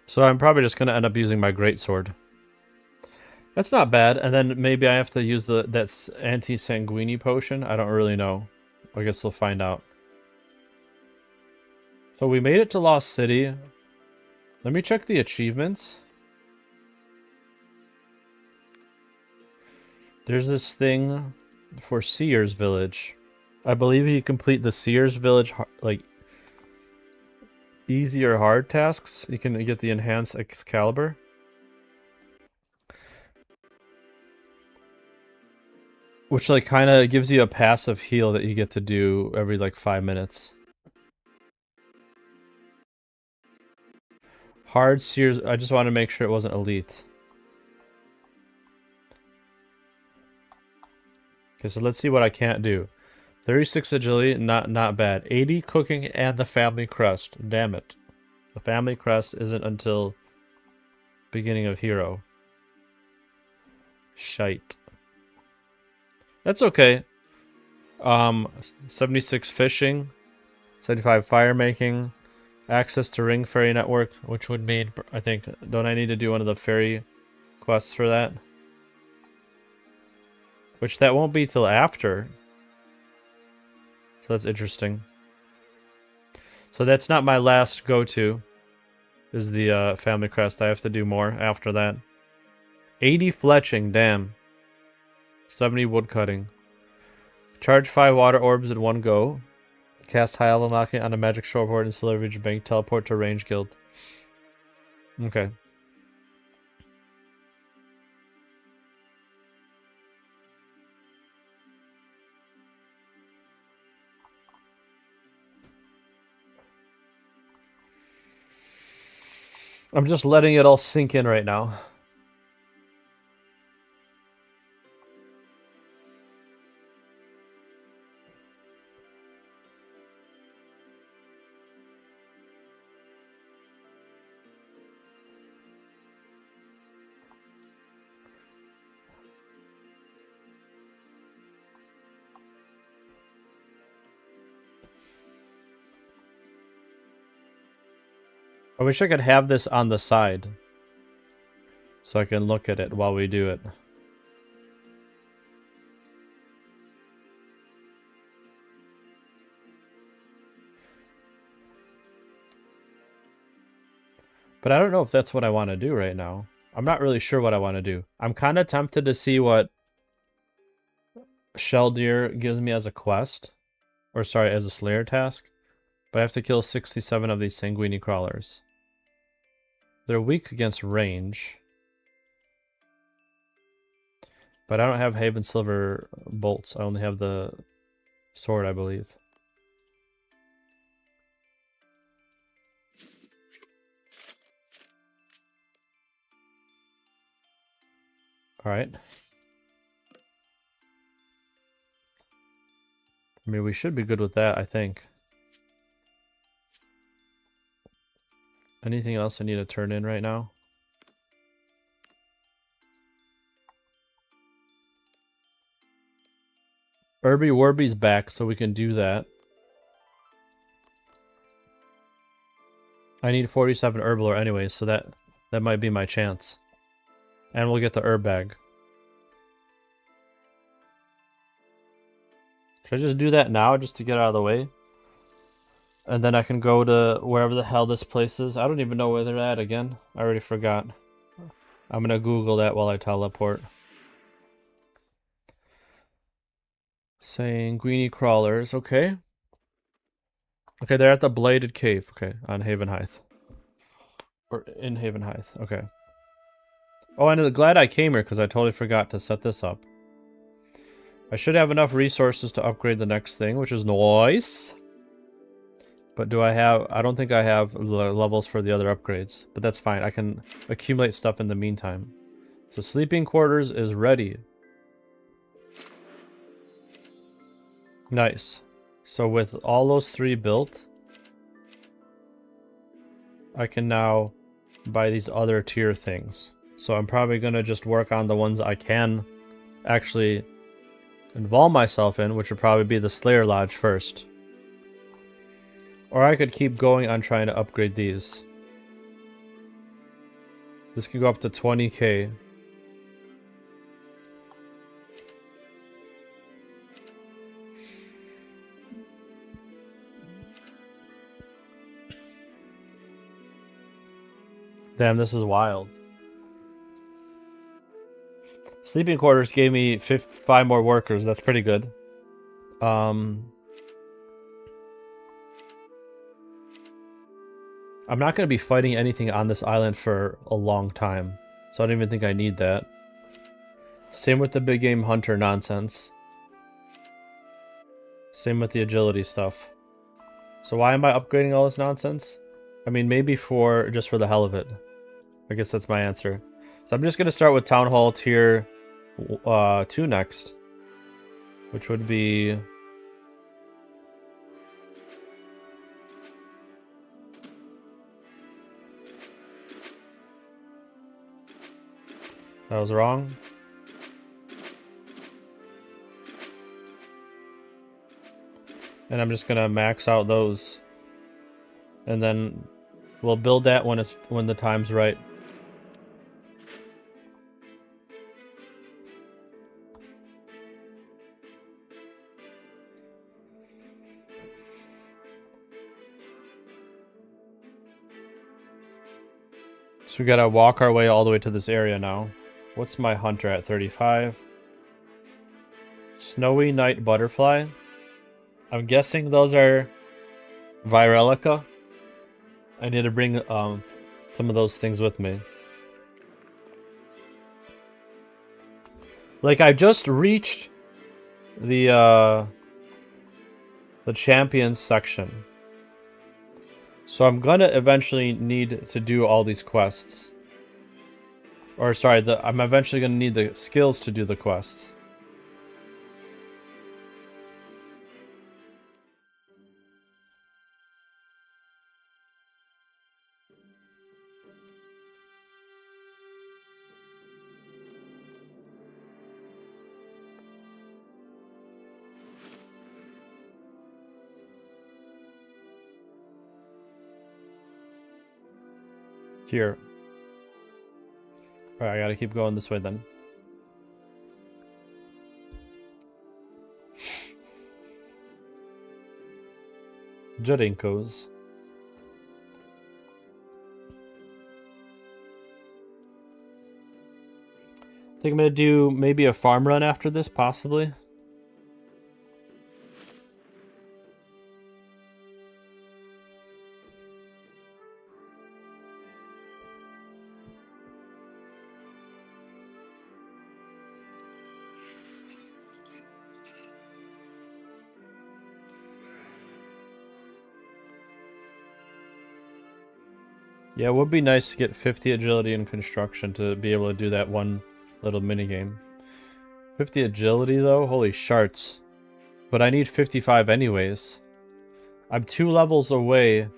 So I'm probably just going to end up using my greatsword. That's not bad. And then maybe I have to use that anti-sanguini potion. I don't really know. I guess we'll find out. So we made it to Lost City. Let me check the achievements. There's this thing for Seer's Village. I believe you complete the Seer's Village, like, easy or hard tasks. You can get the enhanced Excalibur. Which, like, kind of gives you a passive heal that you get to do every, like, 5 minutes. Hard Seers, I just want to make sure it wasn't elite. Okay, so let's see what I can't do. 36 agility, not bad. 80 cooking and the family crest. Damn it. The family crest isn't until beginning of hero. Shite. That's okay. 76 fishing, 75 fire making, access to ring fairy network, which would mean, I think, don't I need to do one of the fairy quests for that? Which that won't be till after. So that's interesting. So that's not my last go-to, is the family crest. I have to do more after that. 80 fletching, damn. 70 woodcutting. Charge 5 water orbs in one go. Cast high level knocking on a magic shortboard and Silver Region Bank. Teleport to range guild. Okay. I'm just letting it all sink in right now. I wish I could have this on the side so I can look at it while we do it. But I don't know if that's what I want to do right now. I'm not really sure what I want to do. I'm kind of tempted to see what Shell Deer gives me as a quest. Or sorry, as a Slayer task. But I have to kill 67 of these Sanguini crawlers. They're weak against range. But I don't have Haven Silver bolts. I only have the sword, I believe. Alright. I mean, we should be good with that, I think. Anything else I need to turn in right now? Irby Warby's back, so we can do that. I need 47 Herblore anyway, so that might be my chance. And we'll get the herb bag. Should I just do that now, just to get out of the way? And then I can go to wherever the hell this place is. I don't even know where they're at again. I already forgot. I'm gonna Google that while I teleport. Sanguini crawlers, okay. Okay, they're at the Bladed Cave, okay, on Haven Height. Or in Haven Height, okay. Oh, and I'm glad I came here because I totally forgot to set this up. I should have enough resources to upgrade the next thing, which is nice. But do I have... I don't think I have the levels for the other upgrades. But that's fine. I can accumulate stuff in the meantime. So sleeping quarters is ready. Nice. So with all those 3 built, I can now buy these other tier things. So I'm probably going to just work on the ones I can actually involve myself in, which would probably be the Slayer Lodge first. Or I could keep going on trying to upgrade these. This can go up to 20k. Damn, this is wild. Sleeping quarters gave me 5 more workers. That's pretty good. I'm not going to be fighting anything on this island for a long time, so I don't even think I need that. Same with the big game hunter nonsense. Same with the agility stuff. So why am I upgrading all this nonsense? I mean, maybe just for the hell of it. I guess that's my answer. So I'm just going to start with Town Hall tier 2 next. Which would be That was wrong. And I'm just gonna max out those. And then we'll build that when the time's right. So we gotta walk our way all the way to this area now. What's my hunter at? 35. Snowy Night Butterfly. I'm guessing those are Virelica. I need to bring some of those things with me. Like, I just reached the champions section. So I'm gonna eventually need to do all these quests. Or sorry, I'm eventually gonna need the skills to do the quests. Here. Alright, I gotta keep going this way then. Jadinkos. I think I'm gonna do maybe a farm run after this, possibly. Yeah, it would be nice to get 50 agility in construction to be able to do that one little minigame. 50 agility though? Holy sharts. But I need 55 anyways. I'm 2 levels away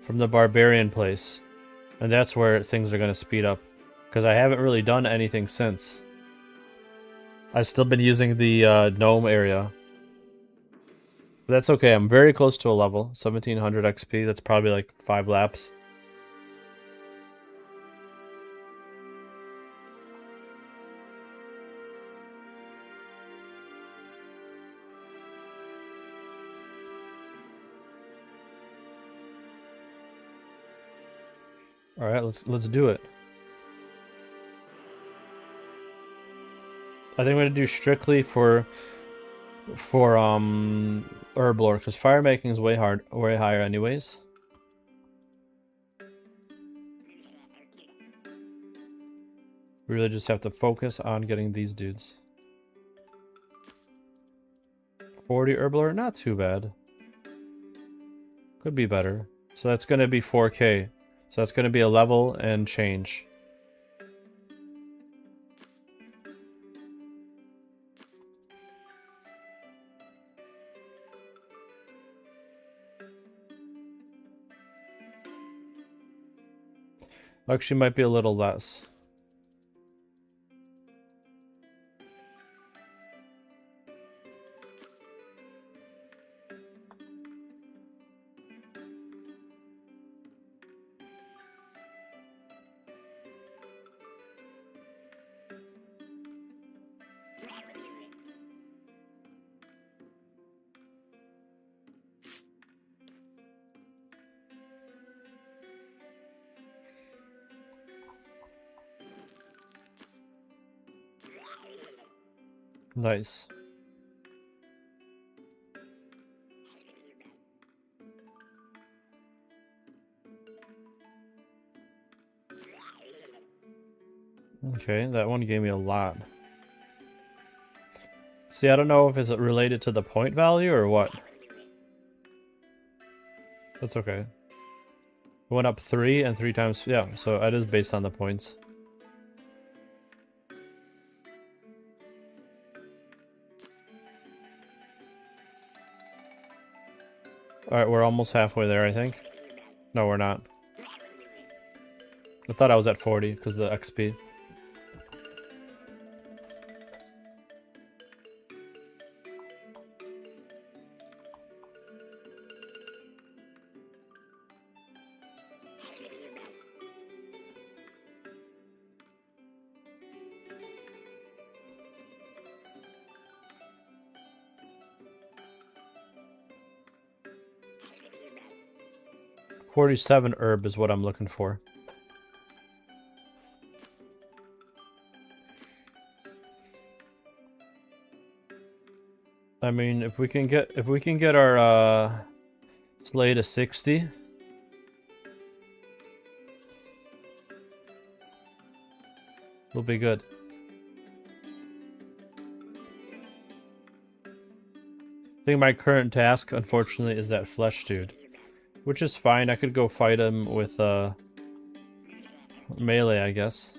from the barbarian place. And that's where things are going to speed up. Because I haven't really done anything since. I've still been using the gnome area. But that's okay, I'm very close to a level. 1700 XP, that's probably like 5 laps. All right, let's do it. I think I'm gonna do strictly for herb lore because fire making is way higher anyways. We really just have to focus on getting these dudes. 40 herb lore, not too bad. Could be better. So that's gonna be 4K. So that's going to be a level and change. Actually, might be a little less. Nice. Okay, that one gave me a lot. See, I don't know if it's related to the point value or what. That's okay. It went up 3 and 3 times. Yeah, so it is based on the points. Alright, we're almost halfway there, I think. No, we're not. I thought I was at 40 because of the XP. 47 herb is what I'm looking for. I mean, if we can get our sleigh to 60, we'll be good. I think my current task, unfortunately, is that flesh dude, which is fine. I could go fight him with melee, I guess.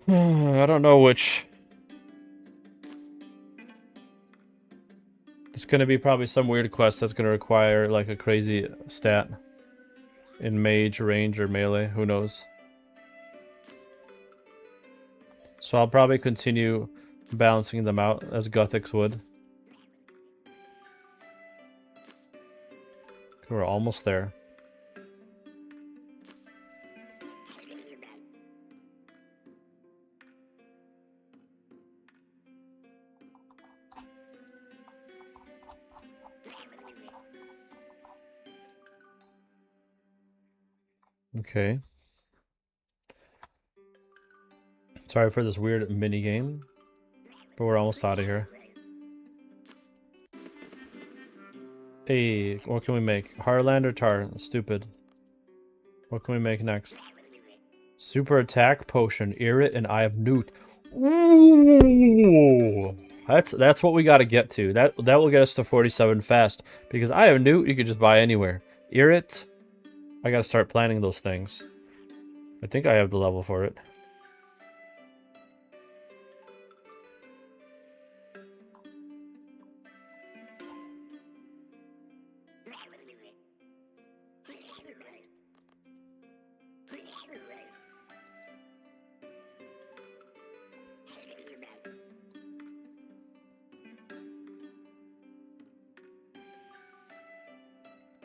I don't know which. It's gonna be probably some weird quest that's gonna require like a crazy stat in mage, range, or melee. Who knows? So I'll probably continue balancing them out as Gothics would. We're almost there. Okay. Sorry for this weird mini game, but we're almost out of here. Hey, what can we make? Harland or Tar? Stupid. What can we make next? Super attack potion, Irrit, and Eye of Newt. Ooh, that's what we got to get to. That will get us to 47 fast. Because Eye of Newt you could just buy anywhere. Irrit, I gotta start planning those things. I think I have the level for it.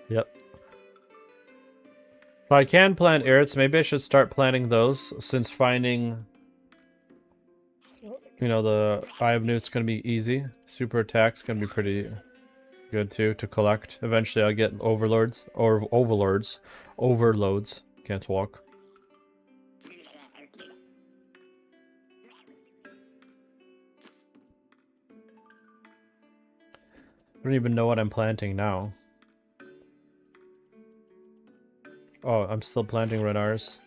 Yep. If I can plant Irrits, maybe I should start planting those, since finding, you know, the Eye of Newt's gonna be easy. Super attack's gonna be pretty good too to collect. Eventually I'll get overlords, or overloads. Can't walk. I don't even know what I'm planting now. Oh, I'm still planting Renars.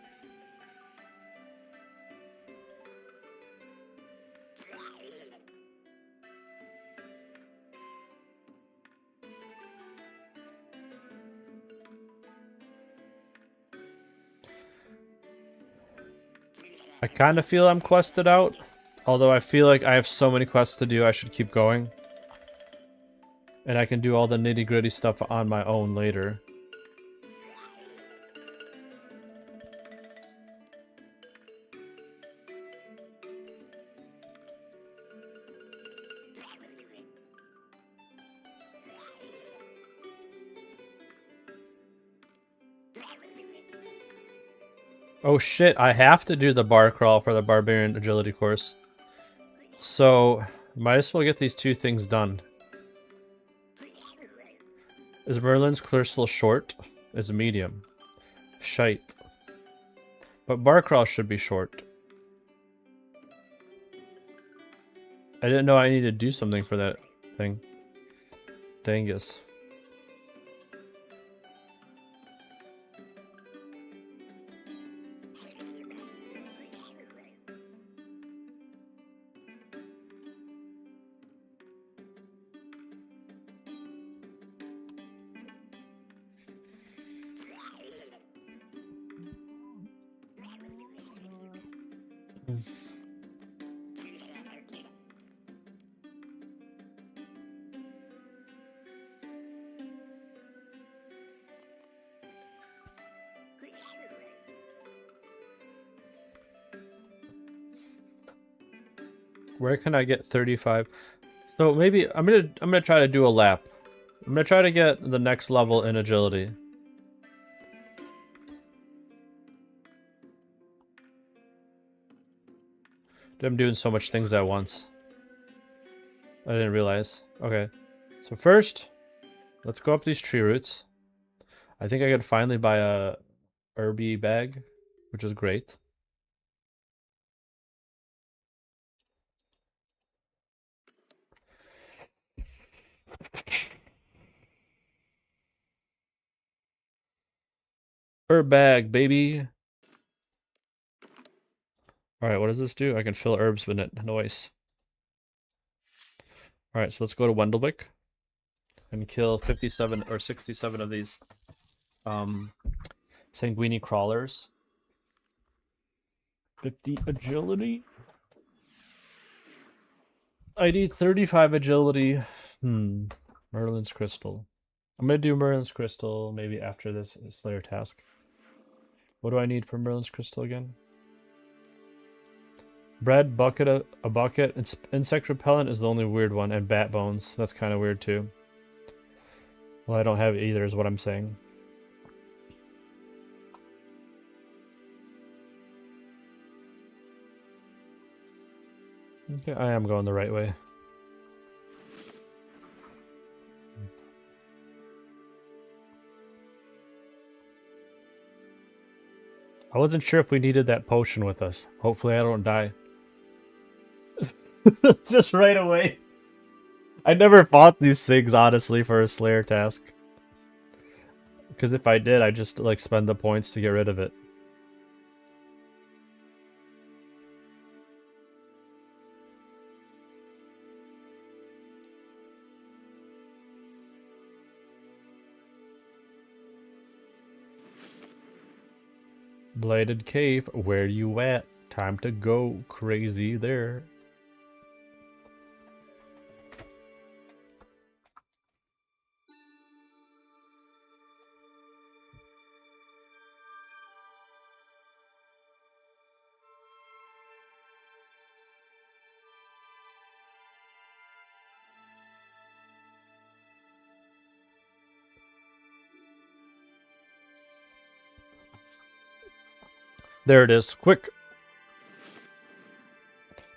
I kind of feel I'm quested out. Although I feel like I have so many quests to do, I should keep going. And I can do all the nitty-gritty stuff on my own later. Oh shit, I have to do the bar crawl for the Barbarian Agility course. So, might as well get these two things done. Is Merlin's crystal short? It's medium. Shite. But bar crawl should be short. I didn't know I needed to do something for that thing. Dangus. Where can I get 35? So maybe I'm gonna try to do a lap. I'm gonna try to get the next level in agility. I'm doing so much things at once. I didn't realize. Okay. So first, Let's go up these tree roots. I think I could finally buy a herby bag, which is great. Herb bag, baby. Alright, what does this do? I can fill herbs with it. Nice. Alright, so let's go to Wendelvik and kill 57 or 67 of these sanguini crawlers. 50 agility. I need 35 agility. Merlin's crystal. I'm gonna do Merlin's crystal maybe after this Slayer task. What do I need for Merlin's crystal again? Bread, bucket, a bucket. Insect repellent is the only weird one, and bat bones. That's kind of weird too. Well, I don't have either, is what I'm saying. Okay, I am going the right way. I wasn't sure if we needed that potion with us. Hopefully I don't die. Just right away. I never fought these things, honestly, for a Slayer task. Because if I did, I'd just, like, spend the points to get rid of it. Bladed Cave, where you at? Time to go crazy there. There it is. Quick.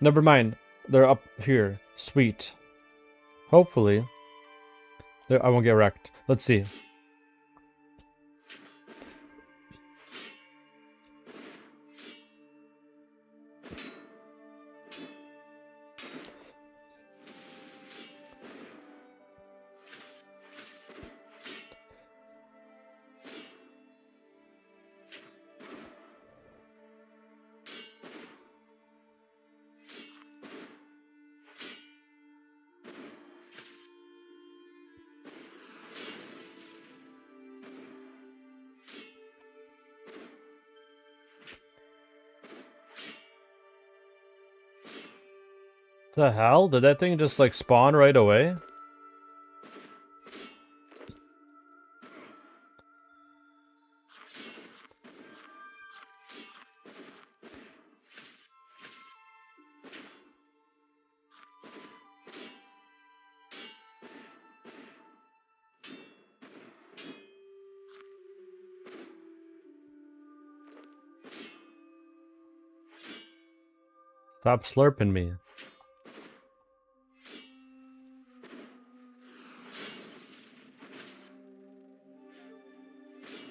Never mind. They're up here. Sweet. Hopefully. I won't get wrecked. Let's see. The hell? Did that thing just like spawn right away? Stop slurping me.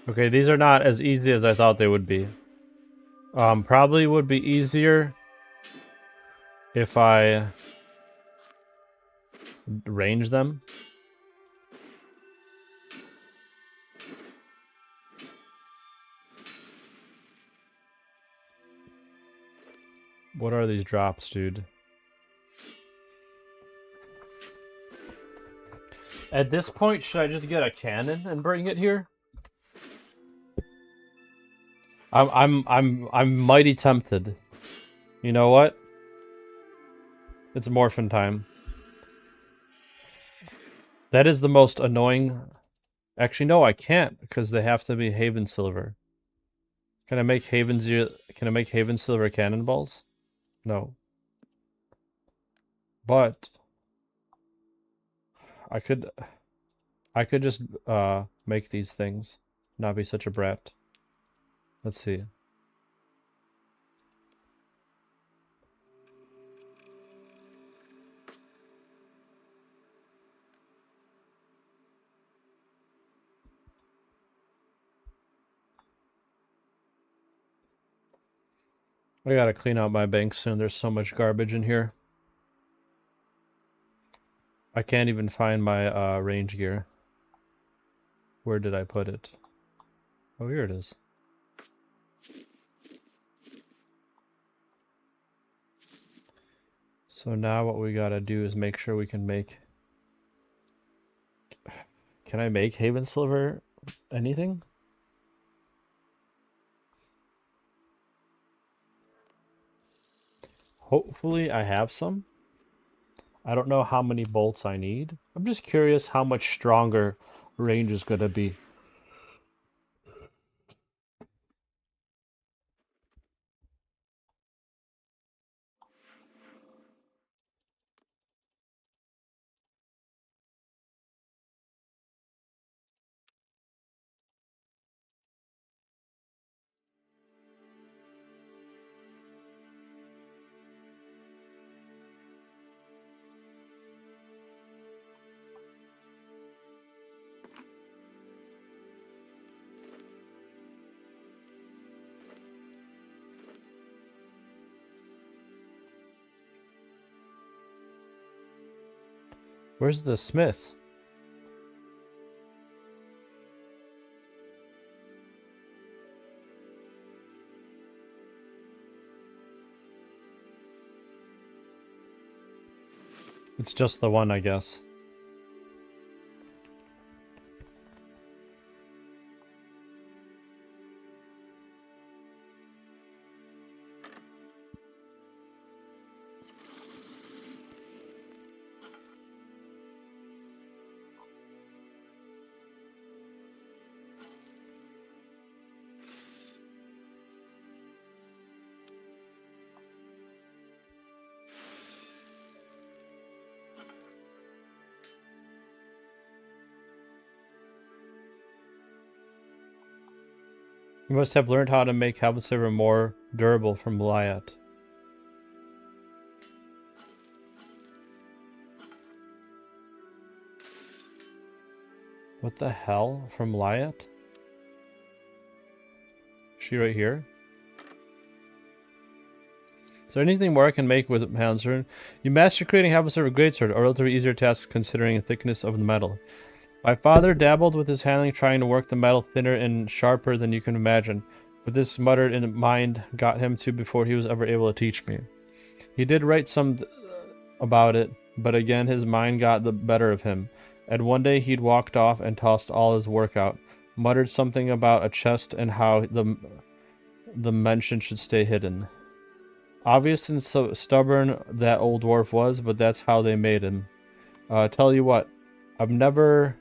Okay, these are not as easy as I thought they would be. Probably would be easier if I range them. What are these drops, dude? At this point, should I just get a cannon and bring it here? I'm mighty tempted. You know what? It's morphin time. That is the most annoying. Actually, no, I can't because they have to be Haven Silver. Can I make Haven Silver cannonballs? No. But I could just make these things. Not be such a brat. Let's see. I gotta clean out my bank soon. There's so much garbage in here. I can't even find my range gear. Where did I put it? Oh, here it is. So now what we gotta do is make sure we can make... Can I make Haven Silver anything? Hopefully I have some. I don't know how many bolts I need. I'm just curious how much stronger range is gonna be. Where's the smith? It's just the one, I guess. You must have learned how to make Haven Silver more durable from Lyat. What the hell? From Lyat? Is she right here? Is there anything more I can make with Hansern? You master creating Haven Silver Greatsword, a relatively easier task considering the thickness of the metal. My father dabbled with his handling, trying to work the metal thinner and sharper than you can imagine, but this muttered in mind got him to before he was ever able to teach me. He did write some about it, but again his mind got the better of him, and one day he'd walked off and tossed all his work out, muttered something about a chest and how the mention should stay hidden. Obvious and so stubborn that old dwarf was, but that's how they made him. Tell you what, I've never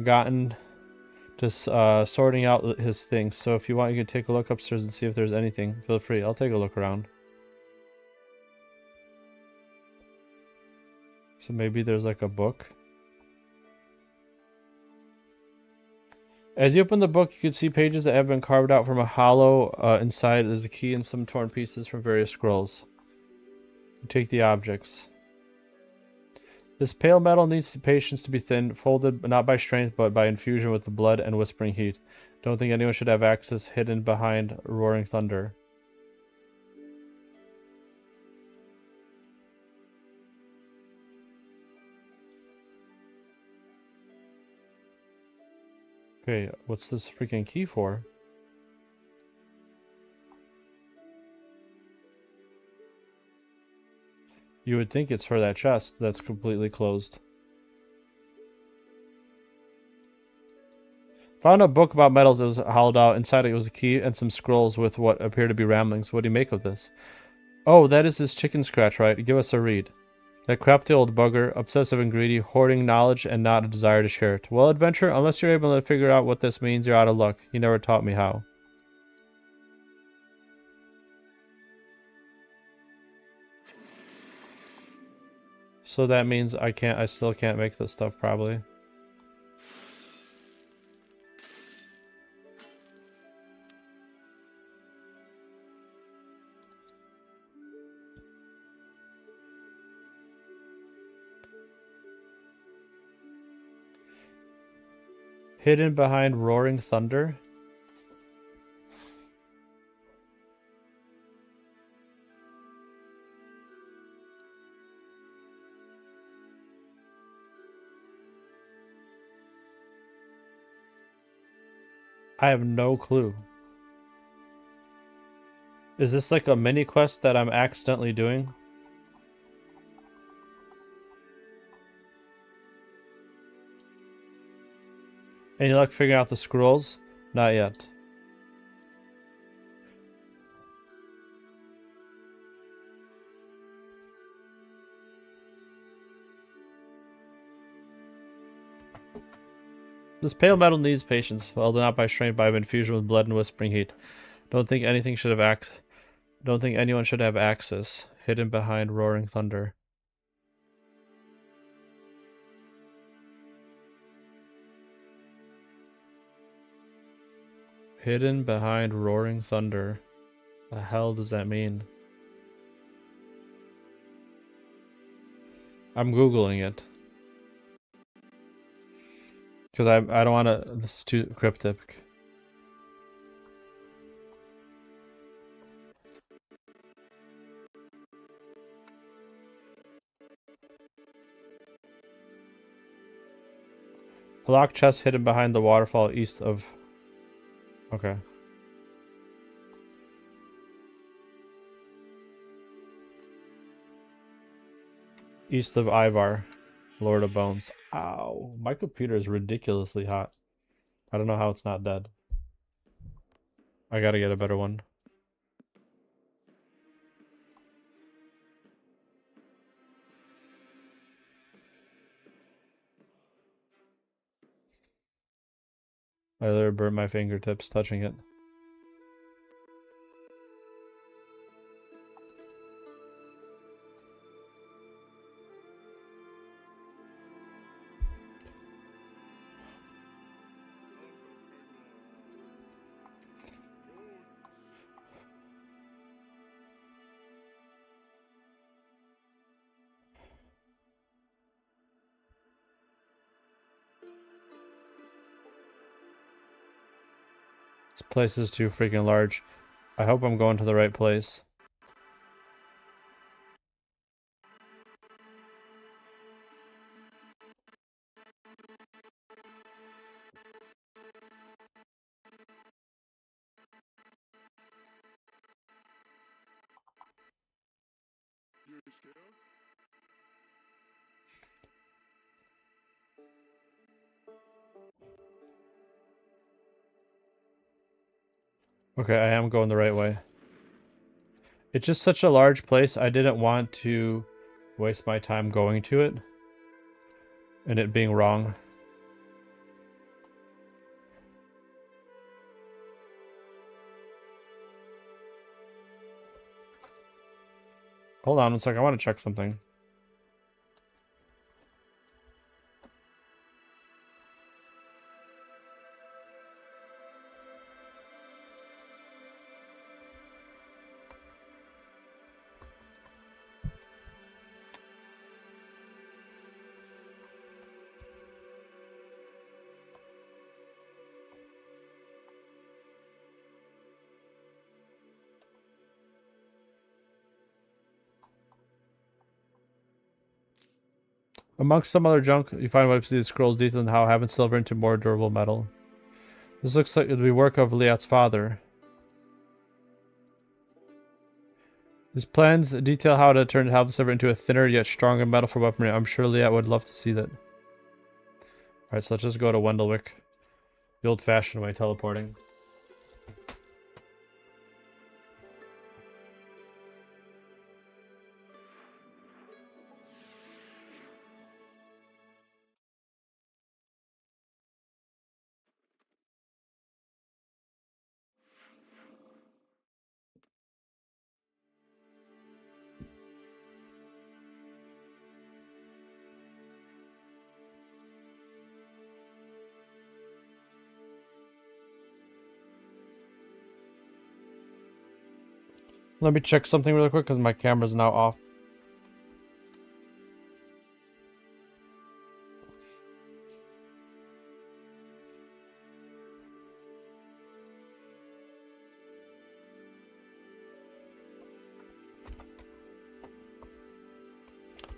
gotten to sorting out his things, so if you want you can take a look upstairs and see if there's anything. Feel free, I'll take a look around. So maybe there's like a book. As you open the book, you can see pages that have been carved out from a hollow. Inside is a key and some torn pieces from various scrolls. You take the objects. This pale metal needs patience to be thinned, folded not by strength but by infusion with the blood and whispering heat. Don't think anyone should have access, hidden behind roaring thunder. Okay, what's this freaking key for? You would think it's for that chest that's completely closed. Found a book about metals that was hollowed out. Inside it was a key and some scrolls with what appear to be ramblings. What do you make of this? Oh, that is his chicken scratch, right? Give us a read. That crafty old bugger, obsessive and greedy, hoarding knowledge and not a desire to share it. Well, adventure, unless you're able to figure out what this means, you're out of luck. He never taught me how. So that means I still can't make this stuff, probably. Hidden behind roaring thunder. I have no clue. Is this like a mini quest that I'm accidentally doing? Any luck figuring out the scrolls? Not yet. This pale metal needs patience, welded not by strength, by infusion with blood and whispering heat. Don't think anything should have Don't think anyone should have access. Hidden behind roaring thunder. Hidden behind roaring thunder. The hell does that mean? I'm Googling it. Because I don't want to... This is too cryptic. A locked chest hidden behind the waterfall east of... Okay. East of Ivar, Lord of Bones. Ow. My computer is ridiculously hot. I don't know how it's not dead. I gotta get a better one. I literally burnt my fingertips touching it. This place is too freaking large. I hope I'm going to the right place. Okay, I am going the right way. It's just such a large place, I didn't want to waste my time going to it. And it being wrong. Hold on one second, I want to check something. Amongst some other junk, you find what these scrolls detailing how having silver into more durable metal. This looks like it would be work of Liat's father. These plans detail how to turn half silver into a thinner yet stronger metal for weaponry. I'm sure Liat would love to see that. Alright, so let's just go to Wendelwick. The old-fashioned way, teleporting. Let me check something really quick because my camera's now off.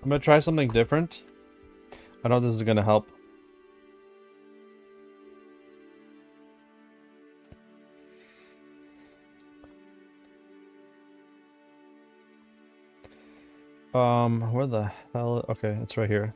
I'm gonna try something different. I know this is gonna help. Where the hell? Okay, it's right here.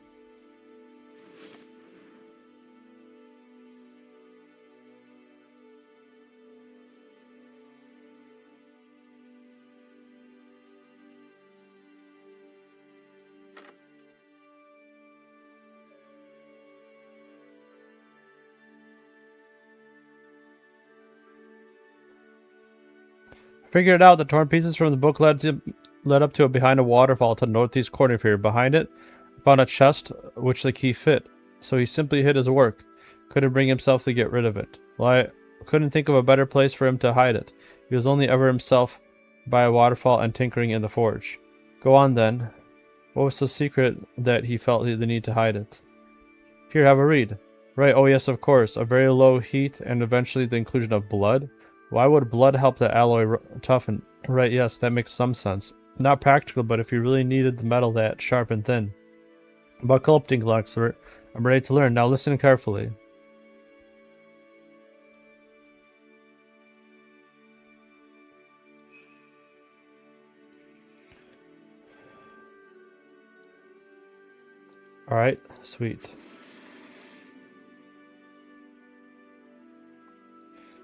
Figured it out. The torn pieces from the book led up to it behind a waterfall to the northeast corner of here. Behind it, found a chest which the key fit. So he simply hid his work. Couldn't bring himself to get rid of it. Well, I couldn't think of a better place for him to hide it. He was only ever himself by a waterfall and tinkering in the forge. Go on then. What was so secret that he felt the need to hide it? Here, have a read. Right, oh yes, of course. A very low heat and eventually the inclusion of blood. Why would blood help the alloy toughen? Right, yes, that makes some sense. Not practical, but if you really needed the metal that sharp and thin. Buckle up, Dingle expert. I'm ready to learn. Now listen carefully. Alright, sweet.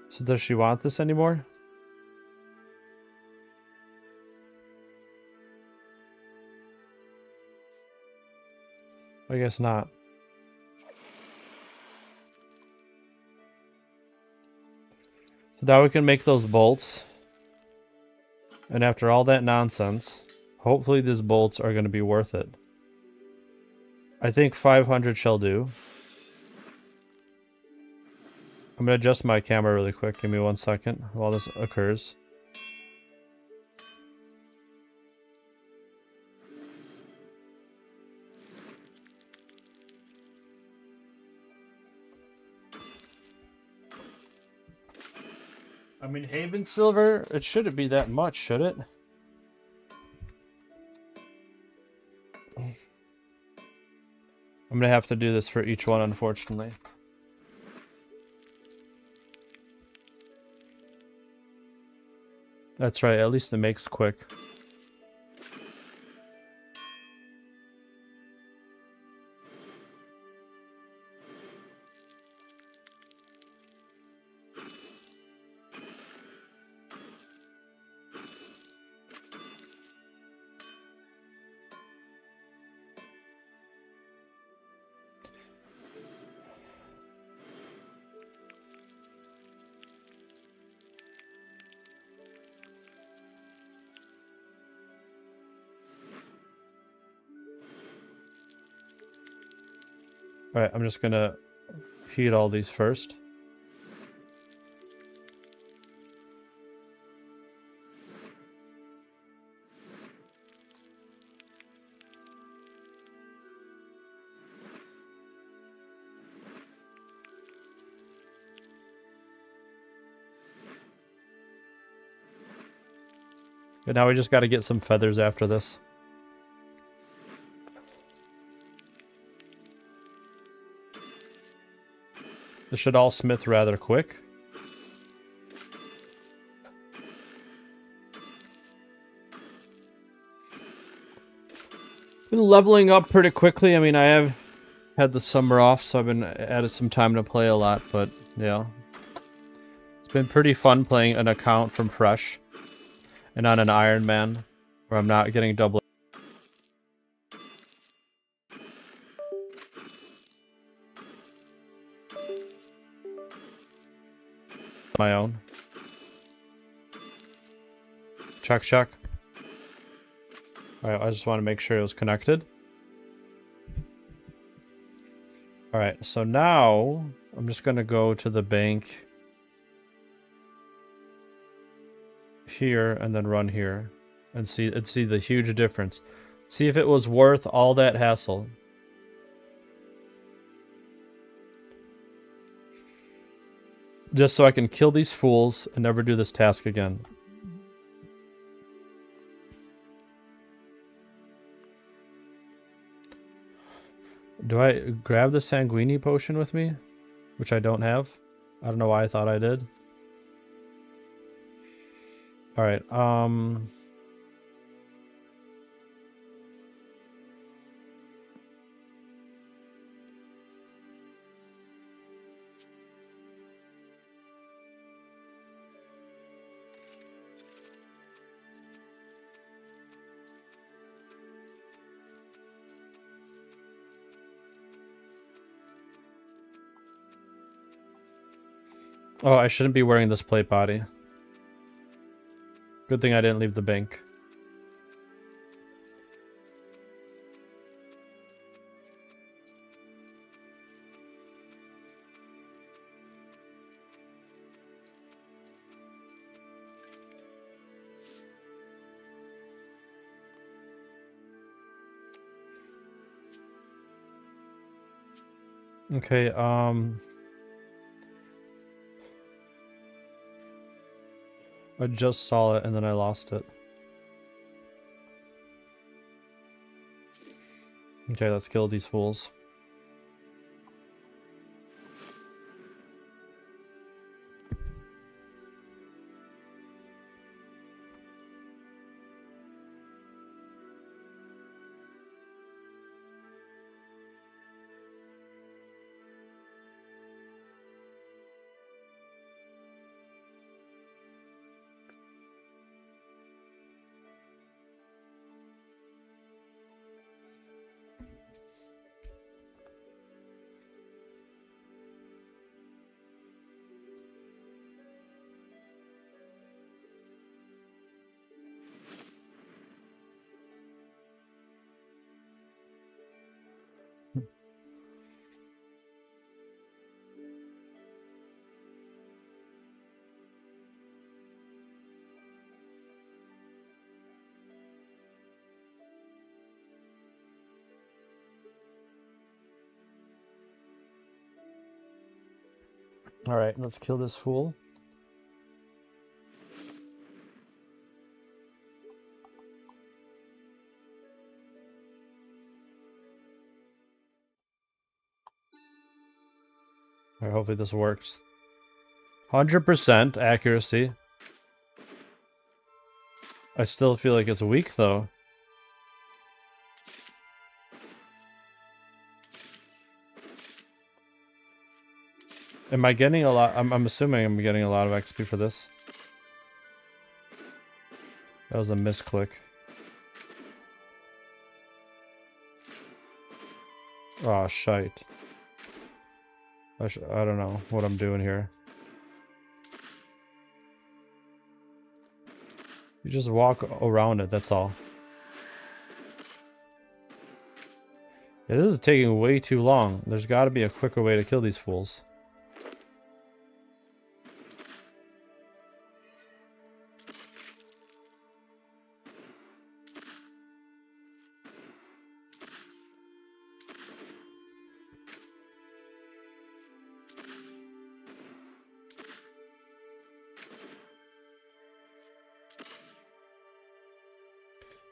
So does she want this anymore? I guess not. So now we can make those bolts. And after all that nonsense, hopefully these bolts are going to be worth it. I think 500 shall do. I'm going to adjust my camera really quick. Give me 1 second while this occurs. I mean, Haven Silver, it shouldn't be that much, should it? I'm going to have to do this for each one, unfortunately. That's right, at least it makes quick. Alright, I'm just gonna heat all these first. And now we just gotta get some feathers after this. This should all smith rather quick. Been leveling up pretty quickly. I mean, I have had the summer off, so I've been added some time to play a lot, but yeah. It's been pretty fun playing an account from Fresh and on an Iron Man where I'm not getting double my own. Check, check. Alright, I just want to make sure it was connected. Alright, so now I'm just going to go to the bank here and then run here and see the huge difference. See if it was worth all that hassle. Just so I can kill these fools and never do this task again. Do I grab the Sanguini potion with me? Which I don't have. I don't know why I thought I did. Alright, Oh, I shouldn't be wearing this plate body. Good thing I didn't leave the bank. Okay, I just saw it and then I lost it. Okay, let's kill these fools. Alright, let's kill this fool. Alright, hopefully this works. 100% accuracy. I still feel like it's weak though. Am I getting a lot? I'm assuming I'm getting a lot of XP for this. That was a misclick. Oh, shite. I don't know what I'm doing here. You just walk around it, that's all. Yeah, this is taking way too long. There's got to be a quicker way to kill these fools.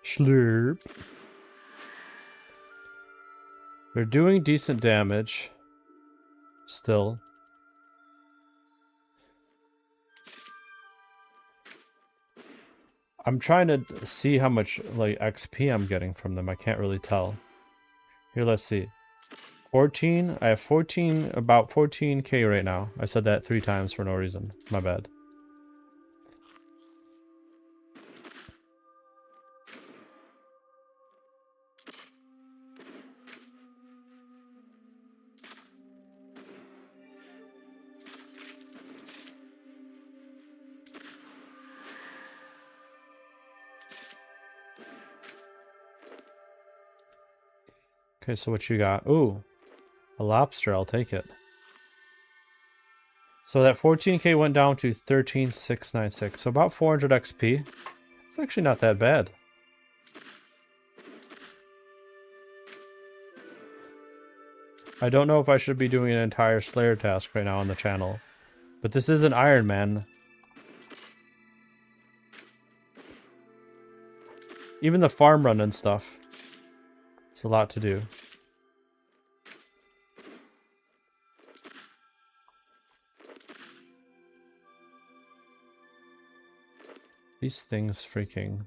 Slurp. They're doing decent damage. Still. I'm trying to see how much like XP I'm getting from them. I can't really tell. Here, let's see. 14. I have 14, about 14k right now. I said that 3 times for no reason. My bad. Okay, so what you got? Ooh, a lobster. I'll take it. So that 14k went down to 13,696. So about 400 XP. It's actually not that bad. I don't know if I should be doing an entire Slayer task right now on the channel. But this is an Iron Man. Even the farm run and stuff. It's a lot to do. These things freaking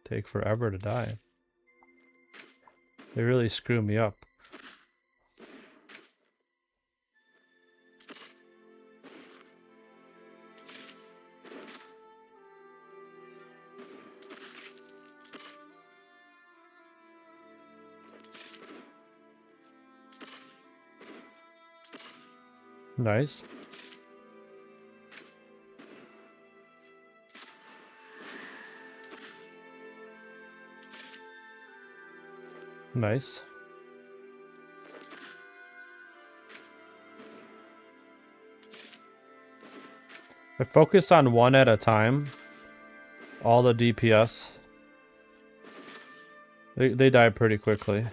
take forever to die. They really screw me up. Nice. Nice. I focus on one at a time. All the DPS. They die pretty quickly.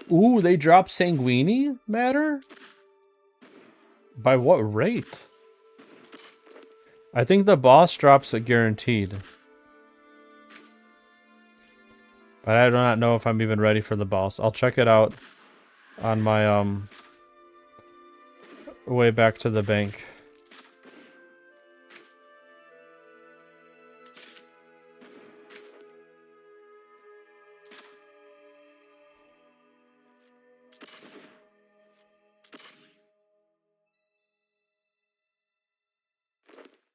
Ooh, they drop Sanguini matter? By what rate? I think the boss drops it guaranteed. But I do not know if I'm even ready for the boss. I'll check it out on my way back to the bank.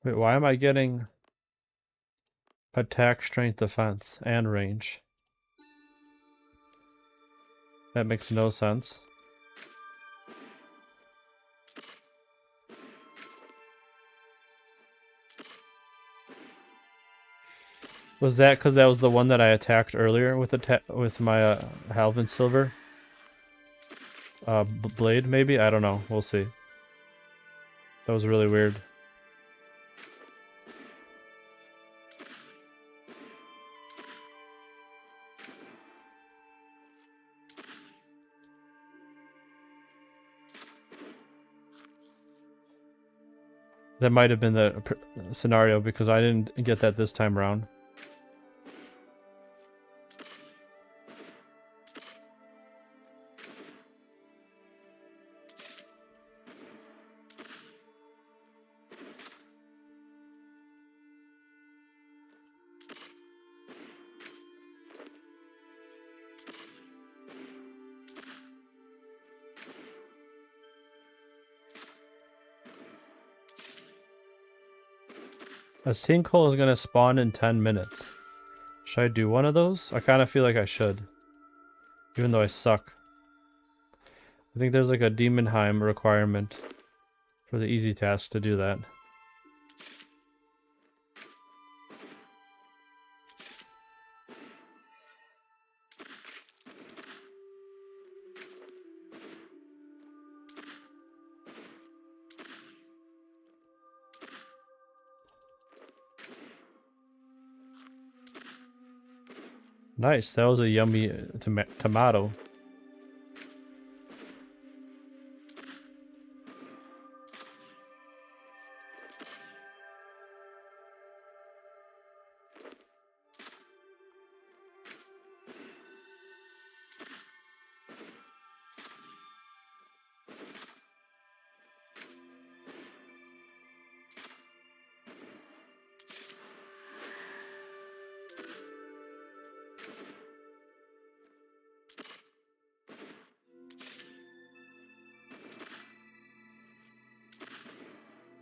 Wait, why am I getting attack, strength, defense, and range? That makes no sense. Was that because that was the one that I attacked earlier with my Halvin Silver blade? Maybe, I don't know. We'll see. That was really weird. That might have been the scenario because I didn't get that this time around. A sinkhole is gonna spawn in 10 minutes. Should I do one of those? I kind of feel like I should. Even though I suck. I think there's like a Demonheim requirement for the easy task to do that. Nice, that was a yummy tomato.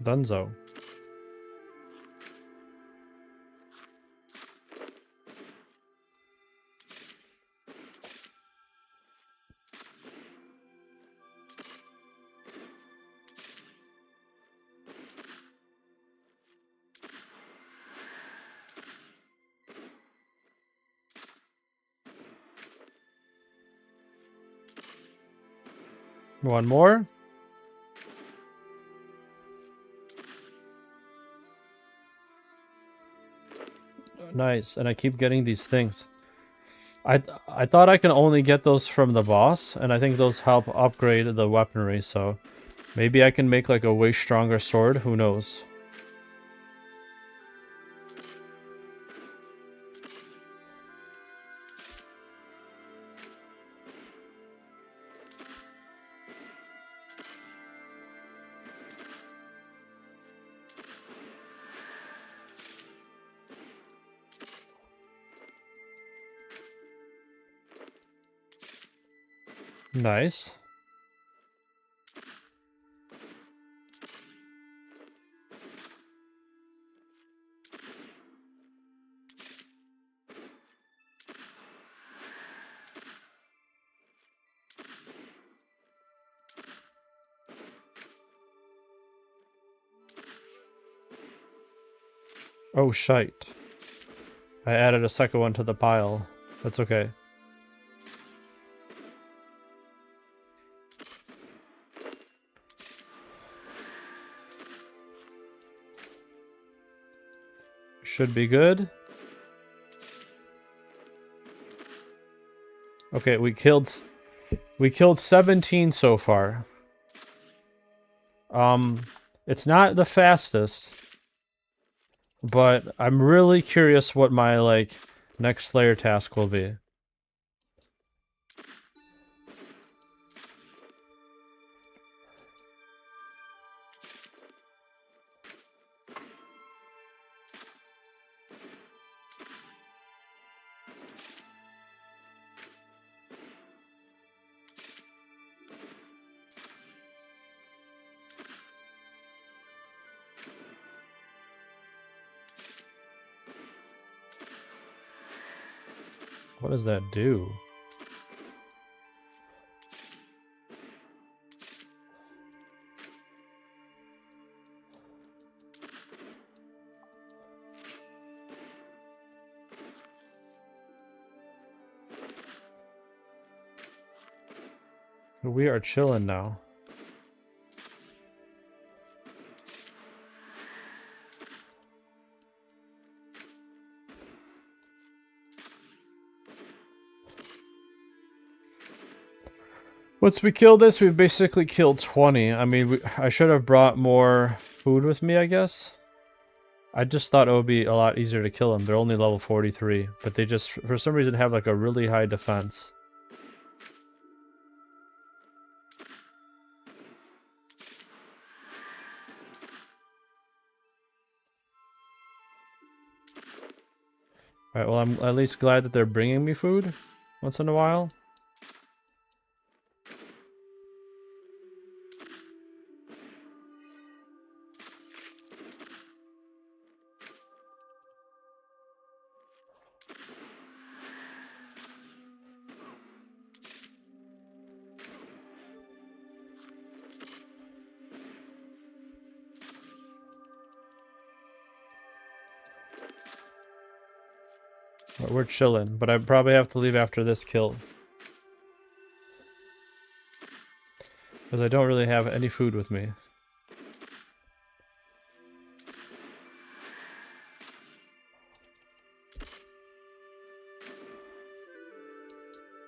Dunzo. One more. Nice, and I keep getting these things. I thought I can only get those from the boss, and I think those help upgrade the weaponry, so maybe I can make like a way stronger sword, who knows. Nice. Oh, shite. I added a second one to the pile. That's okay. Should be good. Okay, we killed 17 so far. It's not the fastest, but I'm really curious what my like next Slayer task will be. What does that do? We are chilling now. Once we kill this, we've basically killed 20. I mean, I should have brought more food with me, I guess. I just thought it would be a lot easier to kill them. They're only level 43, but they just, for some reason, have like a really high defense. Alright, well, I'm at least glad that they're bringing me food once in a while. We're chilling, but I probably have to leave after this kill. Because I don't really have any food with me.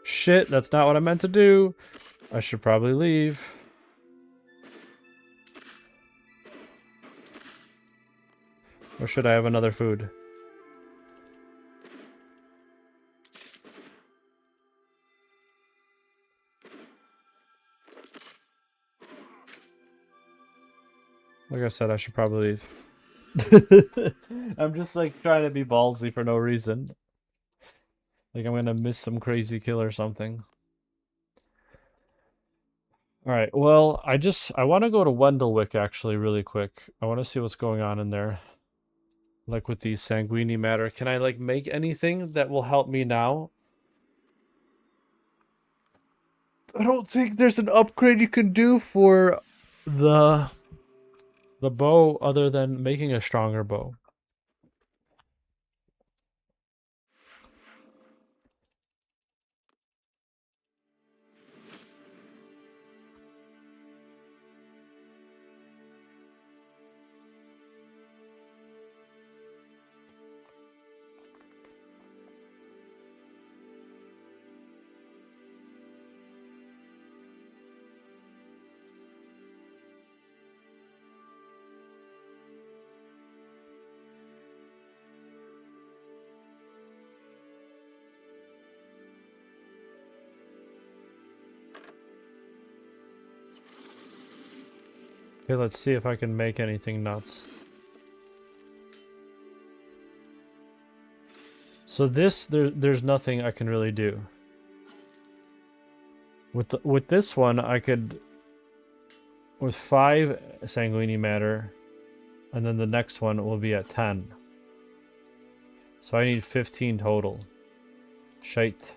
Shit, that's not what I meant to do. I should probably leave. Or should I have another food? Like I said, I should probably leave. I'm just like trying to be ballsy for no reason. Like I'm gonna miss some crazy kill or something. Alright, well, I want to go to Wendelwick actually really quick. I want to see what's going on in there. Like with the sanguini matter. Can I like make anything that will help me now? I don't think there's an upgrade you can do for the bow other than making a stronger bow. Okay, let's see if I can make anything nuts. So this, there's nothing I can really do. With this one, I could, with 5 sanguini matter, and then the next one will be at 10. So I need 15 total. Shite.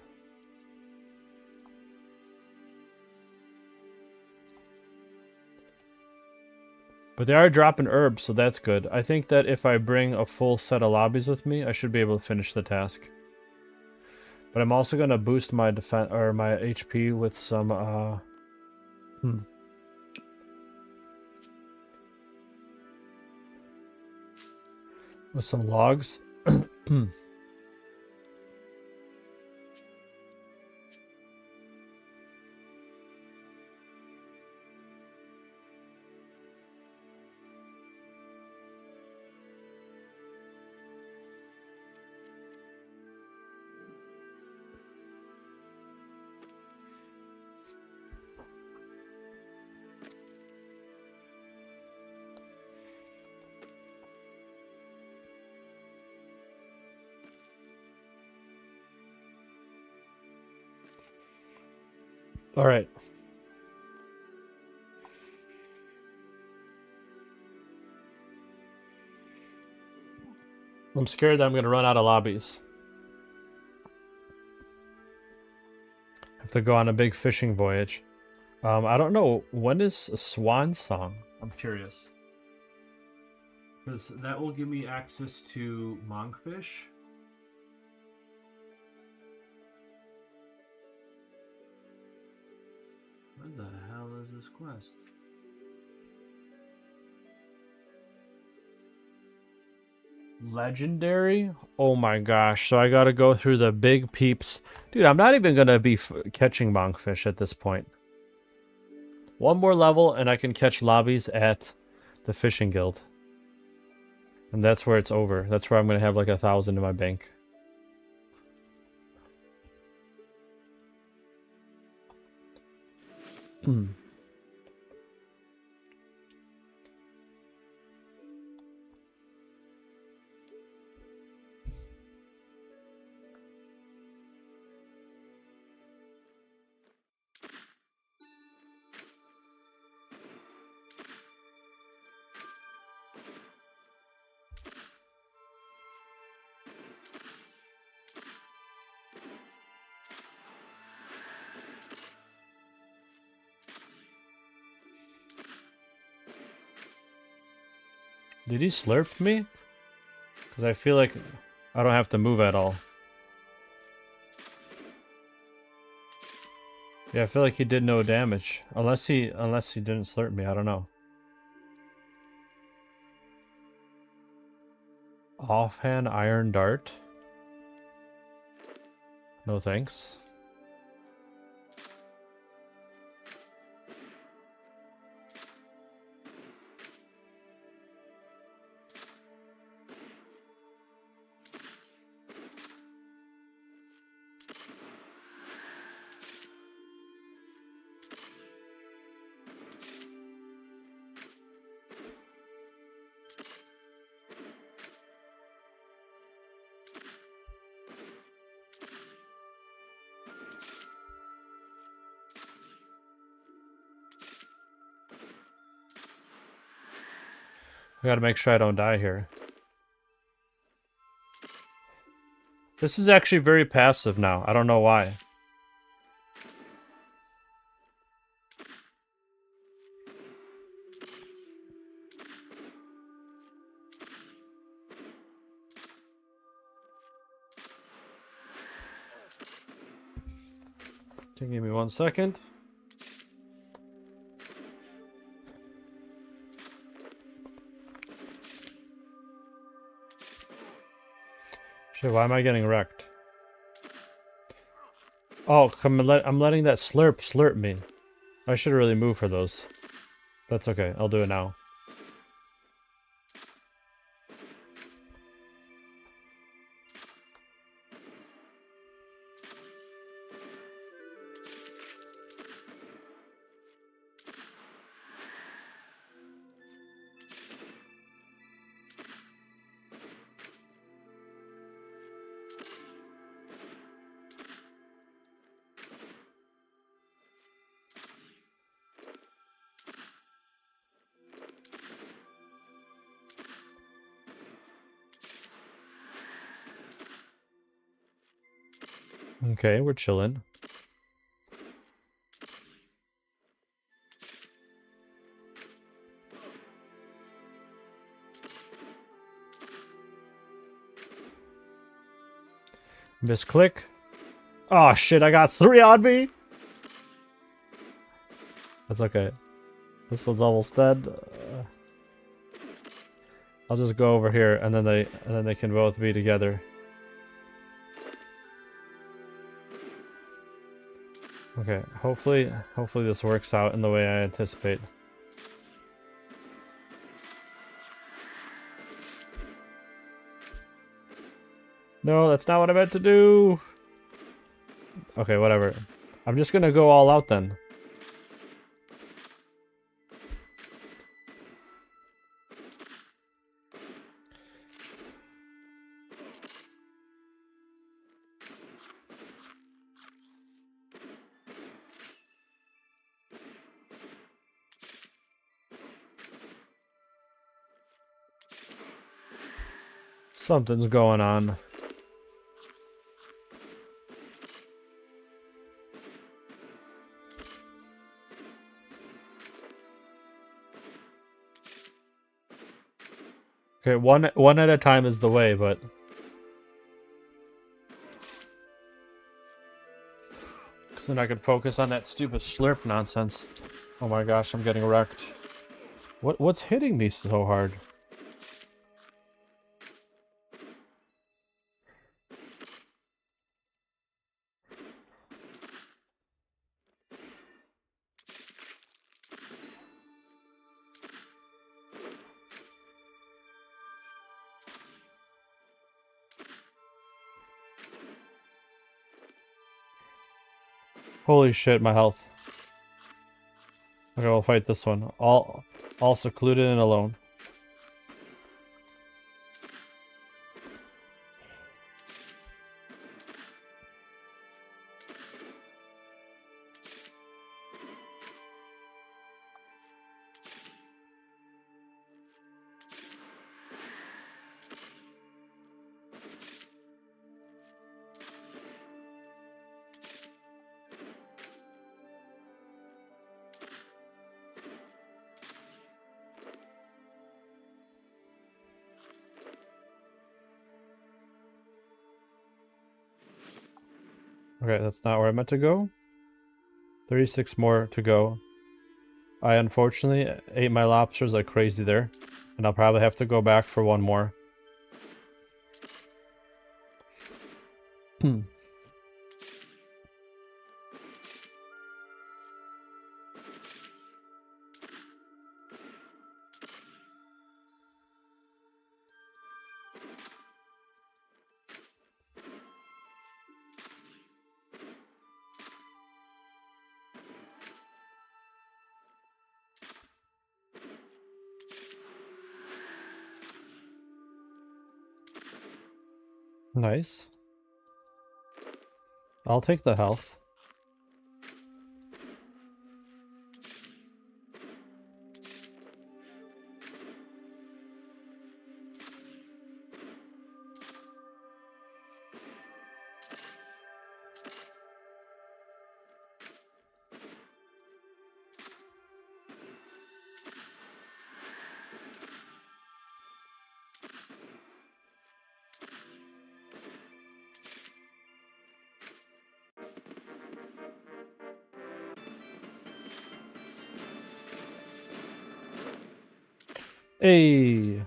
But they are dropping herbs, so that's good. I think that if I bring a full set of lobbies with me, I should be able to finish the task. But I'm also gonna boost my defense or my HP with some with some logs. All right. I'm scared that I'm going to run out of lobbies. I have to go on a big fishing voyage. I don't know. When is a swan song? I'm curious. Because that will give me access to monkfish. What the hell is this quest? Legendary? Oh my gosh. So I gotta go through the big peeps. Dude, I'm not even gonna be catching monkfish at this point. One more level and I can catch lobbies at the fishing guild. And that's where it's over. That's where I'm gonna have like 1,000 in my bank. Did he slurp me? Because I feel like I don't have to move at all. Yeah, I feel like he did no damage. Unless he didn't slurp me, I don't know. Offhand iron dart. No thanks. I gotta make sure I don't die here. This is actually very passive now. I don't know why. Give me 1 second. Shit, why am I getting wrecked? Oh, I'm letting that slurp me. I should really move for those. That's okay. I'll do it now. Okay, we're chilling. Misclick. Oh shit, I got 3 on me! That's okay. This one's almost dead. I'll just go over here and then they can both be together. Okay, hopefully this works out in the way I anticipate. No, that's not what I meant to do. Okay, whatever. I'm just gonna go all out then. Something's going on. Okay, one at a time is the way, but because then I can focus on that stupid slurp nonsense. Oh my gosh, I'm getting wrecked. What's hitting me so hard? Holy shit, my health. Okay, we'll fight this one. All secluded and alone. Okay, that's not where I meant to go. 36 more to go. I unfortunately ate my lobsters like crazy there, and I'll probably have to go back for one more. Nice. I'll take the health. Hey.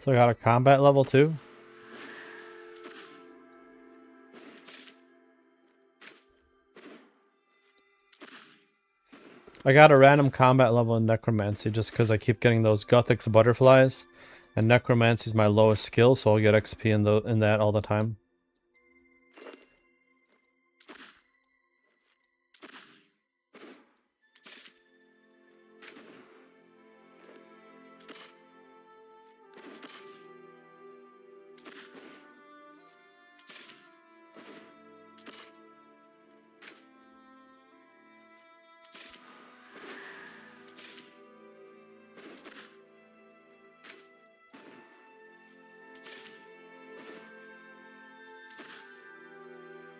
So I got a combat level 2? I got a random combat level in Necromancy just because I keep getting those Guthix butterflies. And Necromancy is my lowest skill, so I'll get XP in that all the time.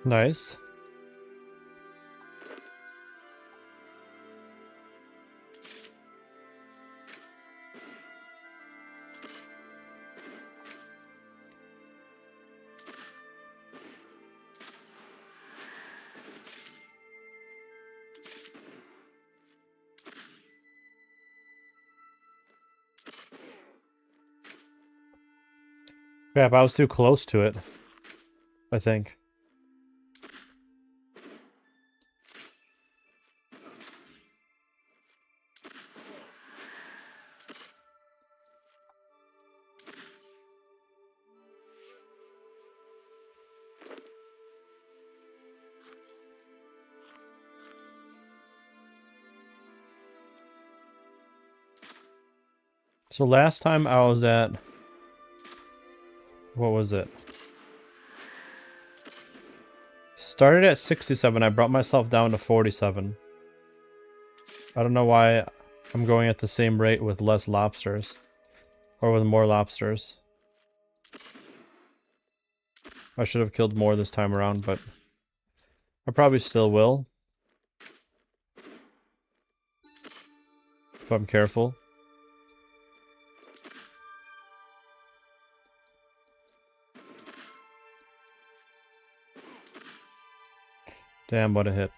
Nice. Crap, I was too close to it, I think. So last time I was at... What was it? Started at 67, I brought myself down to 47. I don't know why I'm going at the same rate with less lobsters. Or with more lobsters. I should have killed more this time around, but I probably still will. If I'm careful. Damn, what a hit.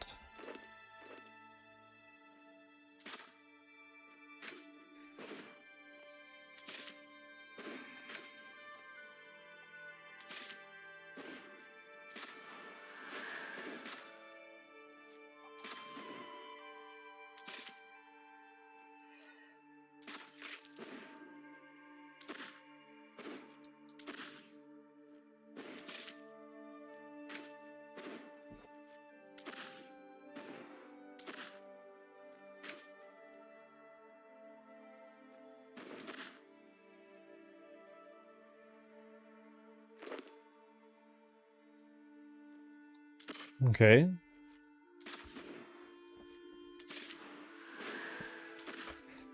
Okay.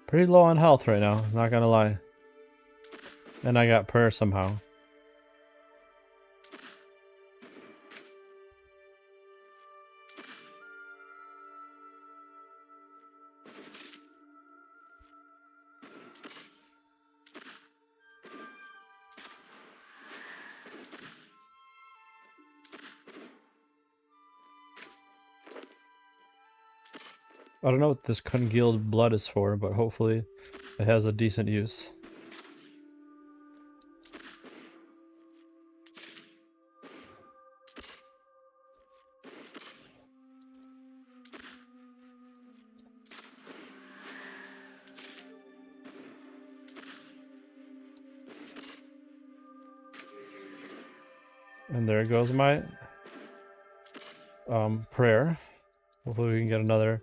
Pretty low on health right now, not gonna lie. And I got prayer somehow. I don't know what this congealed blood is for, but hopefully it has a decent use. And there goes my prayer. Hopefully we can get another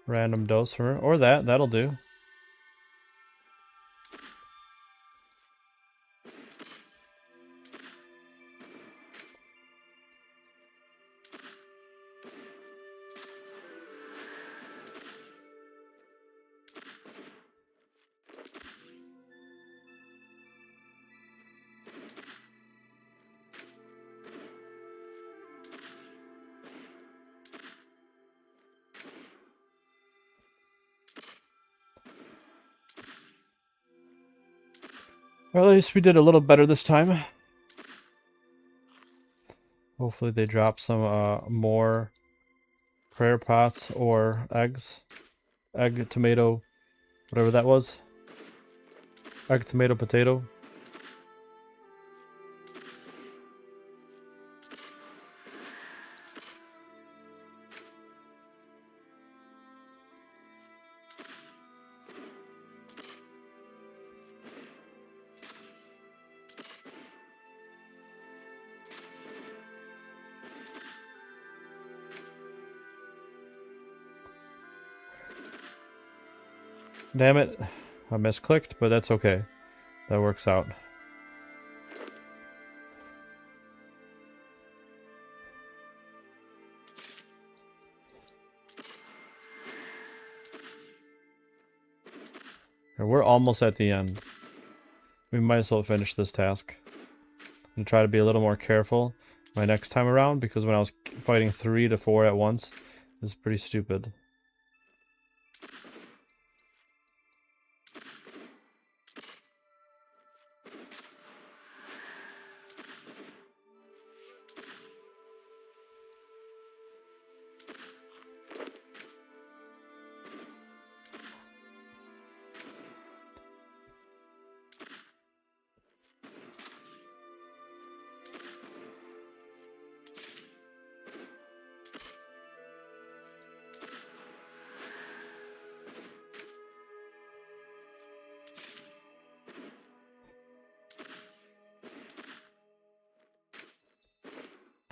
random dose from her. Or that'll do. Well, at least we did a little better this time. Hopefully they drop some more prayer pots or eggs. Egg, tomato, whatever that was. Egg, tomato, potato. Damn it. I misclicked, but that's okay. That works out. And we're almost at the end. We might as well finish this task. I'm gonna try to be a little more careful my next time around, because when I was fighting 3 to 4 at once, it was pretty stupid.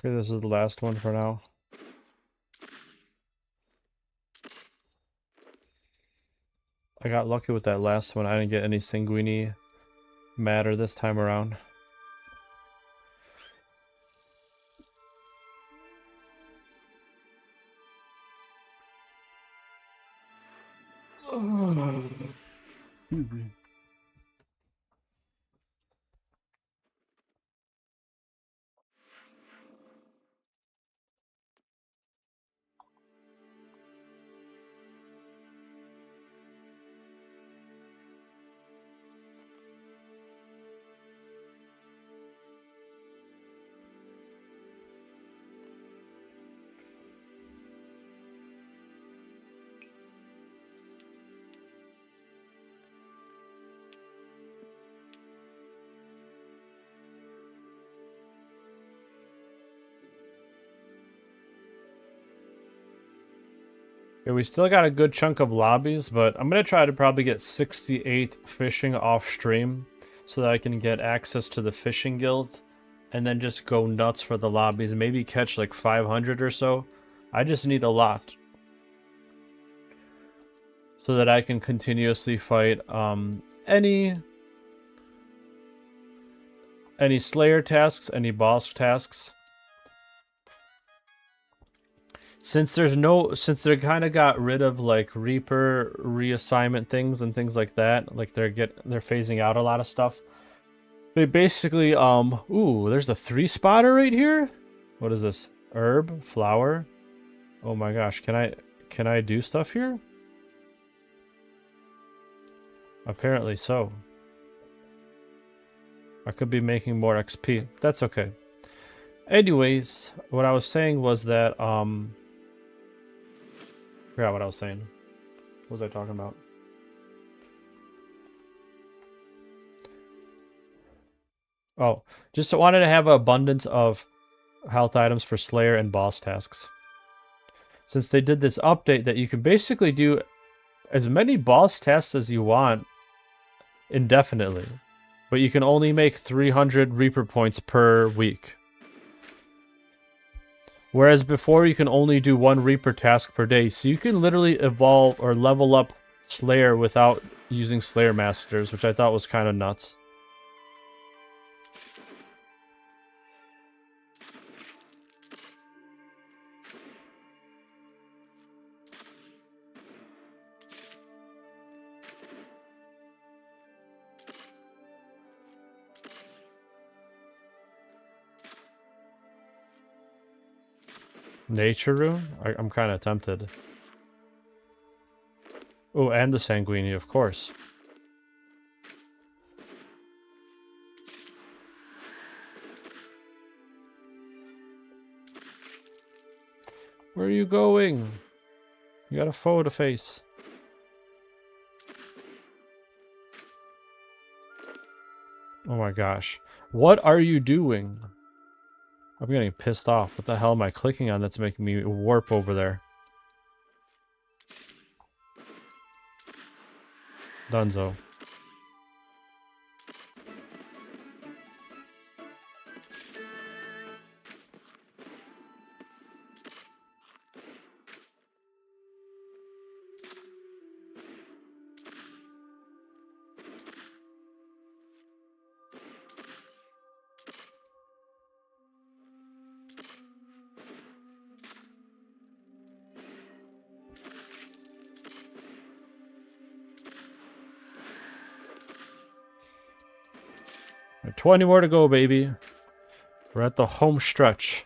Okay, this is the last one for now. I got lucky with that last one. I didn't get any sanguini matter this time around. Excuse me. Okay, we still got a good chunk of lobbies, but I'm going to try to probably get 68 fishing off stream so that I can get access to the fishing guild and then just go nuts for the lobbies. Maybe catch like 500 or so. I just need a lot so that I can continuously fight any slayer tasks, any boss tasks. Since they kind of got rid of like Reaper reassignment things and things like that, like they're phasing out a lot of stuff. They basically ooh, there's a 3-spotter right here. What is this? Herb, flower. Oh my gosh, can I do stuff here? Apparently so. I could be making more XP. That's okay. Anyways, what I was saying was that forgot what I was saying. What was I talking about? Oh, just wanted to have an abundance of health items for Slayer and boss tasks. Since they did this update that you can basically do as many boss tasks as you want indefinitely, but you can only make 300 Reaper points per week. Whereas before you can only do 1 Reaper task per day, so you can literally evolve or level up Slayer without using Slayer Masters, which I thought was kind of nuts. Nature rune? I'm kind of tempted. Oh, and the Sanguini, of course. Where are you going? You got a foe to face. Oh my gosh. What are you doing? I'm getting pissed off. What the hell am I clicking on that's making me warp over there? Dunzo. There are 20 more to go, baby. We're at the home stretch.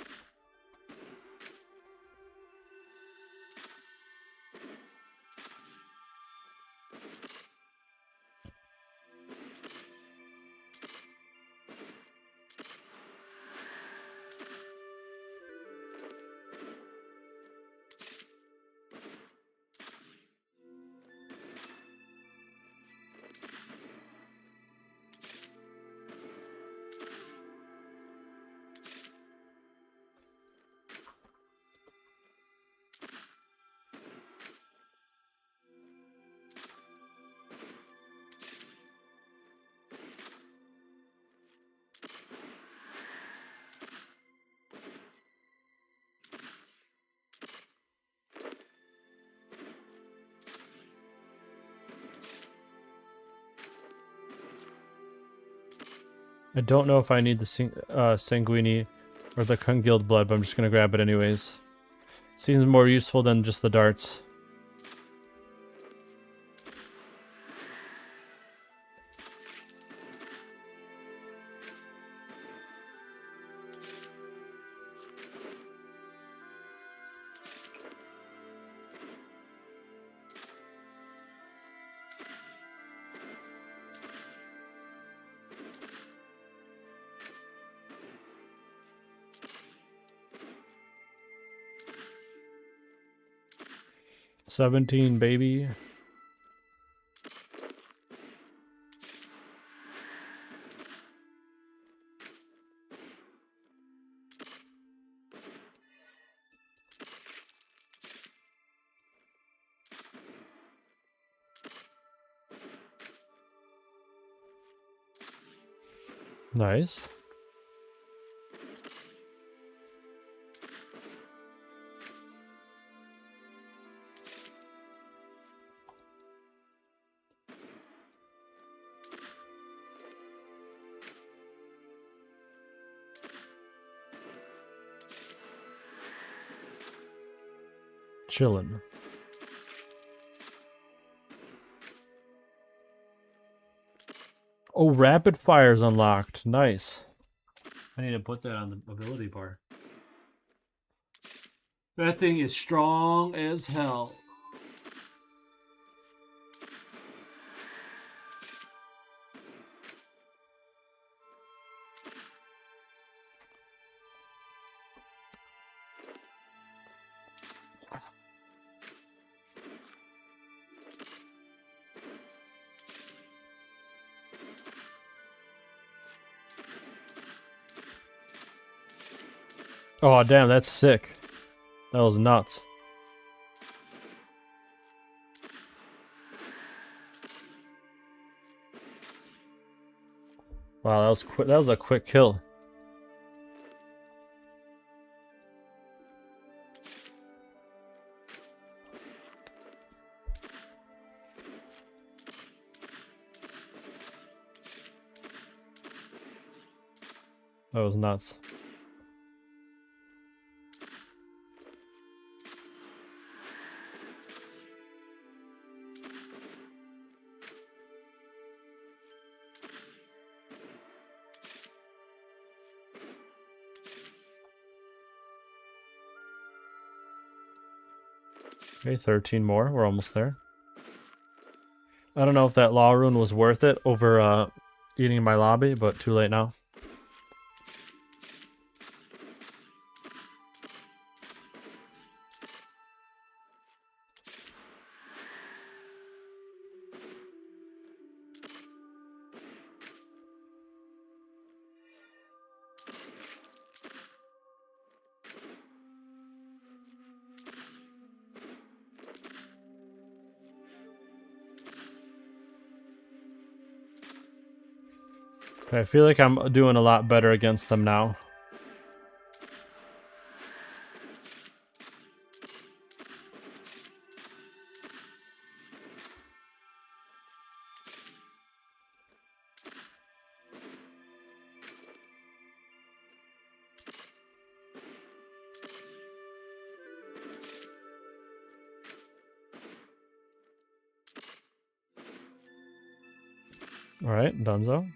I don't know if I need the Sanguini or the congealed blood, but I'm just gonna grab it anyways. Seems more useful than just the darts. $17, baby. Nice. Chillin'. Oh, rapid fire's unlocked. Nice. I need to put that on the ability bar. That thing is strong as hell. Oh, damn, that's sick. That was nuts. Wow, that was quick. That was a quick kill. That was nuts. Okay, 13 more. We're almost there. I don't know if that law rune was worth it over eating in my lobby, but too late now. Okay, I feel like I'm doing a lot better against them now. Alright, Dunzo.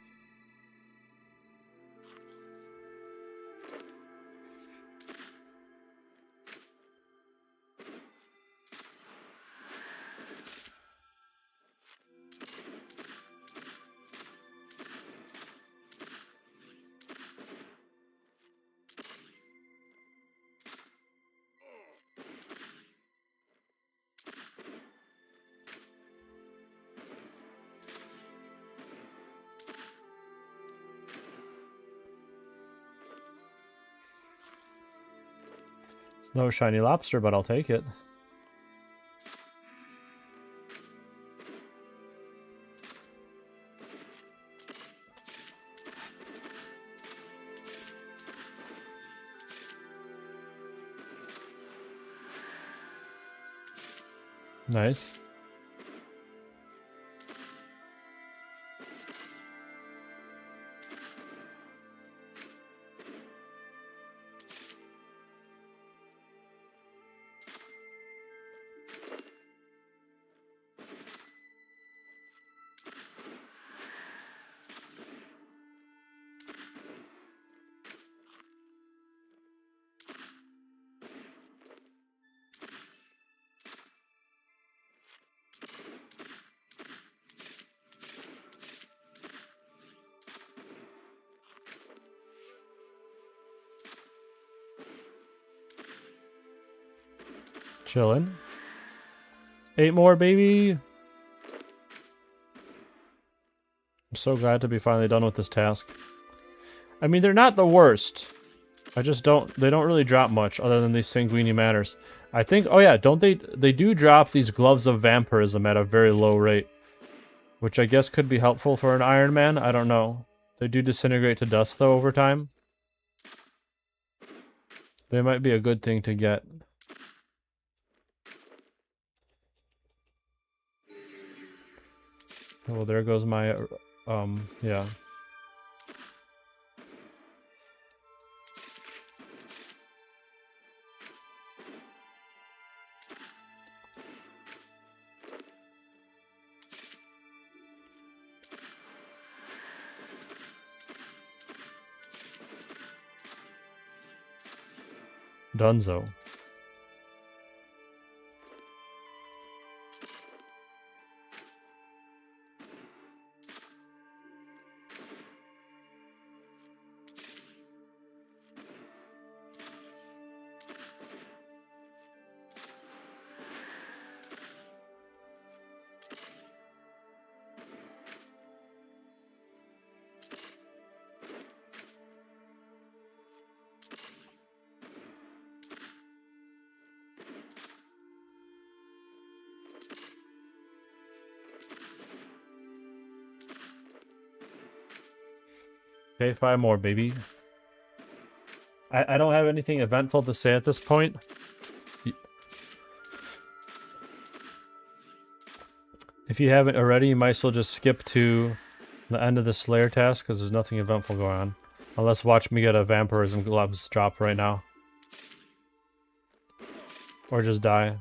It's no shiny lobster, but I'll take it. Nice. Chillin'. 8 more, baby! I'm so glad to be finally done with this task. I mean, they're not the worst. I just don't... They don't really drop much other than these Sanguini Manners. I think... Oh yeah, don't they... They do drop these Gloves of Vampirism at a very low rate. Which I guess could be helpful for an Iron Man. I don't know. They do disintegrate to dust, though, over time. They might be a good thing to get. Well, there goes my... yeah. Dunzo. Okay, 5 more, baby. I don't have anything eventful to say at this point. If you haven't already, you might as well just skip to the end of the Slayer task, because there's nothing eventful going on. Unless watch me get a Vampirism Gloves drop right now. Or just die.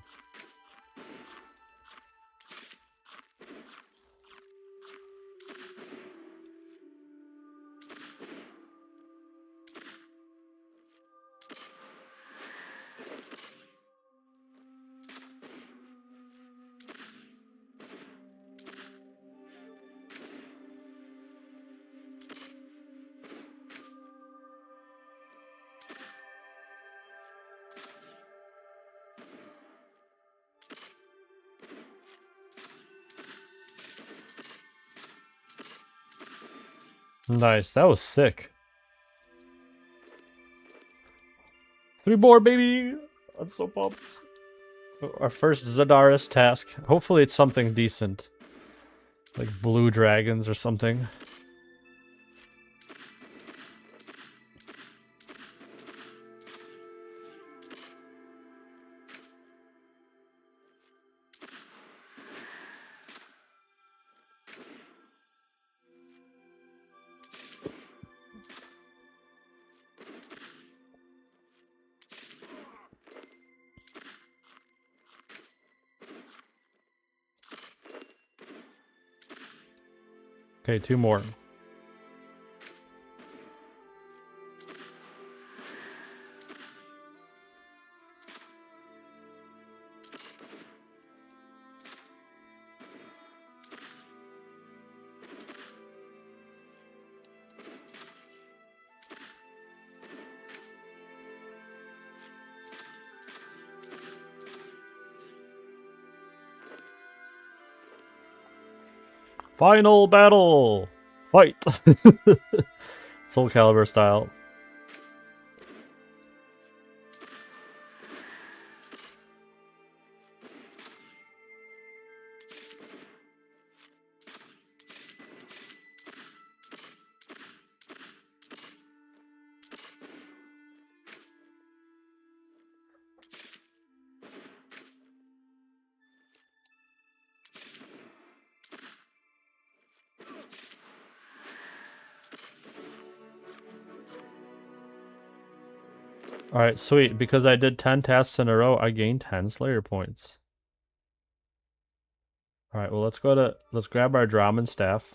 Nice, that was sick. 3 more, baby! I'm so pumped. Our first Zadaris task. Hopefully it's something decent. Like blue dragons or something. Okay, 2 more. Final battle! Fight! Soul Calibur style. Alright, sweet. Because I did 10 tasks in a row, I gained 10 Slayer points. Alright, well let's grab our Draman staff.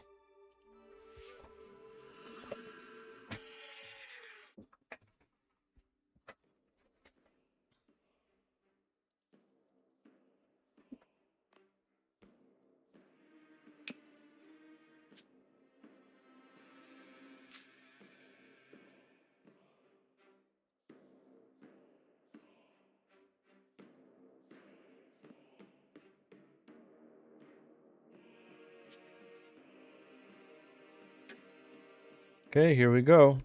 Okay, here we go.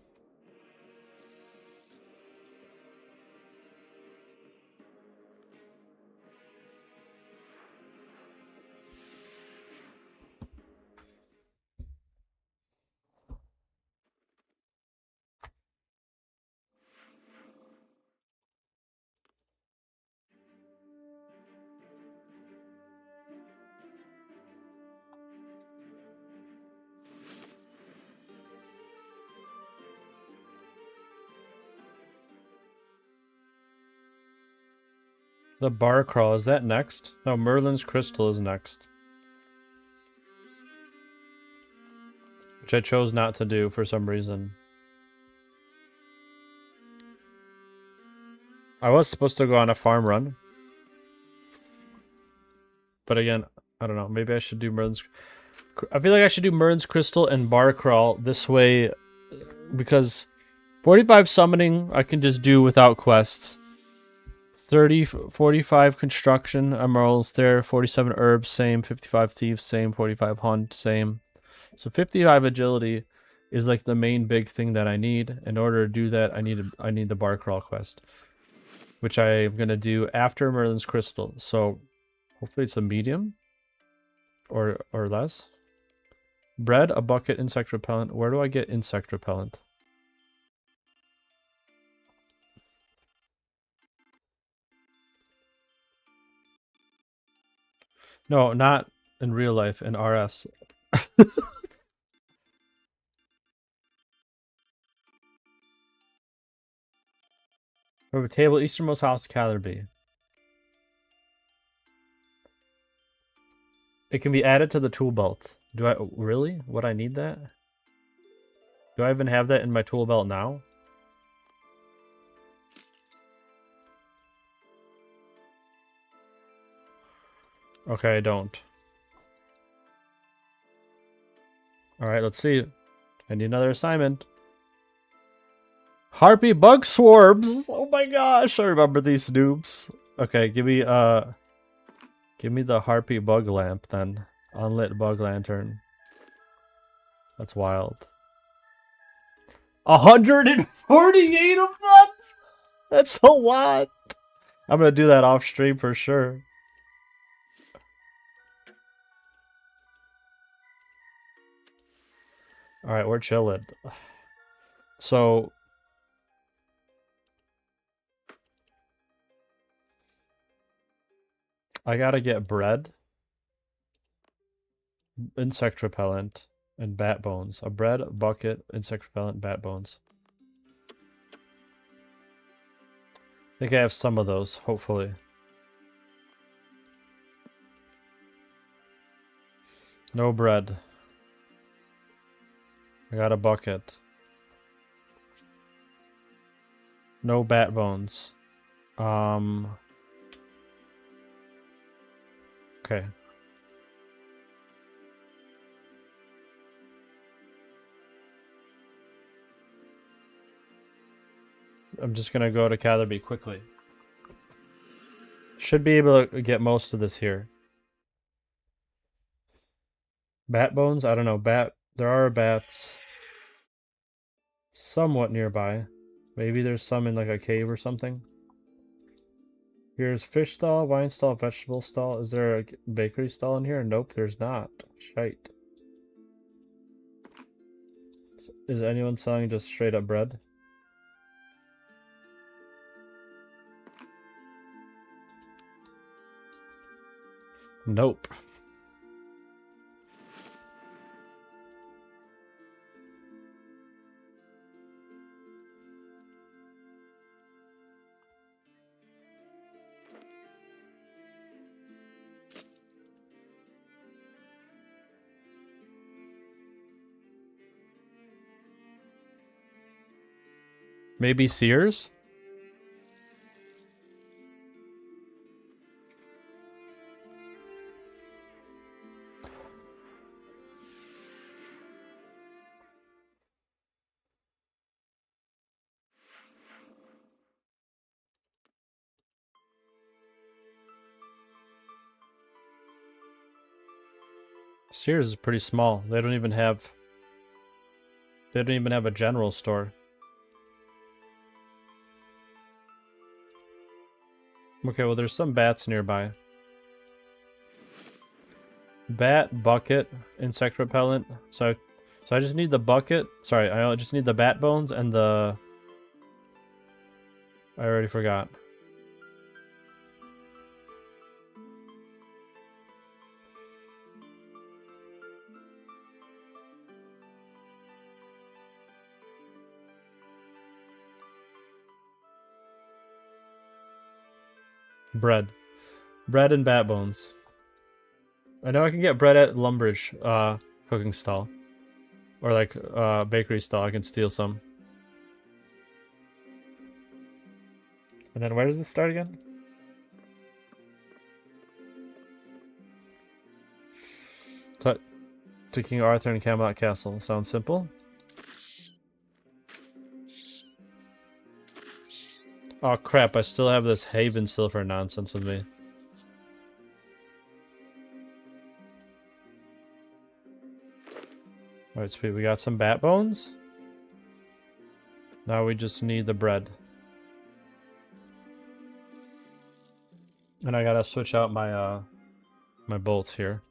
The bar crawl, is that next? No, Merlin's crystal is next. Which I chose not to do for some reason. I was supposed to go on a farm run. But again, I don't know. Maybe I should do Merlin's... I feel like I should do Merlin's crystal and bar crawl this way. Because 45 summoning I can just do without quests. 45 construction, emeralds there, 47 herbs, same, 55 thieves, same, 45 hunt, same. So 55 agility is like the main big thing that I need. In order to do that, I need the bar crawl quest, which I'm gonna do after Merlin's crystal. So hopefully it's a medium or less. Bread, a bucket, insect repellent. Where do I get insect repellent? No, not in real life, in RS. We have a table, easternmost house, Catherby. It can be added to the tool belt. Do I really? Would I need that? Do I even have that in my tool belt now? Okay, I don't. Alright, let's see. I need another assignment. Harpy bug swarms! Oh my gosh, I remember these noobs. Okay, give me the harpy bug lamp then. Unlit bug lantern. That's wild. 148 of them? That's a lot. I'm gonna do that off stream for sure. Alright, we're chilling. So I gotta get bread, insect repellent, and bat bones. A bread, a bucket, insect repellent, bat bones. I think I have some of those, hopefully. No bread. I got a bucket. No bat bones. Okay. I'm just gonna go to Catherby quickly. Should be able to get most of this here. Bat bones? I don't know. There are bats somewhat nearby. Maybe there's some in like a cave or something. Here's fish stall, wine stall, vegetable stall. Is there a bakery stall in here? Nope, there's not. Shite. Is anyone selling just straight up bread? Nope. Maybe Sears? Sears is pretty small. They don't even have... They don't even have a general store. Okay, well there's some bats nearby. Bat, bucket, insect repellent. So I just need the bucket. Sorry, I just need the bat bones and the... I already forgot. Bread. Bread and bat bones. I know I can get bread at Lumbridge cooking stall. Or like bakery stall. I can steal some. And then where does this start again? To King Arthur and Camelot Castle. Sounds simple. Oh crap, I still have this Haven Silver nonsense with me. Alright, sweet. We got some bat bones. Now we just need the bread. And I gotta switch out my my bolts here.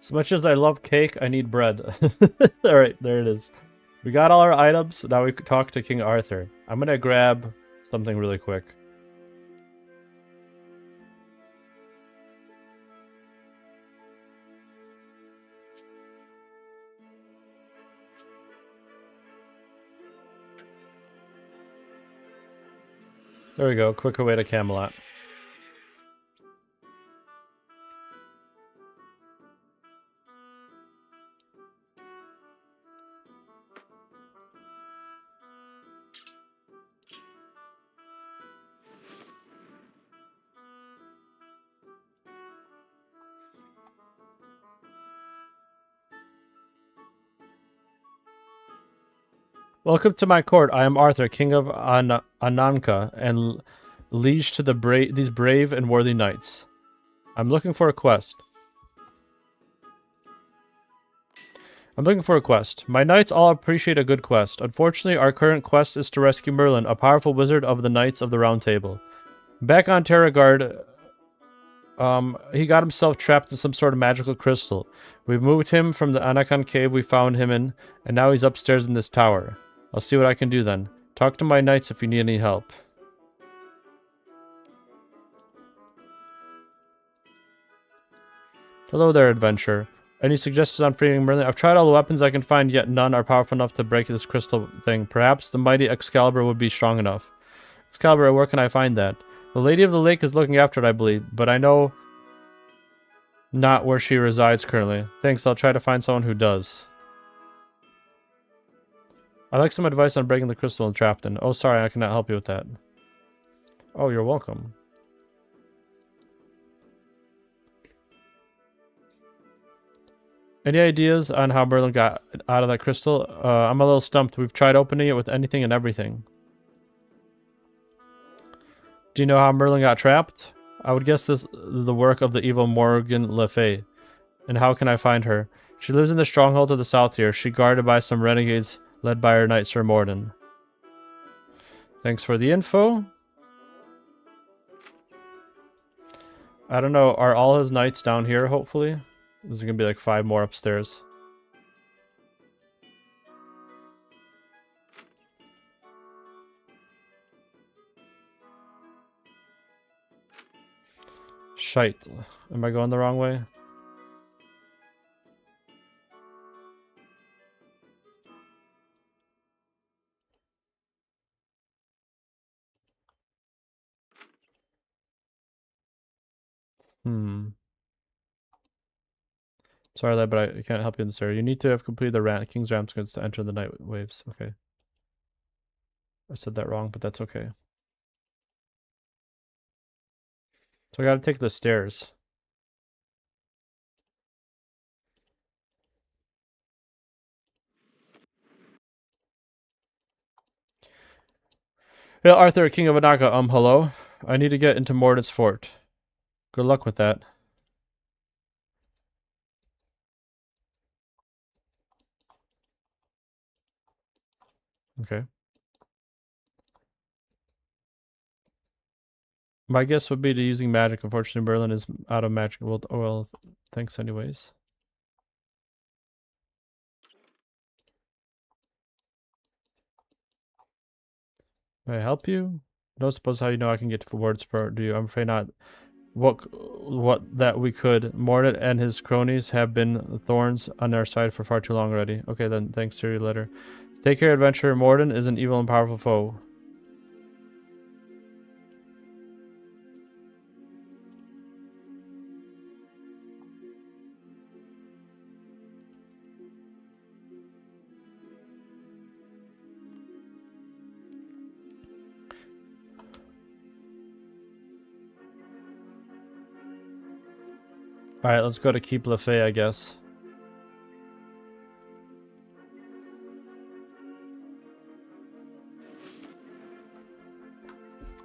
As much as I love cake, I need bread. Alright, there it is. We got all our items. Now we talk to King Arthur. I'm gonna grab something really quick. There we go. Quicker way to Camelot. Welcome to my court. I am Arthur, king of Ananka, and liege to these brave and worthy knights. I'm looking for a quest. My knights all appreciate a good quest. Unfortunately, our current quest is to rescue Merlin, a powerful wizard of the Knights of the Round Table. Back on Terragard, he got himself trapped in some sort of magical crystal. We've moved him from the Anakan cave we found him in, and now he's upstairs in this tower. I'll see what I can do then. Talk to my knights if you need any help. Hello there, adventurer. Any suggestions on freeing Merlin? I've tried all the weapons I can find, yet none are powerful enough to break this crystal thing. Perhaps the mighty Excalibur would be strong enough. Excalibur, where can I find that? The Lady of the Lake is looking after it, I believe, but I know not where she resides currently. Thanks, I'll try to find someone who does. I'd like some advice on breaking the crystal and trapped in. Oh, sorry, I cannot help you with that. Oh, you're welcome. Any ideas on how Merlin got out of that crystal? I'm a little stumped. We've tried opening it with anything and everything. Do you know how Merlin got trapped? I would guess this is the work of the evil Morgan Le Fay. And how can I find her? She lives in the stronghold to the south here. She's guarded by some renegades led by her knight Sir Morden. Thanks for the info. I don't know. Are all his knights down here, hopefully? There's going to be like 5 more upstairs. Shite. Am I going the wrong way? Sorry, lad, but I can't help you in this area. You need to have completed the King's Ram's goods to enter the Night Waves. Okay. I said that wrong, but that's okay. So I gotta take the stairs. Yeah, Arthur, King of Anaka, hello. I need to get into Mordant's fort. Good luck with that. Okay. My guess would be to using magic. Unfortunately, Merlin is out of magic. Well, thanks anyways. May I help you? No, suppose how you know I can get to Ward's fort, do you? I'm afraid not. What that we could. Mordant and his cronies have been thorns on our side for far too long already. Okay then, thanks for your letter. Take care, adventurer. Mordant is an evil and powerful foe. Alright, let's go to Keep Lefay, I guess.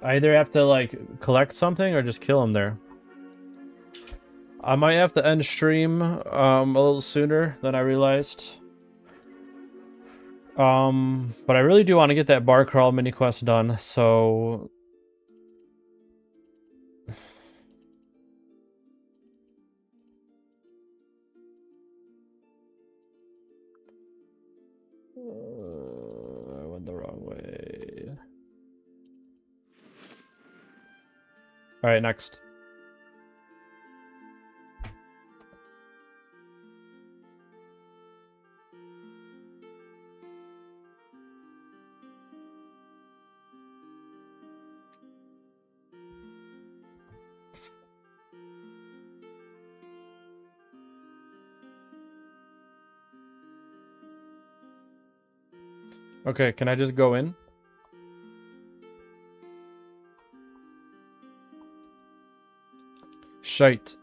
I either have to, like, collect something or just kill him there. I might have to end stream a little sooner than I realized. But I really do want to get that bar crawl mini quest done, so... I went the wrong way. Alright, next. Okay, can I just go in? Shite.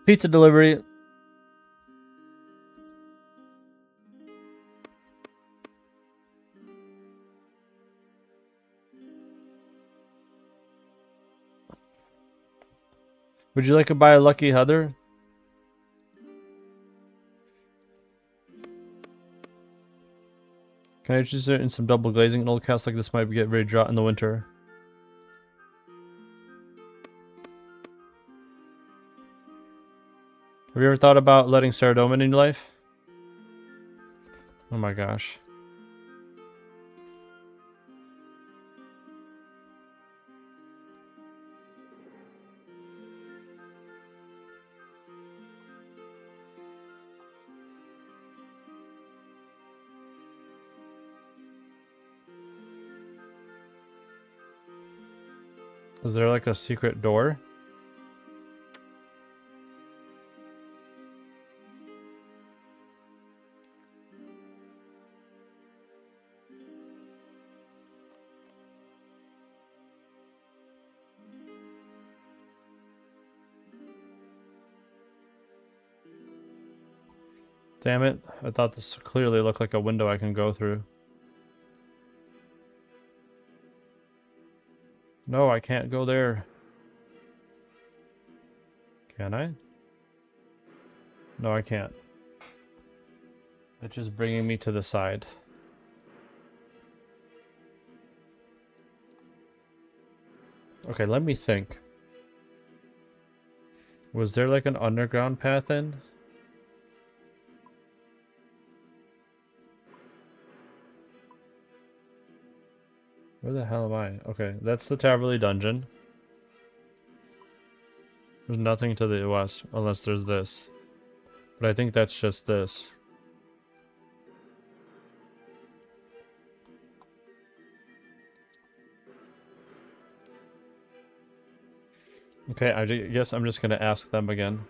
Pizza delivery. Would you like to buy a Lucky Heather? Can I just it in some double glazing? An old cast like this might get very dry in the winter. Have you ever thought about letting Saradomin in your life? Oh my gosh. Is there like a secret door? Damn it. I thought this clearly looked like a window I can go through. No, I can't go there. Can I? No, I can't. It's just bringing me to the side. Okay, let me think. Was there like an underground path in? Where the hell am I? Okay, that's the Taverley dungeon. There's nothing to the west, unless there's this. But I think that's just this. Okay, I guess I'm just gonna ask them again.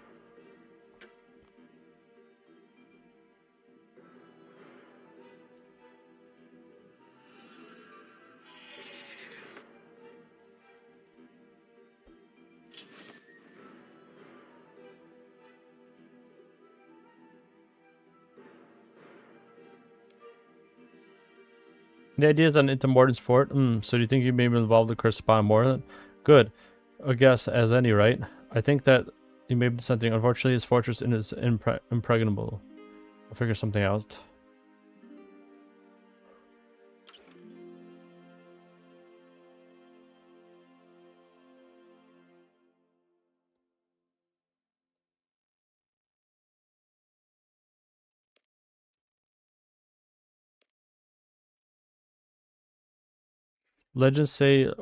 The idea is on into Morden's fort. So do you think you may be involved in curse upon Morden? Good. I guess as any, right? I think that you may be something. Unfortunately, his fortress is impregnable. I'll figure something out. Legends say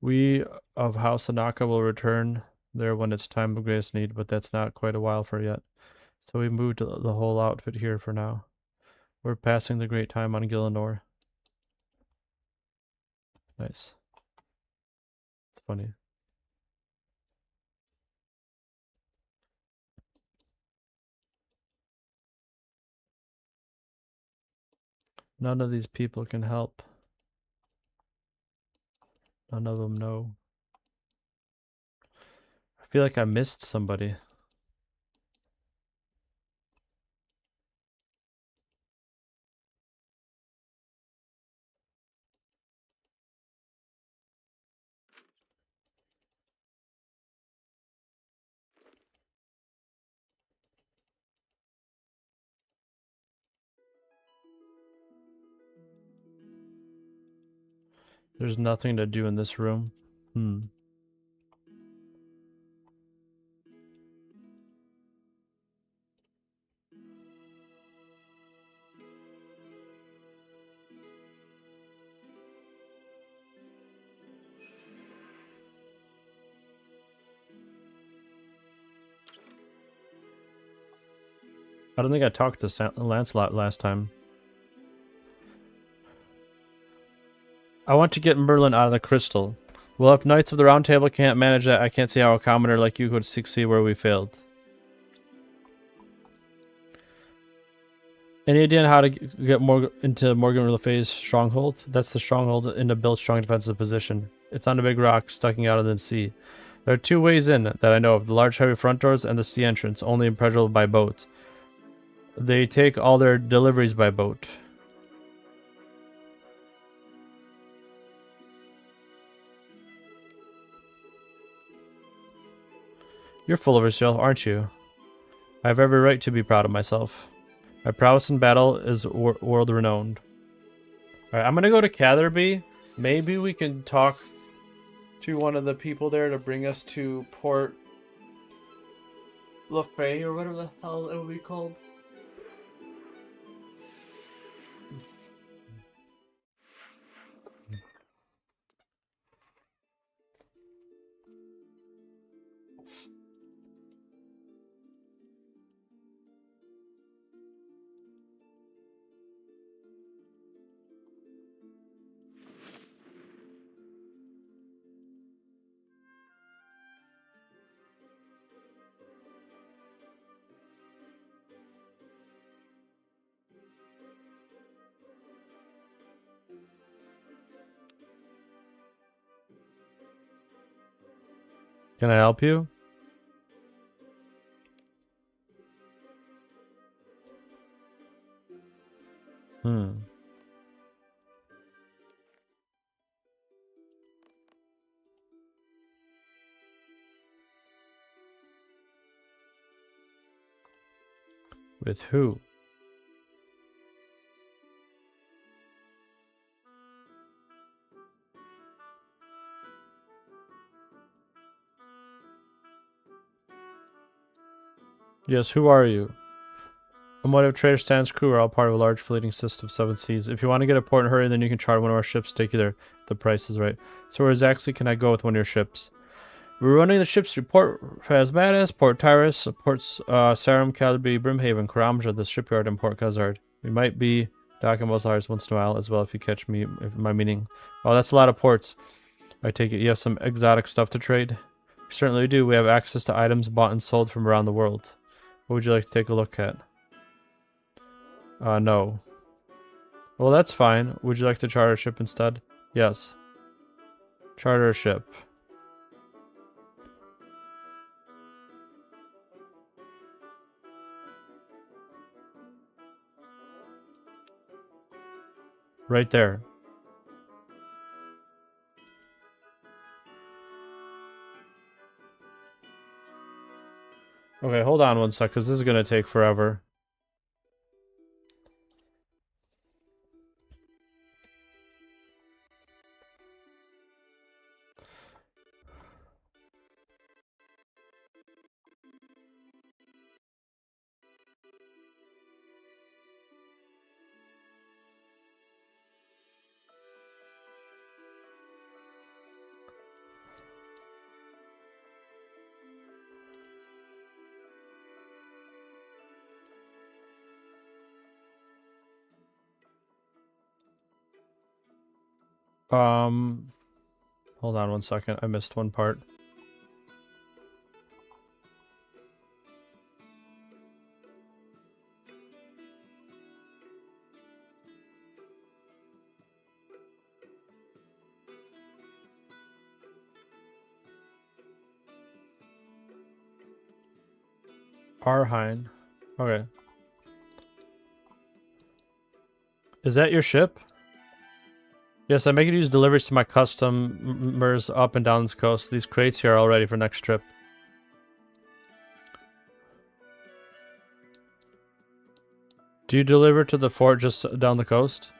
we of House Anaka will return there when it's time of greatest need, but that's not quite a while for yet. So we moved the whole outfit here for now. We're passing the great time on Gillinor. Nice. It's funny. None of these people can help. None of them know. I feel like I missed somebody. There's nothing to do in this room. I don't think I talked to Lancelot last time. I want to get Merlin out of the crystal. Well, if Knights of the Round Table can't manage that, I can't see how a commoner like you could succeed where we failed. Any idea on how to get more into Morgan Le Fay's stronghold? That's the stronghold in a built strong defensive position. It's on a big rock sticking out of the sea. There are two ways in that I know of, the large heavy front doors and the sea entrance, only impregnable by boat. They take all their deliveries by boat. You're full of yourself, aren't you? I have every right to be proud of myself. My prowess in battle is world renowned. Alright, I'm gonna go to Catherby. Maybe we can talk to one of the people there to bring us to Port Le Fay or whatever the hell it would be called. Can I help you? With who? Yes, who are you? And what if Trader Stan's crew are all part of a large fleeting system of 7 seas? If you want to get a port in a hurry, then you can charter one of our ships to take you there. The price is right. So where exactly can I go with one of your ships? We're running the ships through Port Phasmatis, Port Tyrus, Ports Sarum, Calby, Brimhaven, Karamja, the shipyard, and Port Khazard. We might be docking Musliars once in a while as well if you catch me, my meaning. Oh, that's a lot of ports. I take it you have some exotic stuff to trade? We certainly do. We have access to items bought and sold from around the world. What would you like to take a look at? No. Well, that's fine. Would you like to charter a ship instead? Yes. Charter a ship. Right there. Okay, hold on one sec, because this is going to take forever. Hold on one second. I missed one part. Arhine. Okay. Is that your ship? Yes, I make it use deliveries to my customers up and down this coast. These crates here are all ready for next trip. Do you deliver to the fort just down the coast?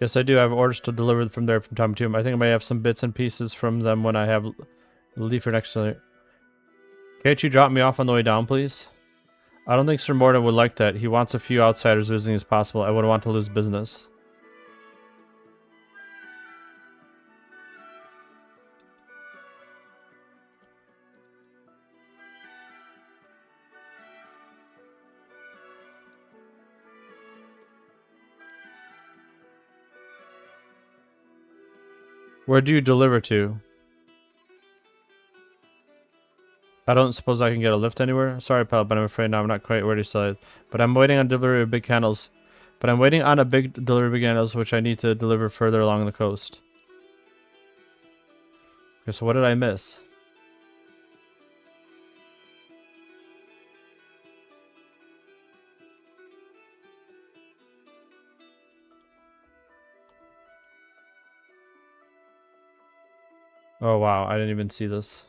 Yes, I do. I have orders to deliver from there from time to time. I think I may have some bits and pieces from them when I have leave for next year. Can't you drop me off on the way down, please? I don't think Sir Morden would like that. He wants a few outsiders visiting as possible. I wouldn't want to lose business. Where do you deliver to? I don't suppose I can get a lift anywhere? Sorry, pal, but I'm afraid now I'm not quite ready to sell it. But I'm waiting on delivery of big candles. But I'm waiting on a big delivery of big candles, which I need to deliver further along the coast. Okay, so what did I miss? Oh wow, I didn't even see this.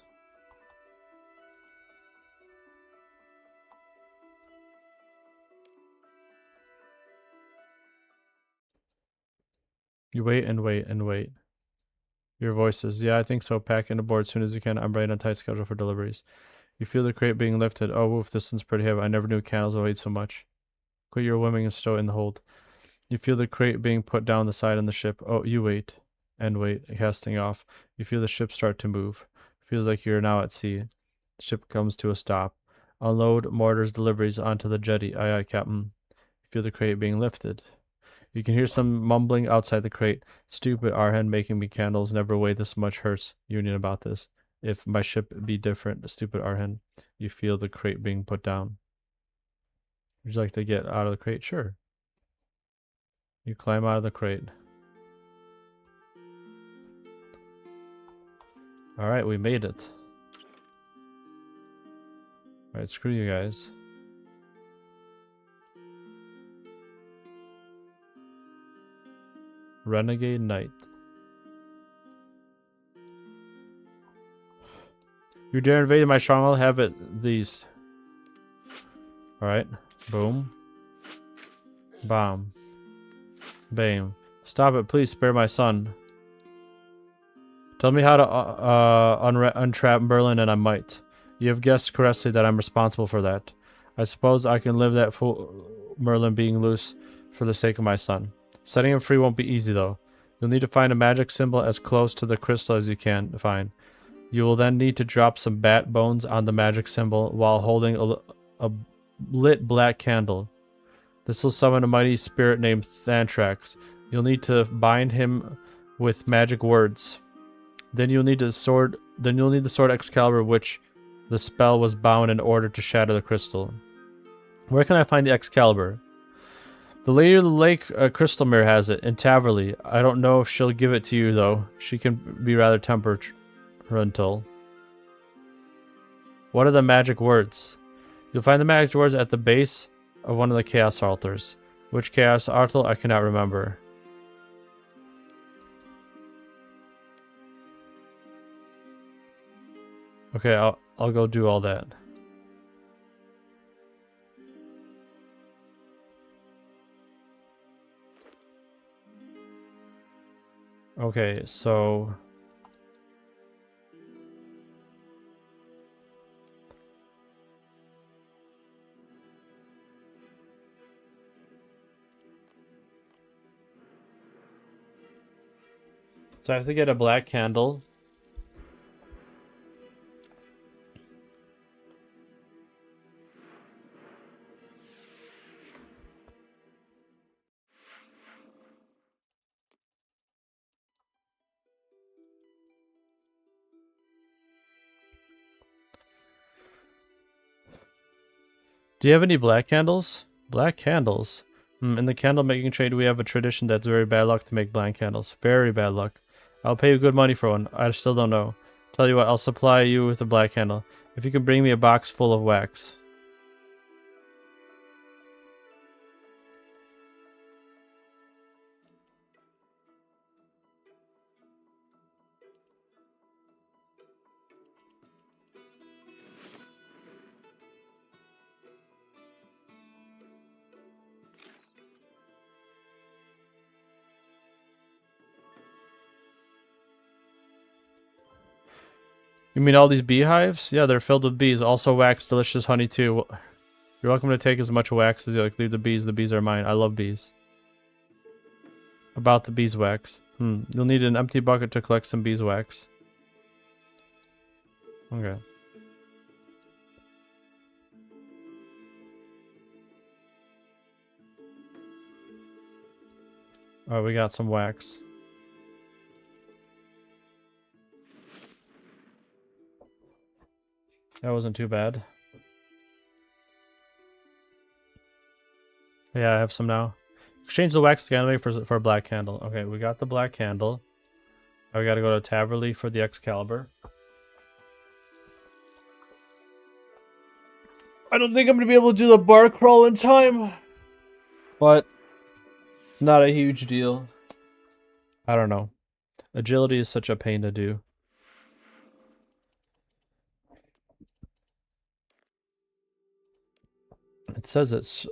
You wait and wait and wait. Your voices. Yeah, I think so. Pack in the board as soon as you can. I'm right on a tight schedule for deliveries. You feel the crate being lifted. Oh, woof, this one's pretty heavy. I never knew candles weighed so much. Quit your whimming and stow it in the hold. You feel the crate being put down the side on the ship. Oh, you wait. And wait. Casting off. You feel the ship start to move. Feels like you're now at sea. The ship comes to a stop. Unload mortars deliveries onto the jetty. Aye, aye, Captain. You feel the crate being lifted. You can hear some mumbling outside the crate. Stupid Arhen making me candles never weighed this much. Hurts union about this. If my ship be different, stupid Arhen. You feel the crate being put down. Would you like to get out of the crate? Sure. You climb out of the crate. Alright, we made it. Alright, screw you guys. Renegade Knight. You dare invade my stronghold? Have it. These. Alright. Boom. Bomb. Bam. Stop it, please. Spare my son. Tell me how to untrap Merlin and I might. You have guessed correctly that I'm responsible for that. I suppose I can live that Merlin being loose for the sake of my son. Setting him free won't be easy though. You'll need to find a magic symbol as close to the crystal as you can find. You will then need to drop some bat bones on the magic symbol while holding a lit black candle. This will summon a mighty spirit named Thantrax. You'll need to bind him with magic words. Then you'll need the sword Excalibur, which the spell was bound in order to shatter the crystal. Where can I find the Excalibur? The Lady of the Lake, Crystalmere, has it in Taverley. I don't know if she'll give it to you though. She can be rather temperamental. What are the magic words? You'll find the magic words at the base of one of the Chaos Altars. Which Chaos Altar I cannot remember. Okay, I'll go do all that. Okay, so I have to get a black candle. Do you have any black candles? Black candles? In the candle making trade, we have a tradition that's very bad luck to make black candles. Very bad luck. I'll pay you good money for one. I still don't know. Tell you what, I'll supply you with a black candle. If you can bring me a box full of wax. You mean all these beehives? Yeah, they're filled with bees. Also wax, delicious honey too. You're welcome to take as much wax as you like. Leave the bees. The bees are mine. I love bees. About the beeswax. You'll need an empty bucket to collect some beeswax. Okay. Alright, we got some wax. That wasn't too bad. Yeah, I have some now. Exchange the wax scanner for a black candle. Okay, we got the black candle. Now we gotta go to Taverley for the Excalibur. I don't think I'm gonna be able to do the bar crawl in time. But it's not a huge deal. I don't know. Agility is such a pain to do. It says it's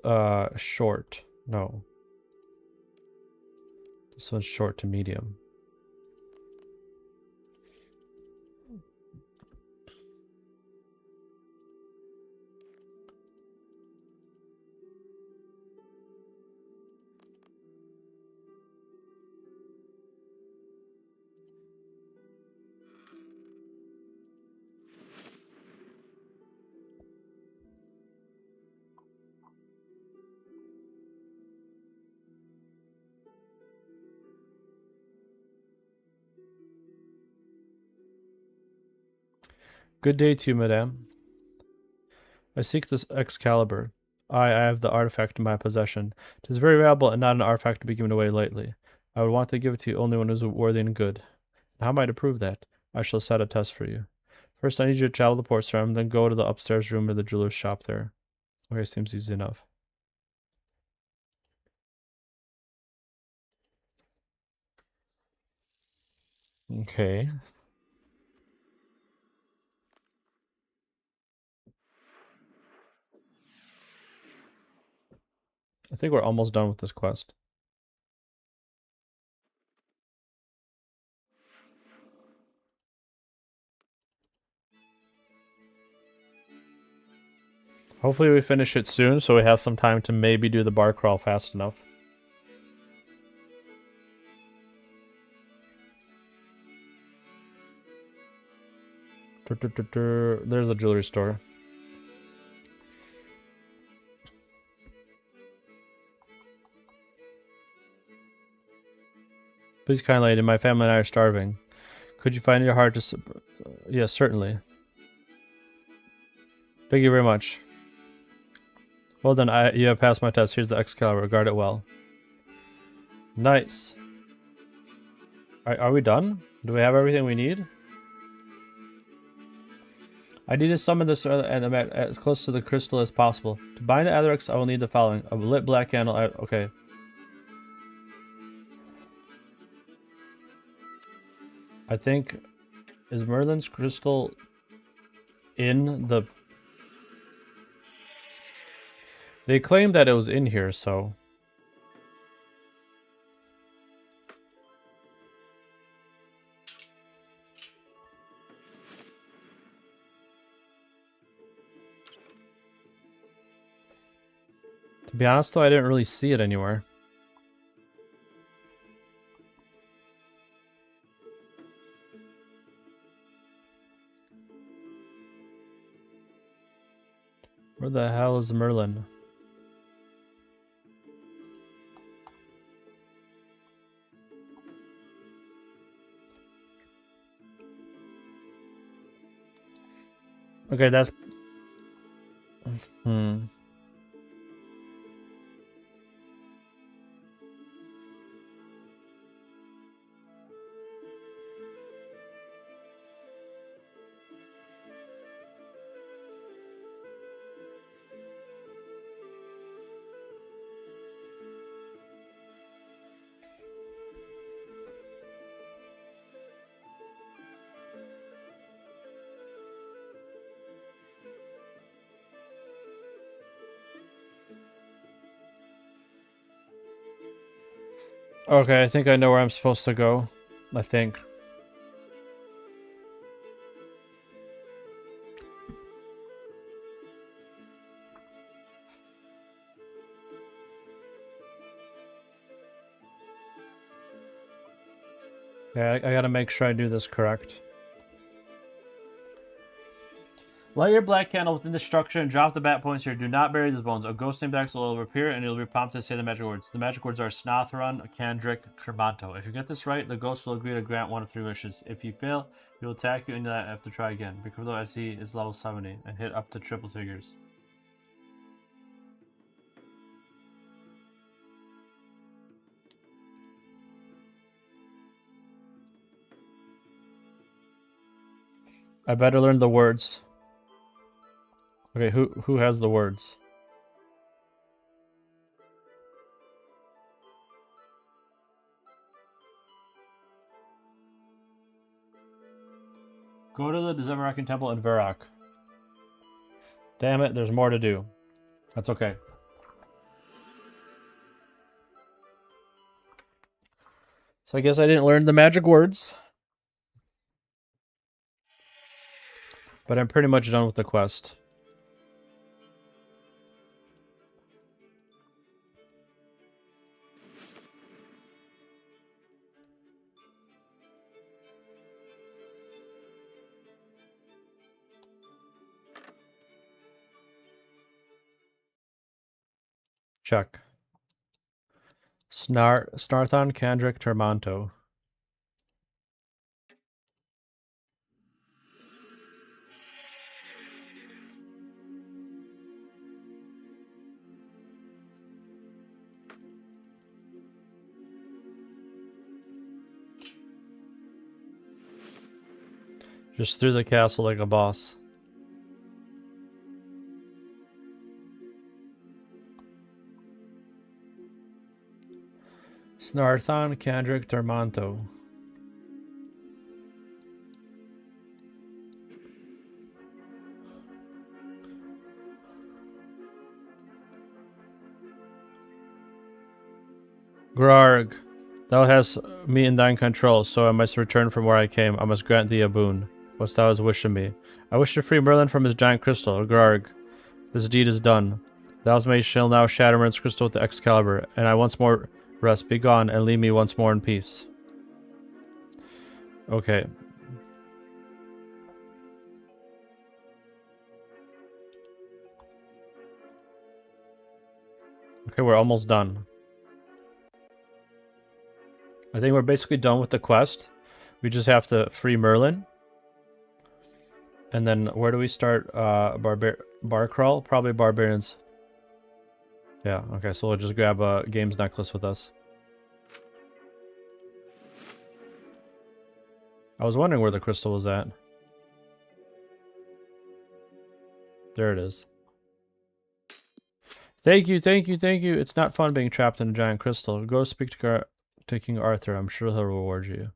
short. No. This one's short to medium. Good day to you, madame. I seek this Excalibur. I have the artifact in my possession. It is very valuable and not an artifact to be given away lightly. I would want to give it to you only when it is worthy and good. And how am I to prove that? I shall set a test for you. First, I need you to travel to Portsmouth, then go to the upstairs room of the jeweler's shop there. Okay, seems easy enough. Okay. I think we're almost done with this quest. Hopefully we finish it soon so we have some time to maybe do the bar crawl fast enough. There's a jewelry store. Please, kind lady, my family and I are starving. Could you find it hard to... Yes, certainly. Thank you very much. Well then, you have passed my test. Here's the Excalibur. Guard it well. Nice. Are we done? Do we have everything we need? I need to summon this and as close to the crystal as possible. To bind the Aetherix, I will need the following. A lit black candle. Okay. I think... Is Merlin's crystal in the... They claimed that it was in here, so... To be honest though, I didn't really see it anywhere. Where the hell is Merlin? Okay, that's... Okay, I think I know where I'm supposed to go. I think. Yeah, I gotta make sure I do this correct. Light your black candle within the structure and drop the bat points here. Do not bury these bones. A ghost named Axel will appear and you'll be prompted to say the magic words. The magic words are Snothrun, Kandric, Kermanto. If you get this right, the ghost will agree to grant one of 3 wishes. If you fail, he will attack you and you'll have to try again. Be careful as he is level 70 and hit up to triple figures. I better learn the words. Okay, who has the words? Go to the Zemarakian Temple in Varrock. Damn it, there's more to do. That's okay. So I guess I didn't learn the magic words. But I'm pretty much done with the quest. Check. Snarthon, Kandric, Termanto. Just through the castle like a boss. Snarthon, Kandric, Termanto. Grarg, thou hast me in thine control, so I must return from where I came. I must grant thee a boon. What's thou hast wished of me? I wish to free Merlin from his giant crystal. Grarg, This deed is done. The Alchemist shall now shatter Merlin's crystal with the Excalibur, and I once more rest. Be gone, and leave me once more in peace. Okay. Okay, we're almost done. I think we're basically done with the quest. We just have to free Merlin. And then where do we start? Bar crawl? Probably barbarians. Yeah, okay, so we'll just grab a games necklace with us. I was wondering where the crystal was at. There it is. Thank you, thank you, thank you. It's not fun being trapped in a giant crystal. Go speak to King Arthur. I'm sure he'll reward you.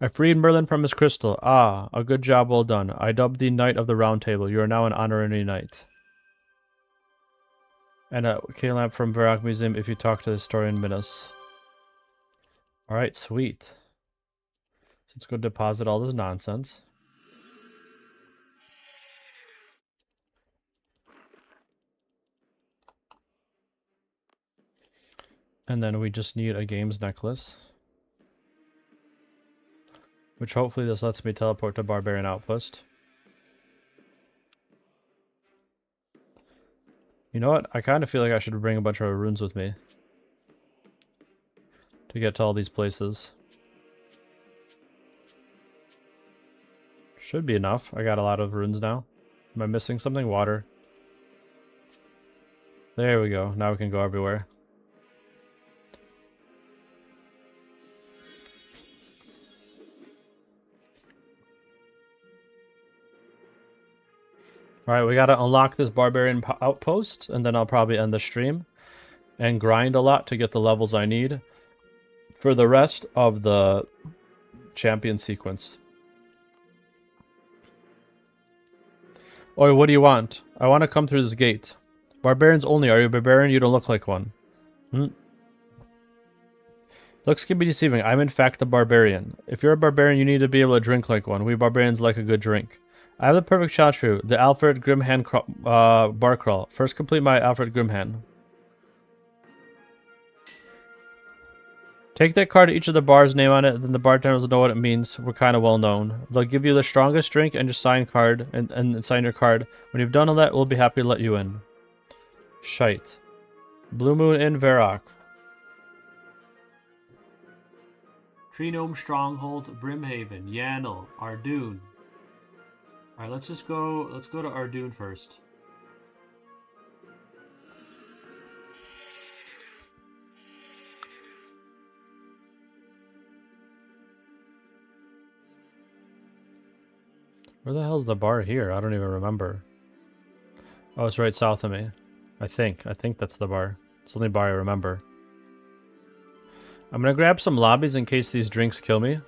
I freed Merlin from his crystal. Ah, a good job well done. I dubbed thee Knight of the Round Table. You are now an honorary knight. And a K-lamp from Varrock Museum if you talk to the historian Minos. Alright, sweet. So let's go deposit all this nonsense. And then we just need a games necklace. Which hopefully this lets me teleport to Barbarian Outpost. You know what? I kind of feel like I should bring a bunch of runes with me. To get to all these places. Should be enough. I got a lot of runes now. Am I missing something? Water. There we go. Now we can go everywhere. Alright, we gotta unlock this Barbarian Outpost, and then I'll probably end the stream. And grind a lot to get the levels I need for the rest of the champion sequence. Oi, what do you want? I want to come through this gate. Barbarians only. Are you a barbarian? You don't look like one. Looks can be deceiving. I'm in fact a barbarian. If you're a barbarian, you need to be able to drink like one. We barbarians like a good drink. I have the perfect shot for you. The Alfred Grimhand bar crawl. First complete my Alfred Grimhand. Take that card to each of the bars, name on it, then the bartenders will know what it means. We're kind of well known. They'll give you the strongest drink and just sign card and sign your card. When you've done all that, we'll be happy to let you in. Shite. Blue Moon Inn, Varrock. Tree Gnome Stronghold, Brimhaven, Yannel, Ardoon. Alright, let's go to Ardoon first. Where the hell's the bar here? I don't even remember. Oh, it's right south of me. I think that's the bar. It's the only bar I remember. I'm gonna grab some lobbies in case these drinks kill me.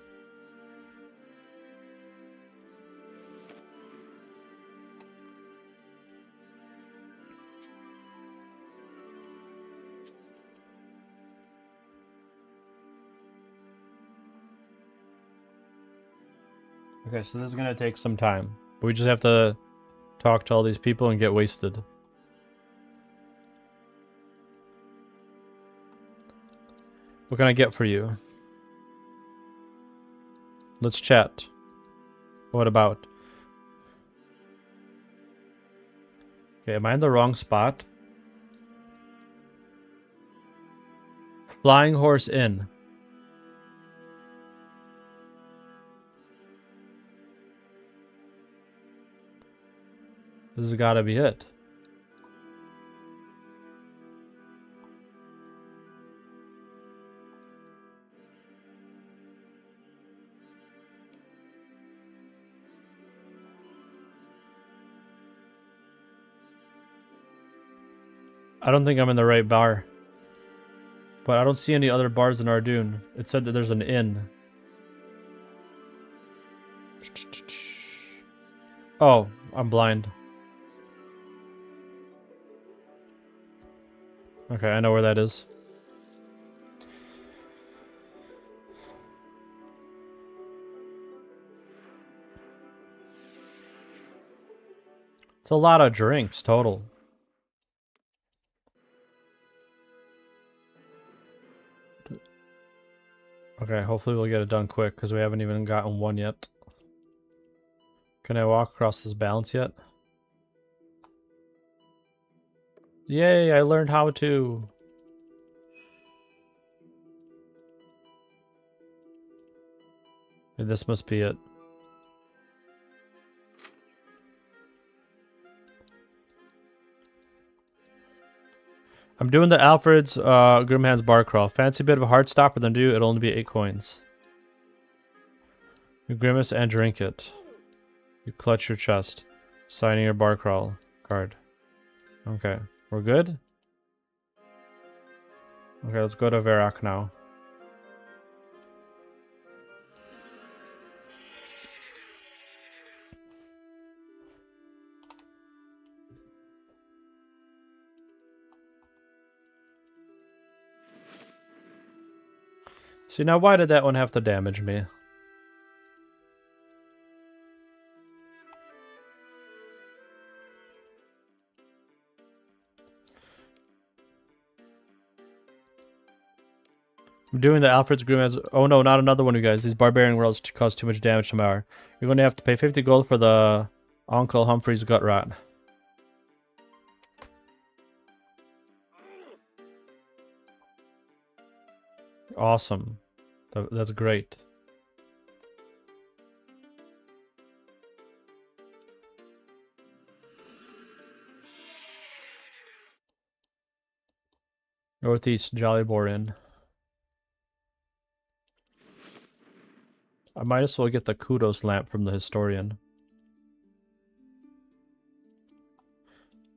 Okay, so this is gonna take some time. We just have to talk to all these people and get wasted. What can I get for you? Let's chat. What about? Okay, am I in the wrong spot? Flying Horse Inn. This has got to be it. I don't think I'm in the right bar. But I don't see any other bars in Ardoon. It said that there's an inn. Oh, I'm blind. Okay, I know where that is. It's a lot of drinks total. Okay, hopefully we'll get it done quick because we haven't even gotten one yet. Can I walk across this balance yet? Yay, I learned how to. This must be it. I'm doing the Alfred's Grimhand's bar crawl. Fancy bit of a heart stopper, then do it'll only be 8 coins. You grimace and drink it. You clutch your chest. Signing your bar crawl card. Okay, we're good? Okay, let's go to Varrock now. See, now why did that one have to damage me? I'm doing the Alfred's Grimace. Oh no, not another one, you guys. These barbarian worlds cause too much damage to my hour. You're going to have to pay 50 gold for the Uncle Humphrey's gut rot. Awesome. That's great. Northeast Jolly Boar Inn. I might as well get the kudos lamp from the historian.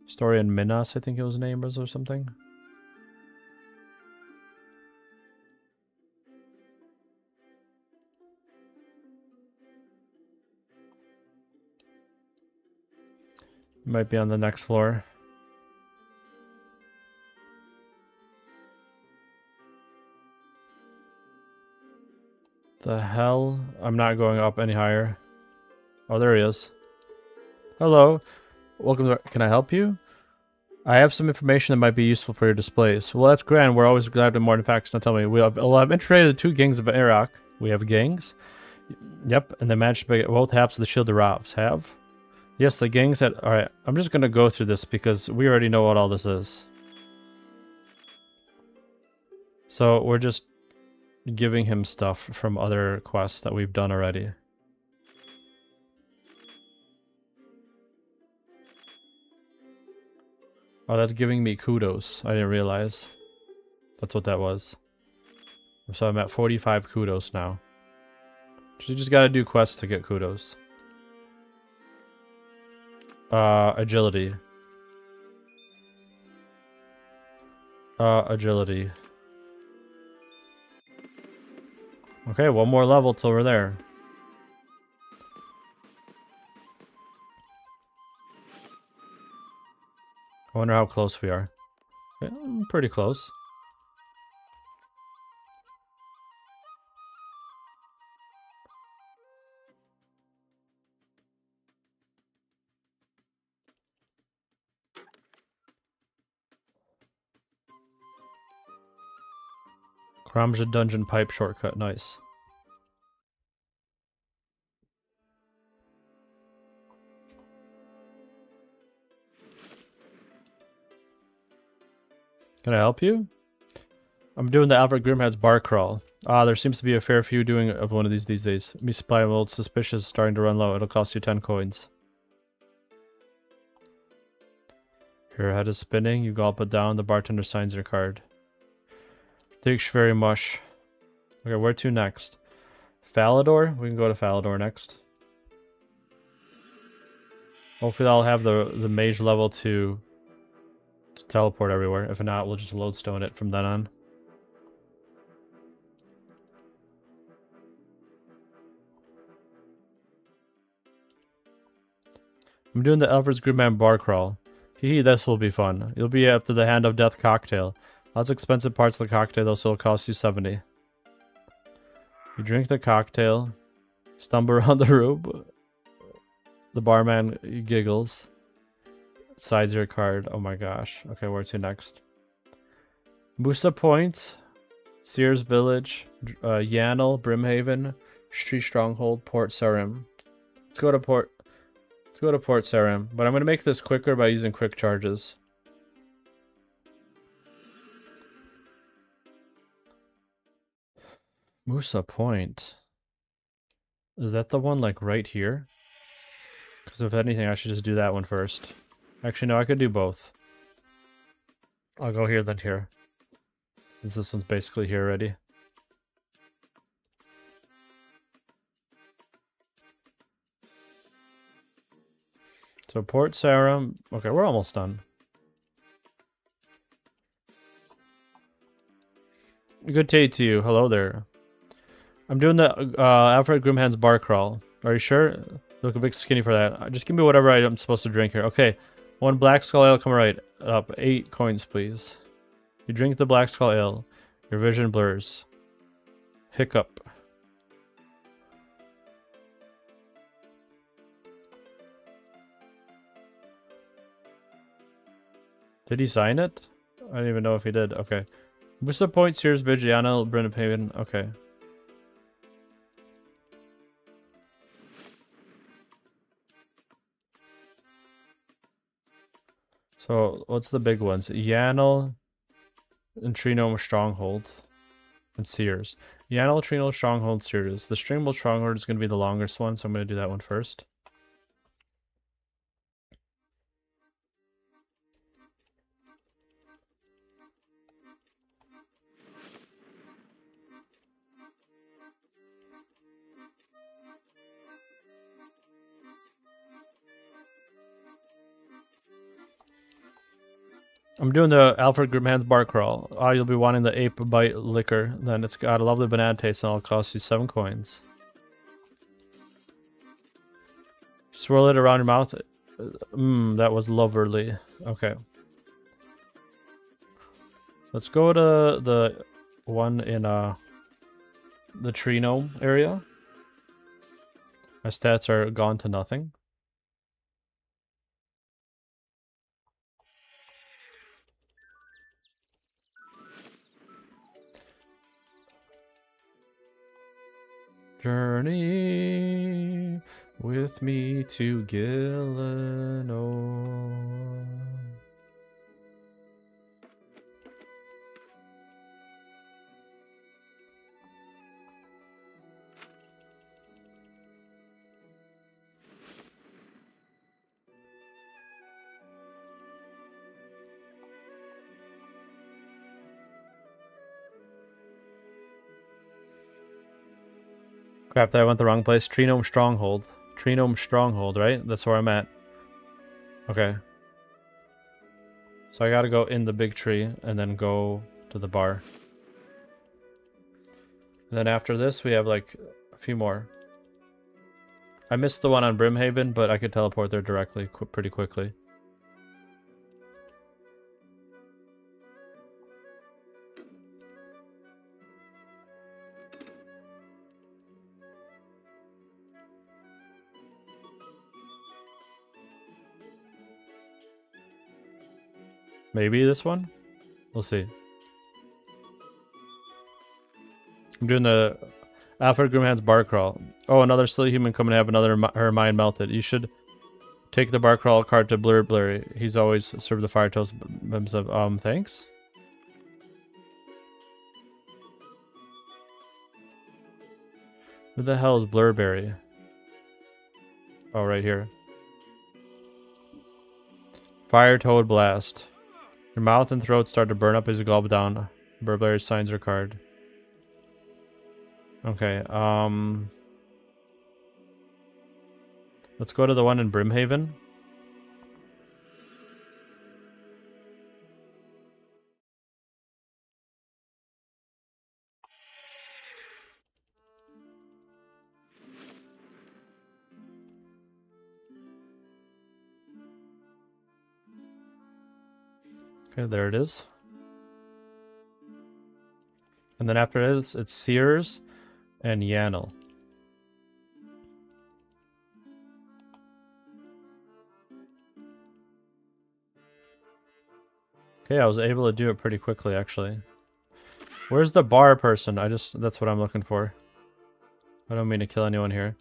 Historian Minas, I think his name was, or something. Might be on the next floor. The hell? I'm not going up any higher. Oh, there he is. Hello. Welcome to... Can I help you? I have some information that might be useful for your displays. Well, that's grand. We're always glad to more facts. Now tell me. Well, I've integrated 2 gangs of Iraq. We have gangs? Yep, and they managed to get both halves of the Shield of Ravs. Have? Yes, the gangs had... Alright, I'm just going to go through this because we already know what all this is. So, we're just giving him stuff from other quests that we've done already. Oh, that's giving me kudos. I didn't realize. That's what that was. So I'm at 45 kudos now. You just gotta do quests to get kudos. Agility. Agility. Okay, one more level till we're there. I wonder how close we are. Pretty close. Kramja dungeon pipe shortcut, nice. Can I help you? I'm doing the Alfred Grimhead's bar crawl. Ah, there seems to be a fair few doing of one of these days. Me supply of old suspicious starting to run low. It'll cost you 10 coins. Your head is spinning. You gulp it down. The bartender signs your card. Thanks very much. Okay, where to next? Falador? We can go to Falador next. Hopefully I'll have the mage level to teleport everywhere. If not, we'll just lodestone it from then on. I'm doing the Alfred's Gridman bar crawl. Hee, this will be fun. You'll be after the Hand of Death cocktail. Lots of expensive parts of the cocktail, though, so it'll cost you 70. You drink the cocktail, stumble around the room. The barman giggles. Size your card. Oh my gosh. Okay, where to next? Musa Point, Sears Village, Yannel, Brimhaven, Street Stronghold, Port Sarim. Let's go to Port Sarim. But I'm gonna make this quicker by using quick charges. Musa Point. Is that the one like right here? Because if anything, I should just do that one first. Actually, no, I could do both. I'll go here, then here. Since this one's basically here already. So Port Sarim. Okay, we're almost done. Good day to you. Hello there. I'm doing the Alfred Grimhand's bar crawl. Are you sure? You look a bit skinny for that. Just give me whatever I'm supposed to drink here. Okay. 1 Black Skull Ale, come right up. 8 coins, please. You drink the Black Skull Ale. Your vision blurs. Hiccup. Did he sign it? I don't even know if he did. Okay. Musa Point, Sears Bridge, Yannel, Brimhaven. Okay. So, what's the big ones? Yannel and Trino Stronghold and Sears. Yannel, Trino, Stronghold, Sears. The Stringbolt Stronghold is going to be the longest one, so I'm going to do that one first. I'm doing the Alfred Grimhand's bar crawl. Oh, you'll be wanting the ape bite liquor. Then it's got a lovely banana taste and it'll cost you 7 coins. Swirl it around your mouth. That was lovely. Okay. Let's go to the one in the Trino area. My stats are gone to nothing. Journey with me to Gillinor. Crap, I went the wrong place. Trinome Stronghold. Trinome Stronghold, right? That's where I'm at. Okay. So I gotta go in the big tree and then go to the bar. And then after this, we have like a few more. I missed the one on Brimhaven, but I could teleport there directly pretty quickly. Maybe this one? We'll see. I'm doing the Alfred Grimhand's bar crawl. Oh, another silly human coming to have her mind melted. You should take the bar crawl card to Blurry. He's always served the fire toast himself. Thanks? Who the hell is Blurberry? Oh, right here. Fire Toad Blast. Your mouth and throat start to burn up as you gulp down. Burberry signs her card. Okay, let's go to the one in Brimhaven. Okay, there it is. And then after this, it's Sears and Yannel. Okay, I was able to do it pretty quickly, actually. Where's the bar person? That's what I'm looking for. I don't mean to kill anyone here.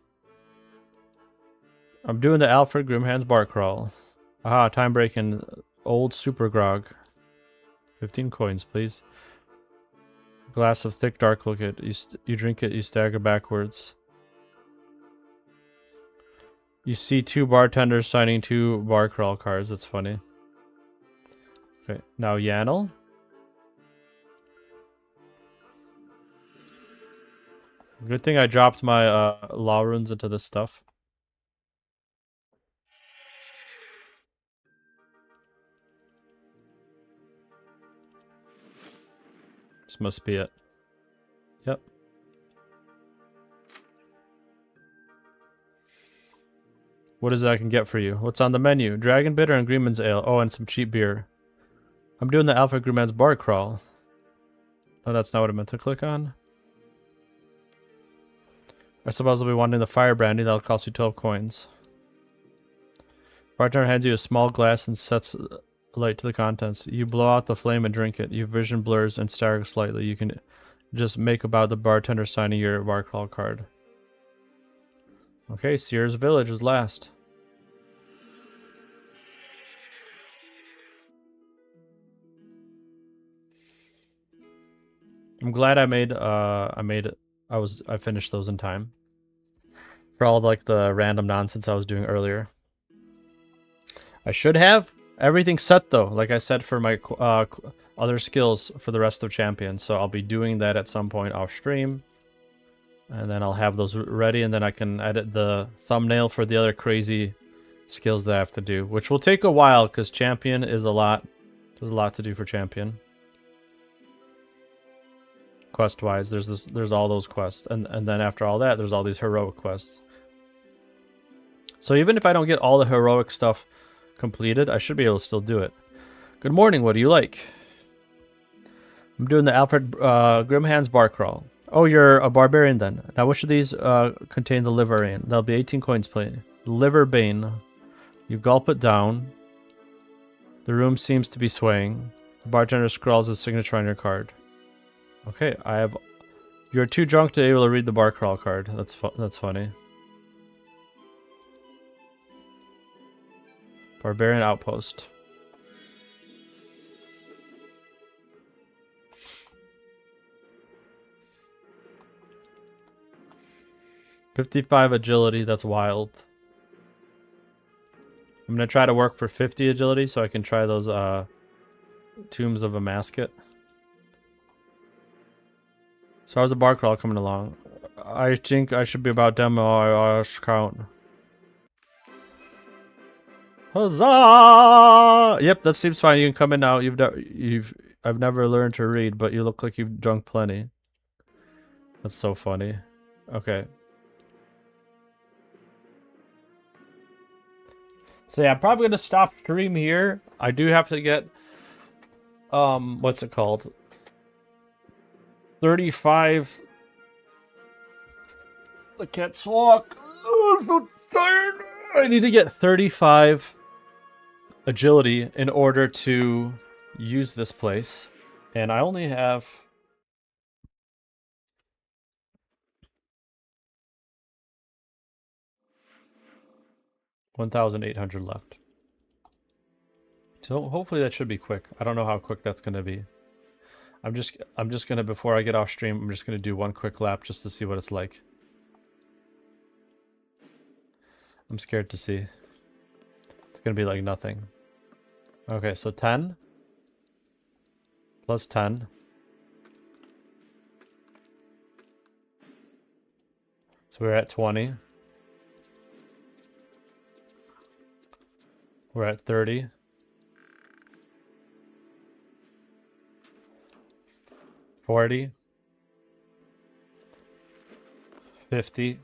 I'm doing the Alfred Grimhand's bar crawl. Aha, time breaking. Old super grog. 15 coins, please. Glass of thick dark liquid. You drink it, you stagger backwards. You see 2 bartenders signing 2 bar crawl cards. That's funny. Okay, now Yannel. Good thing I dropped my law runes into this stuff. This must be it. Yep. What is it I can get for you? What's on the menu? Dragon Bitter and Greenman's Ale. Oh, and some cheap beer. I'm doing the Alpha Greenman's bar crawl. No, that's not what I meant to click on. I suppose I'll be wanting the fire brandy. That'll cost you 12 coins. Bartender hands you a small glass and sets light to the contents. You blow out the flame and drink it. Your vision blurs and stagger slightly. You can just make about the bartender signing your bar crawl card. Okay, Sears Village is last. I'm glad I finished those in time. For all like the random nonsense I was doing earlier. I should have everything set though, like I said, for my other skills for the rest of Champion. So I'll be doing that at some point off stream. And then I'll have those ready, and then I can edit the thumbnail for the other crazy skills that I have to do, which will take a while because Champion is a lot. There's a lot to do for Champion. Quest-wise, there's all those quests, and then after all that, there's all these heroic quests. So even if I don't get all the heroic stuff completed, I should be able to still do it. Good morning. What do you like? I'm doing the Alfred Grimhand's bar crawl. Oh, you're a barbarian then. Now, which of these contain the liver bane? That'll be 18 coins, please. Liver bane. You gulp it down. The room seems to be swaying. The bartender scrawls his signature on your card. Okay, I have. You're too drunk to be able to read the bar crawl card. That's funny. Barbarian outpost. $55 agility. That's wild. I'm gonna try to work for 50 agility so I can try those Tombs of a Masket. So how's the bar crawl coming along? I think I should be about demo. I count. Huzzah! Yep, that seems fine. You can come in now. I've never learned to read, but you look like you've drunk plenty. That's so funny. Okay. So yeah, I'm probably gonna stop stream here. I do have to get what's it called? 35. I can't talk. Oh, I'm so tired. I need to get 35 agility in order to use this place. And I only have 1,800 left. So hopefully that should be quick. I don't know how quick that's gonna be. I'm just gonna, before I get off stream, I'm just gonna do one quick lap just to see what it's like. I'm scared to see. It's gonna be like nothing. Okay, so 10 plus 10. So we're at 20. We're at 30. 40. 50.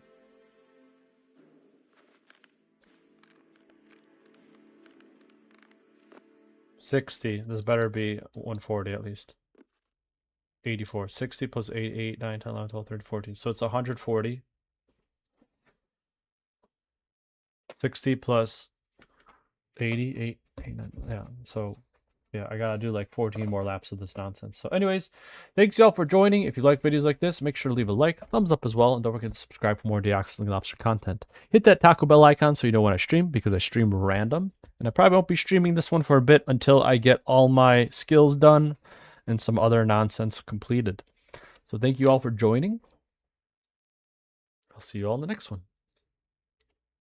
60. This better be 140 at least. 84. 60 plus 8, 8, 9, 10, 11, 12, 13, 14. So it's 140. 60 plus 88, 89, yeah. So Yeah, I gotta do like 14 more laps of this nonsense. So anyways, thanks y'all for joining. If you like videos like this, make sure to leave a like, thumbs up as well, and don't forget to subscribe for more Deoxys Link Lobster content. Hit that Taco Bell icon so you know when I stream, because I stream random. And I probably won't be streaming this one for a bit until I get all my skills done and some other nonsense completed. So thank you all for joining. I'll see you all in the next one.